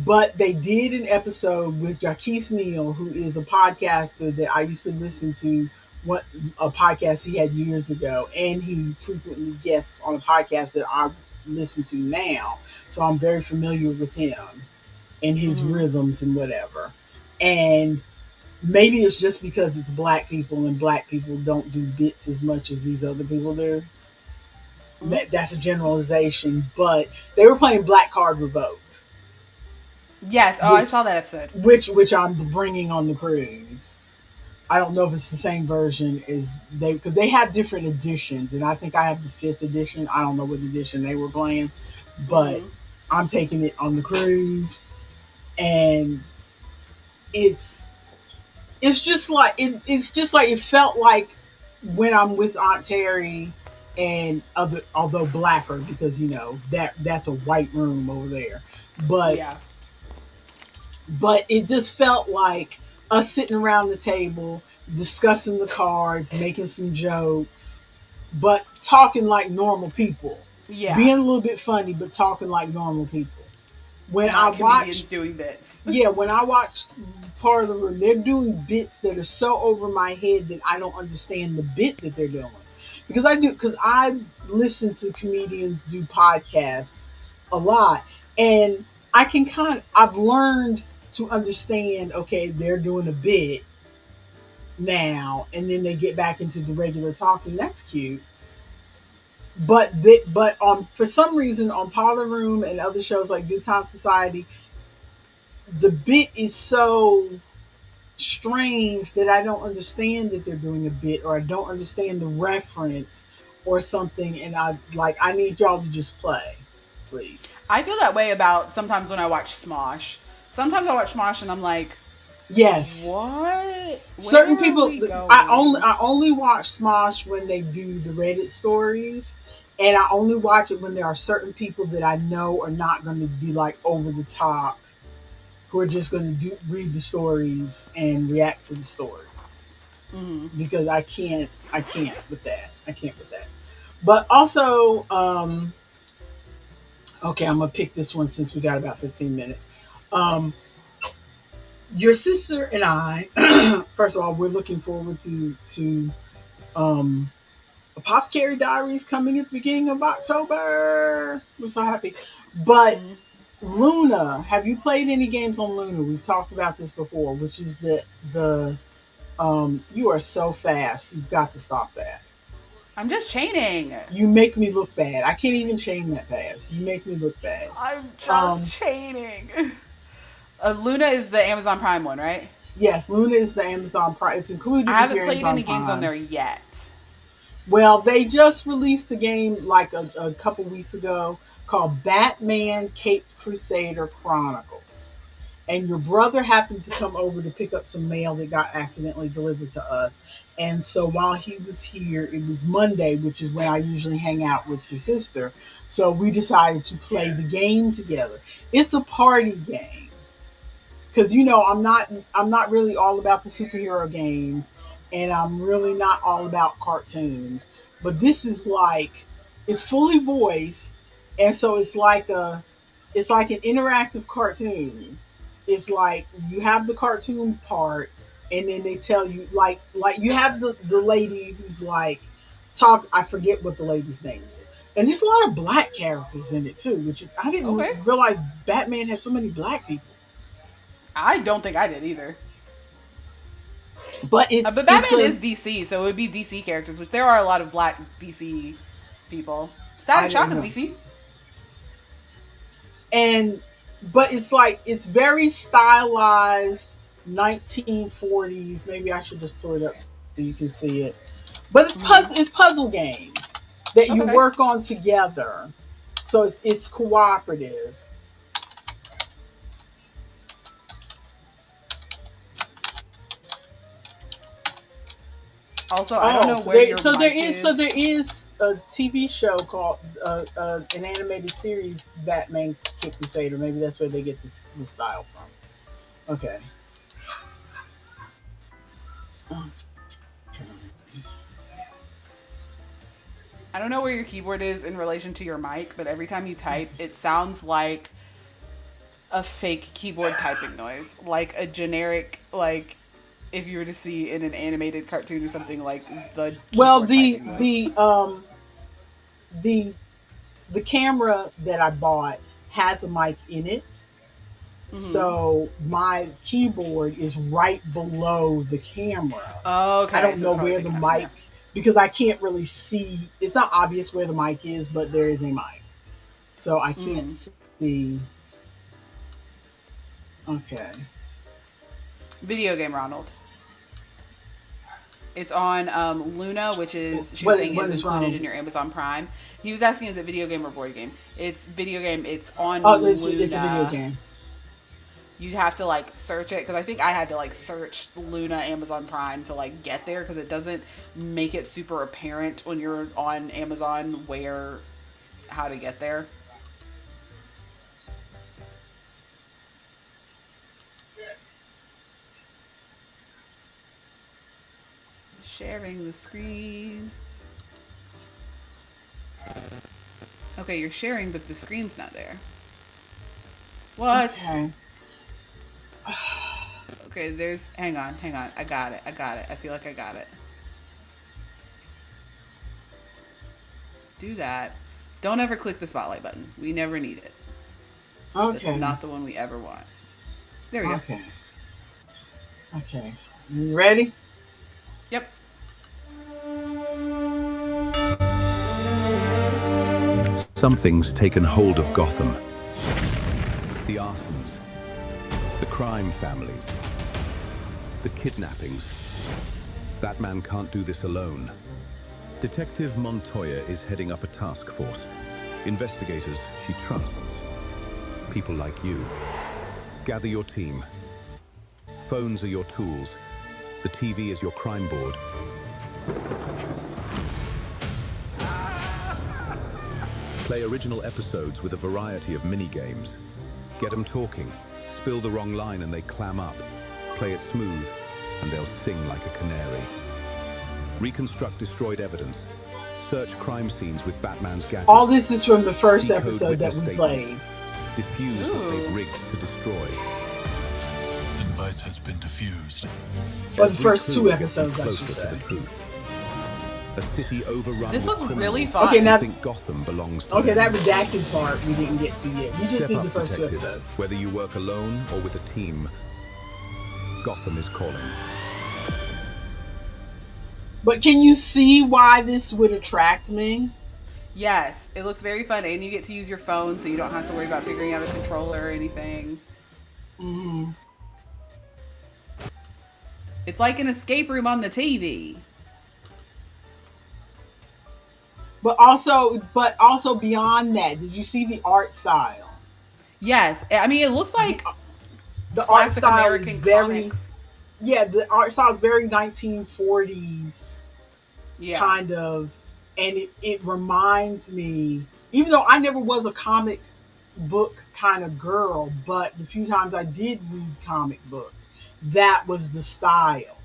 A: But they did an episode with Jaquise Neal, who is a podcaster that I used to listen to. What a podcast he had years ago, and he frequently guests on a podcast that I listen to now. So I'm very familiar with him and his
B: Mm-hmm.
A: rhythms and whatever. And maybe it's just because it's black people and black people don't do bits as much as these other people do.
B: Mm-hmm.
A: That's a generalization, but they were playing Black Card Revoked,
B: Yes. Oh, I
A: which
B: saw that episode.
A: which I'm bringing on the cruise. I don't know if it's the same version as they, because they have different editions, and I think I have the fifth edition. I don't know what edition they were playing, but
B: Mm-hmm.
A: I'm taking it on the cruise, and it's it's just like it felt like when I'm with Aunt Terry and other, although blacker, because that's a white room over there, but
B: Yeah.
A: it just felt like us sitting around the table discussing the cards, making some jokes, but talking like normal people,
B: Yeah.
A: being a little bit funny, but talking like normal people. When I
B: Not comedians
A: watch,
B: doing bits.
A: yeah, when I watch part of the room, they're doing bits that are so over my head that I don't understand the bit that they're doing. Because I listen to comedians do podcasts a lot, and I've learned to understand, okay, they're doing a bit now, and then they get back into the regular talking. That's cute. But for some reason on Parlor Room and other shows like Good Time Society, the bit is so strange that I don't understand that they're doing a bit, or I don't understand the reference or something, and I need y'all to just play, please.
B: I feel that way about sometimes when I watch Smosh. Sometimes I watch Smosh and I'm like,
A: Yes.
B: what?
A: Certain
B: Where are
A: people,
B: we
A: I only
B: going?
A: I only watch Smosh when they do the Reddit stories, and I only watch it when there are certain people that I know are not going to be like over the top, who are just going to read the stories and react to the stories,
B: Mm-hmm.
A: because I can't with that. But also, Okay, I'm gonna pick this one since we got about 15 minutes. Um, your sister and I, first of all, we're looking forward to um, Apothecary Diaries coming at the beginning of October. We're so happy. But
B: Mm.
A: Luna, have you played any games on Luna? We've talked about this before, which is the you are so fast. You've got to stop that.
B: I'm just chaining.
A: You make me look bad. I can't even chain that fast. You make me look bad.
B: I'm just
A: Um,
B: chaining. Luna is the Amazon Prime one, right?
A: yes, Luna is the Amazon Prime. It's included
B: I
A: with
B: haven't
A: your
B: played
A: Amazon
B: any games on
A: Prime.
B: there yet.
A: Well, they just released a game like a couple weeks ago called Batman Caped Crusader Chronicles. And your brother happened to come over to pick up some mail that got accidentally delivered to us. And so while he was here, it was Monday, which is when I usually hang out with your sister. So we decided to play the game together. It's a party game because I'm not really all about the superhero games, and I'm really not all about cartoons. But this is like it's fully voiced, and so it's like an interactive cartoon. It's like you have the cartoon part, and then they tell you like you have the lady who's like talk. I forget what the lady's name is. And there's a lot of black characters in it too, which is I
B: Okay.
A: didn't realize Batman had so many black people.
B: I don't think I did either.
A: But it's
B: But
A: it's
B: Batman
A: a
B: is DC, so it would be DC characters, which there are a lot of black DC people.
A: I
B: Static Shock
A: didn't
B: is
A: know.
B: DC.
A: And but it's like it's very stylized 1940s. Maybe I should just pull it up so you can see it. But
B: Mm-hmm.
A: it's puzzle games that you
B: Okay.
A: work on together. So it's cooperative.
B: Also, I don't
A: Oh,
B: know where your
A: there
B: mic
A: is so
B: is.
A: there is a TV show called an animated series Batman Kid Crusader. Maybe that's where they get the style from. Okay.
B: I don't know where your keyboard is in relation to your mic, but every time you type, it sounds like a fake keyboard typing noise, like a generic, like if you were to see in an animated cartoon or something, like the
A: Well,
B: keyboard typing noise.
A: the the camera that I bought has a mic in it.
B: Mm-hmm.
A: So my keyboard is right below the camera. I
B: Okay,
A: don't
B: so it's
A: know
B: probably
A: where the
B: picking up from
A: mic
B: there.
A: because I can't really see. It's not obvious where the mic is, but there is a mic. So I can't
B: Mm.
A: see. Okay.
B: Video game, Ronald. It's on Luna, which is she was saying
A: What
B: is
A: is
B: included in
A: wrong?
B: your Amazon Prime. He was asking, is it video game or board game? It's video game. It's on
A: Oh, it's a video
B: Luna.
A: game.
B: You'd have to like search it because I think I had to like search Luna Amazon Prime to like get there because it doesn't make it super apparent when you're on Amazon where how to get there. Sharing the screen. Okay, you're sharing, but the screen's not there. What?
A: Okay.
B: Okay, there's. Hang on, hang on. I got it. I got it. I feel like I got it. Do that. Don't ever click the spotlight button. We never need it. That's
A: Okay.
B: not the one we ever want. There we go.
A: Okay. Okay. You ready?
B: Yep.
D: Something's taken hold of Gotham. The arsons, the crime families, the kidnappings. That man can't do this alone. Detective Montoya is heading up a task force. Investigators she trusts. People like you. Gather your team. Phones are your tools. The TV is your crime board. Play original episodes with a variety of mini-games. Get them talking. Spill the wrong line and they clam up. Play it smooth and they'll sing like a canary. Reconstruct destroyed evidence. search crime scenes with Batman's gadgets.
A: All this is from the first
D: decode
A: episode that
D: witness
A: we
D: statements,
A: played.
D: Diffuse what they've rigged to destroy.
E: The device has been diffused.
A: Or the
D: Every
A: first
D: clue
A: two
D: gets them
A: episodes, I should
D: closer to
A: say.
D: the truth. A city overrun
B: This
D: with
B: looks
D: criminals
B: really fun.
A: Okay, now-
D: who think Gotham belongs to
A: Okay,
D: them.
A: that redacted part we didn't get to yet. We just
D: Step
A: did
D: up,
A: the first two
D: detective.
A: episodes.
D: Whether you work alone or with a team, Gotham is calling.
A: But can you see why this would attract me?
B: Yes, it looks very fun, and you get to use your phone, so you don't have to worry about figuring out a controller or anything.
A: Mm-hmm.
B: It's like an escape room on the TV.
A: But also beyond that, did you see the art style?
B: Yes, I mean it looks like
A: The art
B: classic
A: style
B: American
A: is very
B: comics.
A: yeah. The art style is very 1940s
B: Yeah,
A: kind of, and it reminds me. Even though I never was a comic book kind of girl, but the few times I did read comic books, that was the style,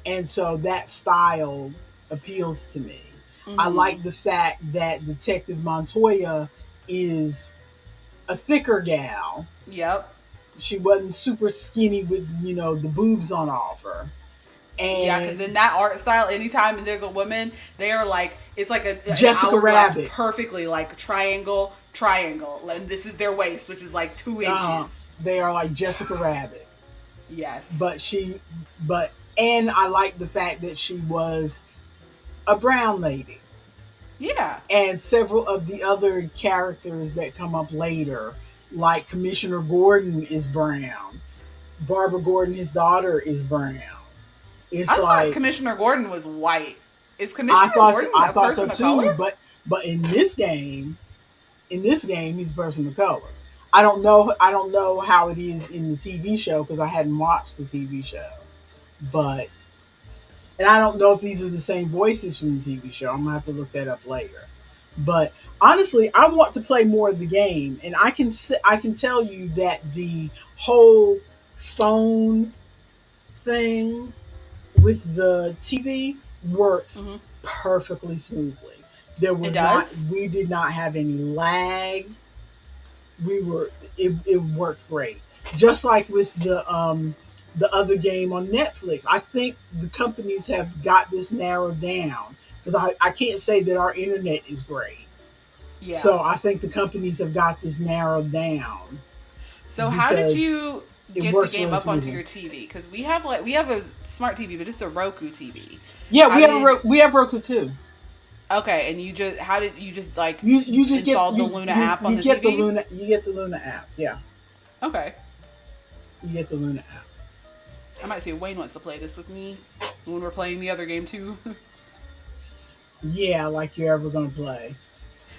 A: and so that style appeals to me. I like the fact that Detective Montoya is a thicker gal.
B: Yep.
A: She wasn't super skinny with, the boobs on offer. And
B: Yeah, because in that art style, anytime there's a woman, they are like, it's like an
A: Jessica
B: hourglass,
A: Rabbit.
B: perfectly like triangle, and this is their waist, which is like 2 inches.
A: They are like Jessica Rabbit.
B: Yes.
A: And I like the fact that she was a brown lady.
B: Yeah.
A: And several of the other characters that come up later, like Commissioner Gordon is brown. Barbara Gordon, his daughter, is brown. It's
B: I
A: like
B: thought Commissioner Gordon was white. Is Commissioner
A: I
B: Gordon
A: thought
B: a
A: so
B: person of
A: too,
B: color?
A: but in this game, he's a person of color. I don't know how it is in the TV show because I hadn't watched the TV show. And I don't know if these are the same voices from the TV show. I'm gonna have to look that up later. But honestly, I want to play more of the game, and I can tell you that the whole phone thing with the TV works perfectly smoothly. We did not have any lag. It worked great. Just like with the other game on Netflix. I think the companies have got this narrowed down because I can't say that our internet is great.
B: Yeah.
A: So I think the companies have got this narrowed down.
B: So how did
A: because
B: you
A: it
B: get the
A: works
B: game
A: really
B: up onto
A: smoothly.
B: your TV? Because we have a smart TV, but it's a Roku TV.
A: Yeah,
B: How
A: we have Roku too.
B: Okay, and you just
A: You just
B: installed
A: get
B: the Luna app on
A: you
B: the
A: get
B: TV?
A: You get the Luna app. Yeah,
B: Okay.
A: you get the Luna app.
B: I might see if Wayne wants to play this with me when we're playing the other game too.
A: Yeah, like you're ever gonna play.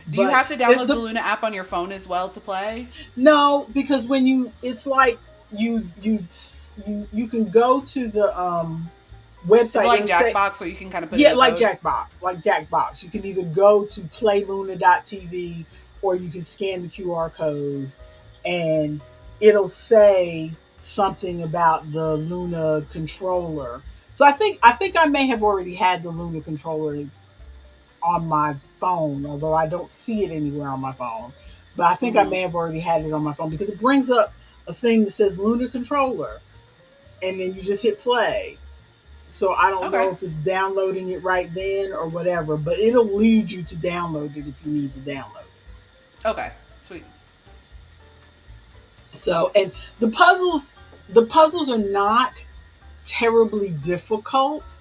B: Do you
A: But
B: have to download the Luna app on your phone as well to play?
A: No, because it's like you can go to the website.
B: Is it like
A: and say-
B: Jackbox, so you can kind of put
A: Yeah,
B: in a
A: like
B: code?
A: Jackbox. You can either go to playluna.tv or you can scan the QR code and it'll say something about the Luna controller. So I think I may have already had the Luna controller on my phone, although I don't see it anywhere on my phone. But I think I may have already had it on my phone because it brings up a thing that says Luna controller and then you just hit play. So I don't know if it's downloading it right then or whatever, but it'll lead you to download it if you need to download it.
B: Okay, sweet.
A: So, and the puzzles are not terribly difficult.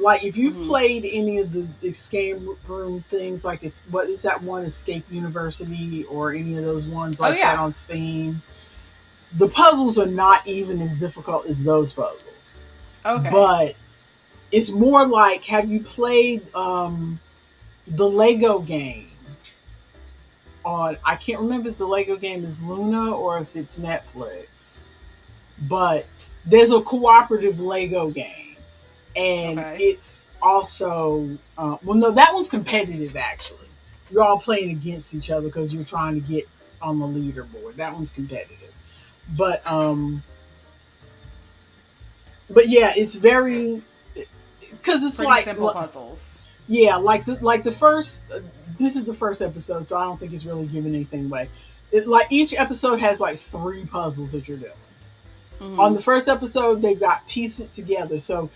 A: Like if you've played any of the escape room things, like what is that one, Escape University, or any of those ones like that on Steam, the puzzles are not even as difficult as those puzzles.
B: Okay.
A: But it's more like, have you played the Lego game on, I can't remember if the Lego game is Luna or if it's Netflix, but there's a cooperative Lego game and it's also no, that one's competitive actually. You're all playing against each other because you're trying to get on the leaderboard. That one's competitive, but yeah, it's very, because it's
B: pretty
A: like
B: simple puzzles.
A: Yeah, like the first. This is the first episode, so I don't think it's really giving anything away. Like each episode has like three puzzles that you're doing. On
B: Mm-hmm.
A: the first episode, they've got piece it together. So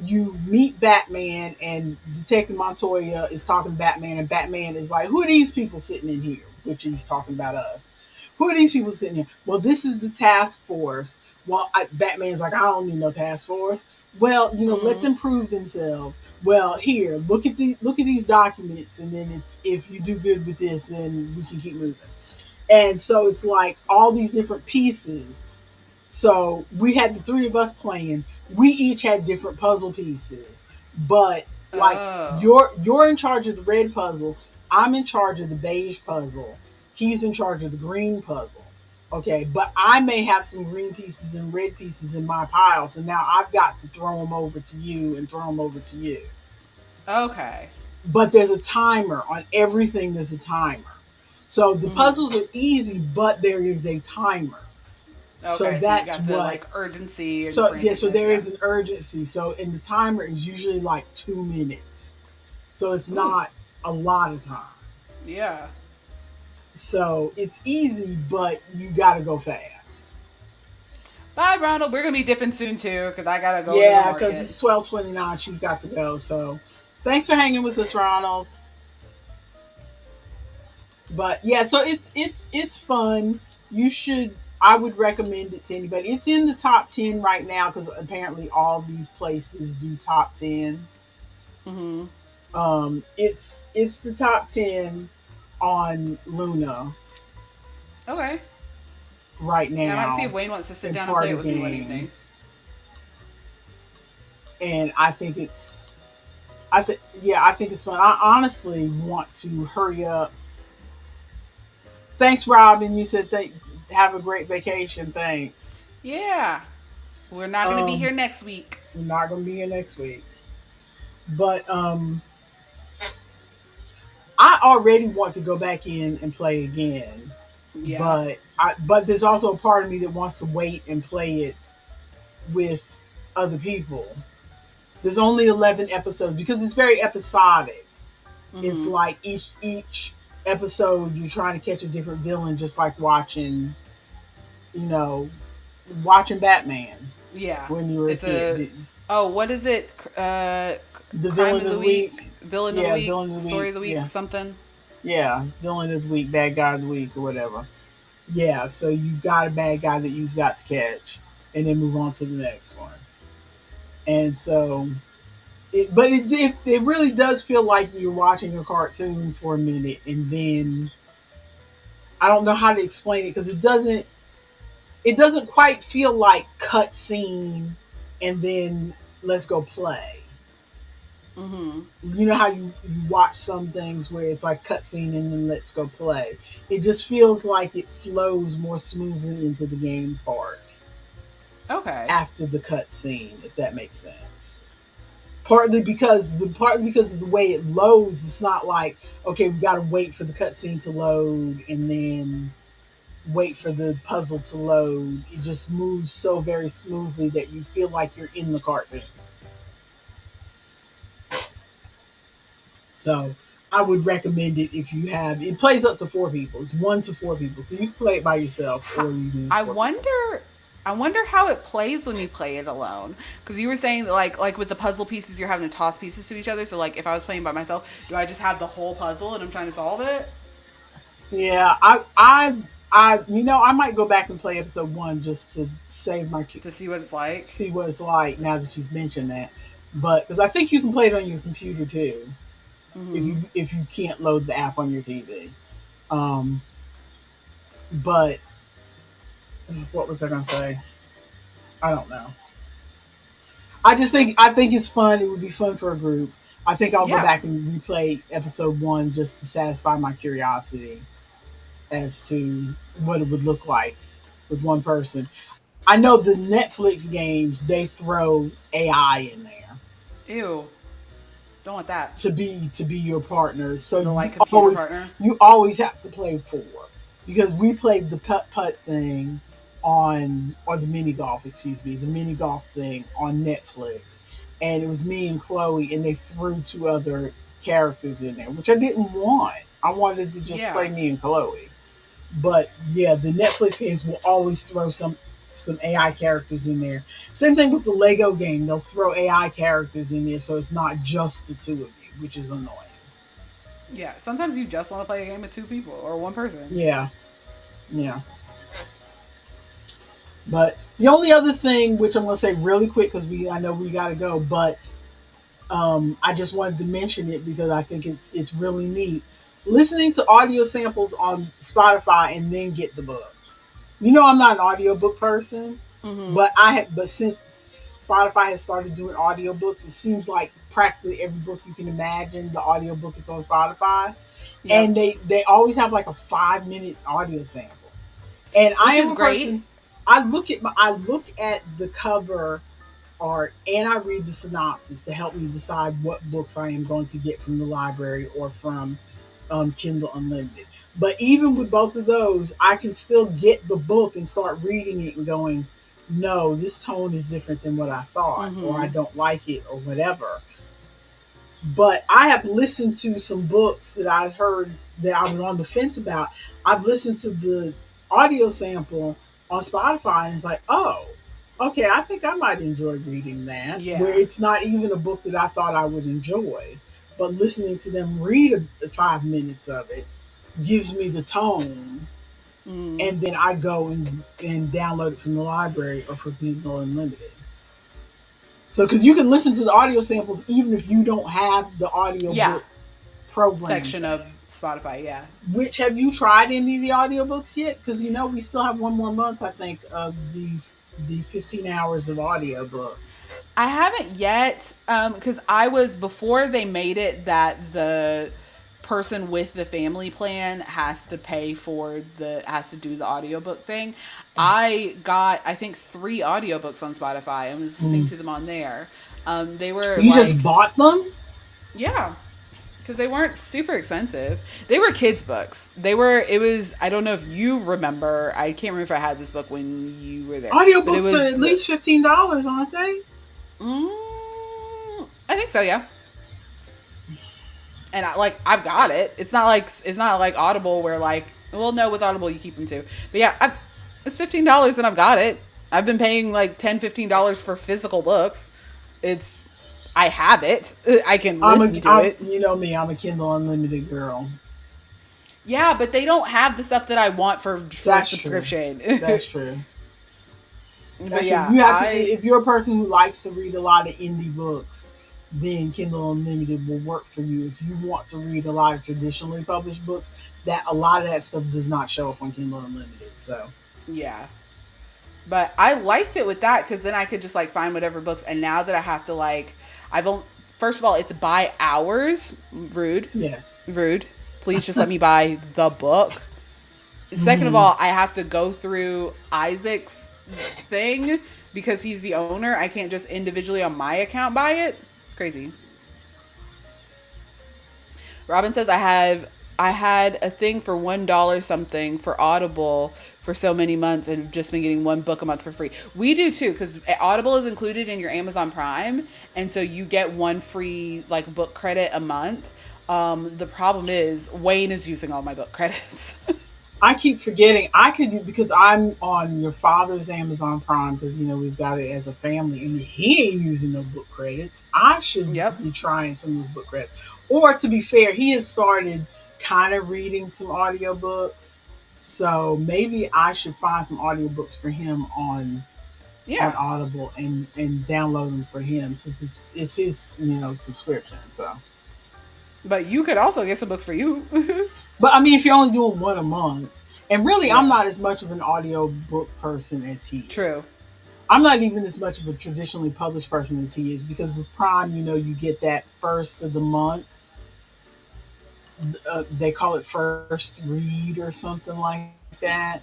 A: you meet Batman, and Detective Montoya is talking to Batman, and Batman is like, "Who are these people sitting in here?" Which he's talking about us. Who are these people sitting here? Well, this is the task force. Well, Batman's like, I don't need no task force. Well, let
B: Mm-hmm.
A: them prove themselves. Well, here, look at these documents, and then if you do good with this, then we can keep moving. And so it's like all these different pieces. So we had the three of us playing. We each had different puzzle pieces, but like
B: Oh.
A: you're in charge of the red puzzle. I'm in charge of the beige puzzle. He's in charge of the green puzzle. Okay, but I may have some green pieces and red pieces in my pile, so now I've got to throw them over to you and throw them over to you.
B: Okay.
A: But there's a timer on everything. There's a timer. So the
B: Mm-hmm.
A: puzzles are easy, but there is a timer. So
B: Okay, so you
A: that's
B: got the
A: what
B: like urgency and
A: So yeah, so
B: franticness.
A: there
B: Yeah.
A: is an urgency. So and the timer is usually like 2 minutes. So it's
B: Ooh.
A: not a lot of time.
B: Yeah.
A: So it's easy, but you gotta go fast.
B: Bye, Ronald. We're gonna be dipping soon too, because I gotta go to the
A: Yeah, because
B: market.
A: it's 12:29. She's got to go. So thanks for hanging with us, Ronald. But yeah, so it's fun. You should. I would recommend it to anybody. It's in the top 10 right now because apparently all these places do top 10.
B: Mm-hmm.
A: It's the top 10 on Luna
B: Okay.
A: right
B: Yeah, I might see if
A: now
B: Wayne wants to sit
A: in
B: down and play it
A: party
B: with me one evening.
A: games, and I think it's fun. I honestly want to hurry up. Thanks, Robin. You said have a great vacation. Thanks.
B: Yeah. We're not gonna be here
A: Um,
B: next week.
A: I'm not gonna be here next week, but I already want to go back in and play again.
B: Yeah.
A: But there's also a part of me that wants to wait and play it with other people. There's only 11 episodes because it's very episodic. It's
B: Mm-hmm.
A: like each episode you're trying to catch a different villain, just like you know, watching Batman
B: Yeah.
A: when you were a
B: It's a.
A: kid.
B: Oh, what is it?
A: The
B: Crime
A: villain
B: of
A: of
B: the
A: the
B: week,
A: week.
B: villain of the
A: Yeah,
B: week,
A: villain of the
B: story
A: week.
B: of the week,
A: Yeah.
B: something.
A: Yeah, villain of the week, bad guy of the week, or whatever. Yeah, so you've got a bad guy that you've got to catch, and then move on to the next one. And so, it really does feel like you're watching a cartoon for a minute, and then I don't know how to explain it because it doesn't quite feel like cutscene, and then let's go play.
B: Mm-hmm.
A: You know how you watch some things where it's like cutscene and then let's go play. It just feels like it flows more smoothly into the game part
B: Okay.
A: after the cutscene, if that makes sense. Partly because of the way it loads, it's not like okay, we got to wait for the cutscene to load and then wait for the puzzle to load. It just moves so very smoothly that you feel like you're in the cartoon. So I would recommend it if you have. It plays up to four people. It's 1 to 4 people, so you can play it by yourself or you can
B: I
A: 4 people.
B: wonder. I wonder how it plays when you play it alone. Because you were saying that, like with the puzzle pieces, you're having to toss pieces to each other. So like if I was playing by myself, do I just have the whole puzzle and I'm trying to solve it?
A: Yeah, I might go back and play episode 1 just to save my
B: To see what it's like.
A: see what it's like now that you've mentioned that. But because I think you can play it on your computer too,
B: Mm-hmm.
A: if you can't load the app on your TV. Um, but what was I gonna say? I don't know. I think it's fun. It would be fun for a group. I think I'll go
B: Yeah.
A: back and replay episode 1 just to satisfy my curiosity as to what it would look like with one person. I know the Netflix games they throw AI in there
B: Ew. Don't want that.
A: to be your partner. So
B: The like
A: you
B: computer
A: always
B: partner.
A: you always have to play four because we played the putt putt thing on or the mini golf, excuse me, the mini golf thing on Netflix, and it was me and Chloe, and they threw two other characters in there, which I didn't want. I wanted to just
B: Yeah.
A: play me and Chloe. But yeah, the Netflix games will always throw some AI characters in there. Same thing with the Lego game; they'll throw AI characters in there, so it's not just the two of you, which is annoying.
B: Yeah. Sometimes you just want to play a game with two people or one person.
A: Yeah, yeah. But the only other thing, which I'm going to say really quick, because I know we got to go, but I just wanted to mention it because I think it's really neat. Listening to audio samples on Spotify and then get the book. You know, I'm not an audiobook person,
B: Mm-hmm.
A: but since Spotify has started doing audiobooks, it seems like practically every book you can imagine, the audiobook is on Spotify,
B: Yep.
A: and they always have like a 5 minute audio sample. And I
B: Which
A: am
B: is
A: a
B: great.
A: person. I look at the cover art and I read the synopsis to help me decide what books I am going to get from the library or from Kindle Unlimited. But even with both of those, I can still get the book and start reading it and going, no, this tone is different than what I thought, or I
B: Mm-hmm.
A: don't like it, or whatever. But I have listened to some books that I heard that I was on the fence about. I've listened to the audio sample on Spotify, and it's like, oh, okay, I think I might enjoy reading that. Where
B: Yeah.
A: it's not even a book that I thought I would enjoy, but listening to them read 5 minutes of it gives me the tone,
B: Mm.
A: and then I go and download it from the library or from Kindle Unlimited. So, because you can listen to the audio samples even if you don't have the
B: Yeah.
A: audiobook program
B: Section
A: thing.
B: of Spotify. Yeah.
A: Which have you tried any of the audiobooks yet? Because you know we still have one more month, I think, of the 15 hours of audiobook.
B: I haven't yet, because I was before they made it that the person with the family plan has to do the audiobook thing. I got I think 3 audiobooks on Spotify and was listening
A: Mm.
B: to them on there. They were
A: You just
B: like,
A: bought them?
B: yeah, because they weren't super expensive. They were kids books. It was, I don't know if you remember. I can't remember if I had this book when you were there, but it
A: Audiobooks are
B: was
A: at least $15, aren't they?
B: I think so, yeah. And I've got it. It's not like Audible where like, well, no, with Audible you keep them too. But yeah, it's $15 and I've got it. I've been paying like $10-15 for physical books. It's I have it. I can listen to it.
A: You know me, I'm a Kindle Unlimited girl.
B: Yeah, but they don't have the stuff that I want for a
A: That's true.
B: subscription.
A: That's true.
B: But
A: That's true.
B: yeah,
A: You have to, if you're a person who likes to read a lot of indie books, then Kindle Unlimited will work for you. If you want to read a lot of traditionally published books, that a lot of that stuff does not show up on Kindle Unlimited. So
B: yeah. But I liked it with that because then I could just like find whatever books. And now that I have to like, I've only, first of all, it's by hours. Rude,
A: yes.
B: rude. Please just let me buy the book. Second of
A: Mm-hmm.
B: all, I have to go through Isaac's thing because he's the owner. I can't just individually on my account buy it. Crazy. Robin says I had a thing for $1 something for Audible for so many months and just been getting one book a month for free. We do too because Audible is included in your Amazon Prime, and so you get one free like book credit a month. The problem is Wayne is using all my book credits.
A: I keep forgetting I could do because I'm on your father's Amazon Prime because you know we've got it as a family and he ain't using no book credits. I should
B: Yep.
A: be trying some of those book credits. Or to be fair, he has started kind of reading some audiobooks. So maybe I should find some audiobooks for him on
B: Yeah.
A: Audible and download them for him since it's his subscription. So,
B: But you could also get some books for you.
A: but I mean, if you're only doing one a month, and really, I'm
B: Yeah.
A: not as much of an audiobook person as he
B: True.
A: is. I'm not even as much of a traditionally published person as he is because with Prime, you get that first of the month. They call it first read or something like that.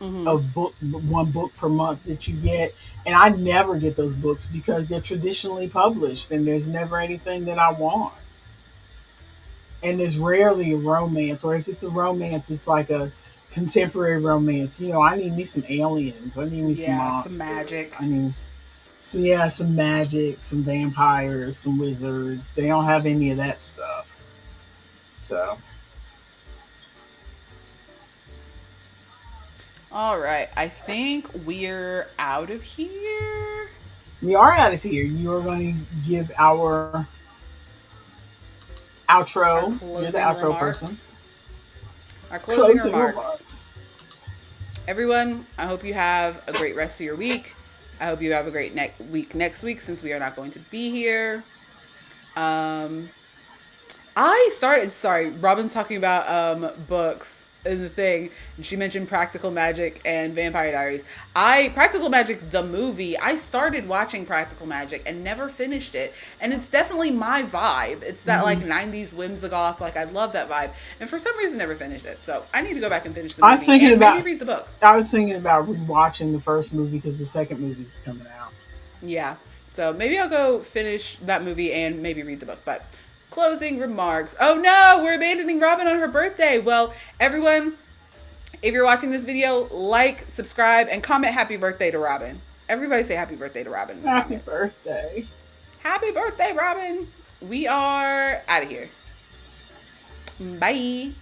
B: Mm-hmm.
A: A book, one book per month that you get, and I never get those books because they're traditionally published, and there's never anything that I want. And there's rarely a romance, or if it's a romance, it's like a contemporary romance. I need me some aliens. I need me some
B: Yeah, some
A: monsters.
B: magic.
A: So yeah, some magic, some vampires, some wizards. They don't have any of that stuff. So
B: All right, I think we're out of here.
A: we are out of here. You are going to give our
B: Our
A: outro. You're the
B: closing
A: outro person.
B: remarks. Our closing
A: Closing
B: remarks.
A: remarks.
B: Everyone, I hope you have a great rest of your week. I hope you have a great week next week since we are not going to be here. Sorry, Robin's talking about books and the thing, and she mentioned Practical Magic and Vampire Diaries. Practical Magic, the movie, I started watching Practical Magic and never finished it, and it's definitely my vibe. It's that like 90s whimsigoth, like I love that vibe, and for some reason never finished it, so I need to go back and finish the movie maybe read the book.
A: I was thinking about rewatching the first movie because the second movie is coming out.
B: Yeah, so maybe I'll go finish that movie and maybe read the book, but closing remarks. Oh no, we're abandoning Robin on her birthday. Well, everyone, if you're watching this video, like, subscribe, and comment happy birthday to Robin. Everybody say happy birthday to Robin in the
A: Happy
B: comments.
A: birthday.
B: Happy birthday, Robin. We are out of here. Bye.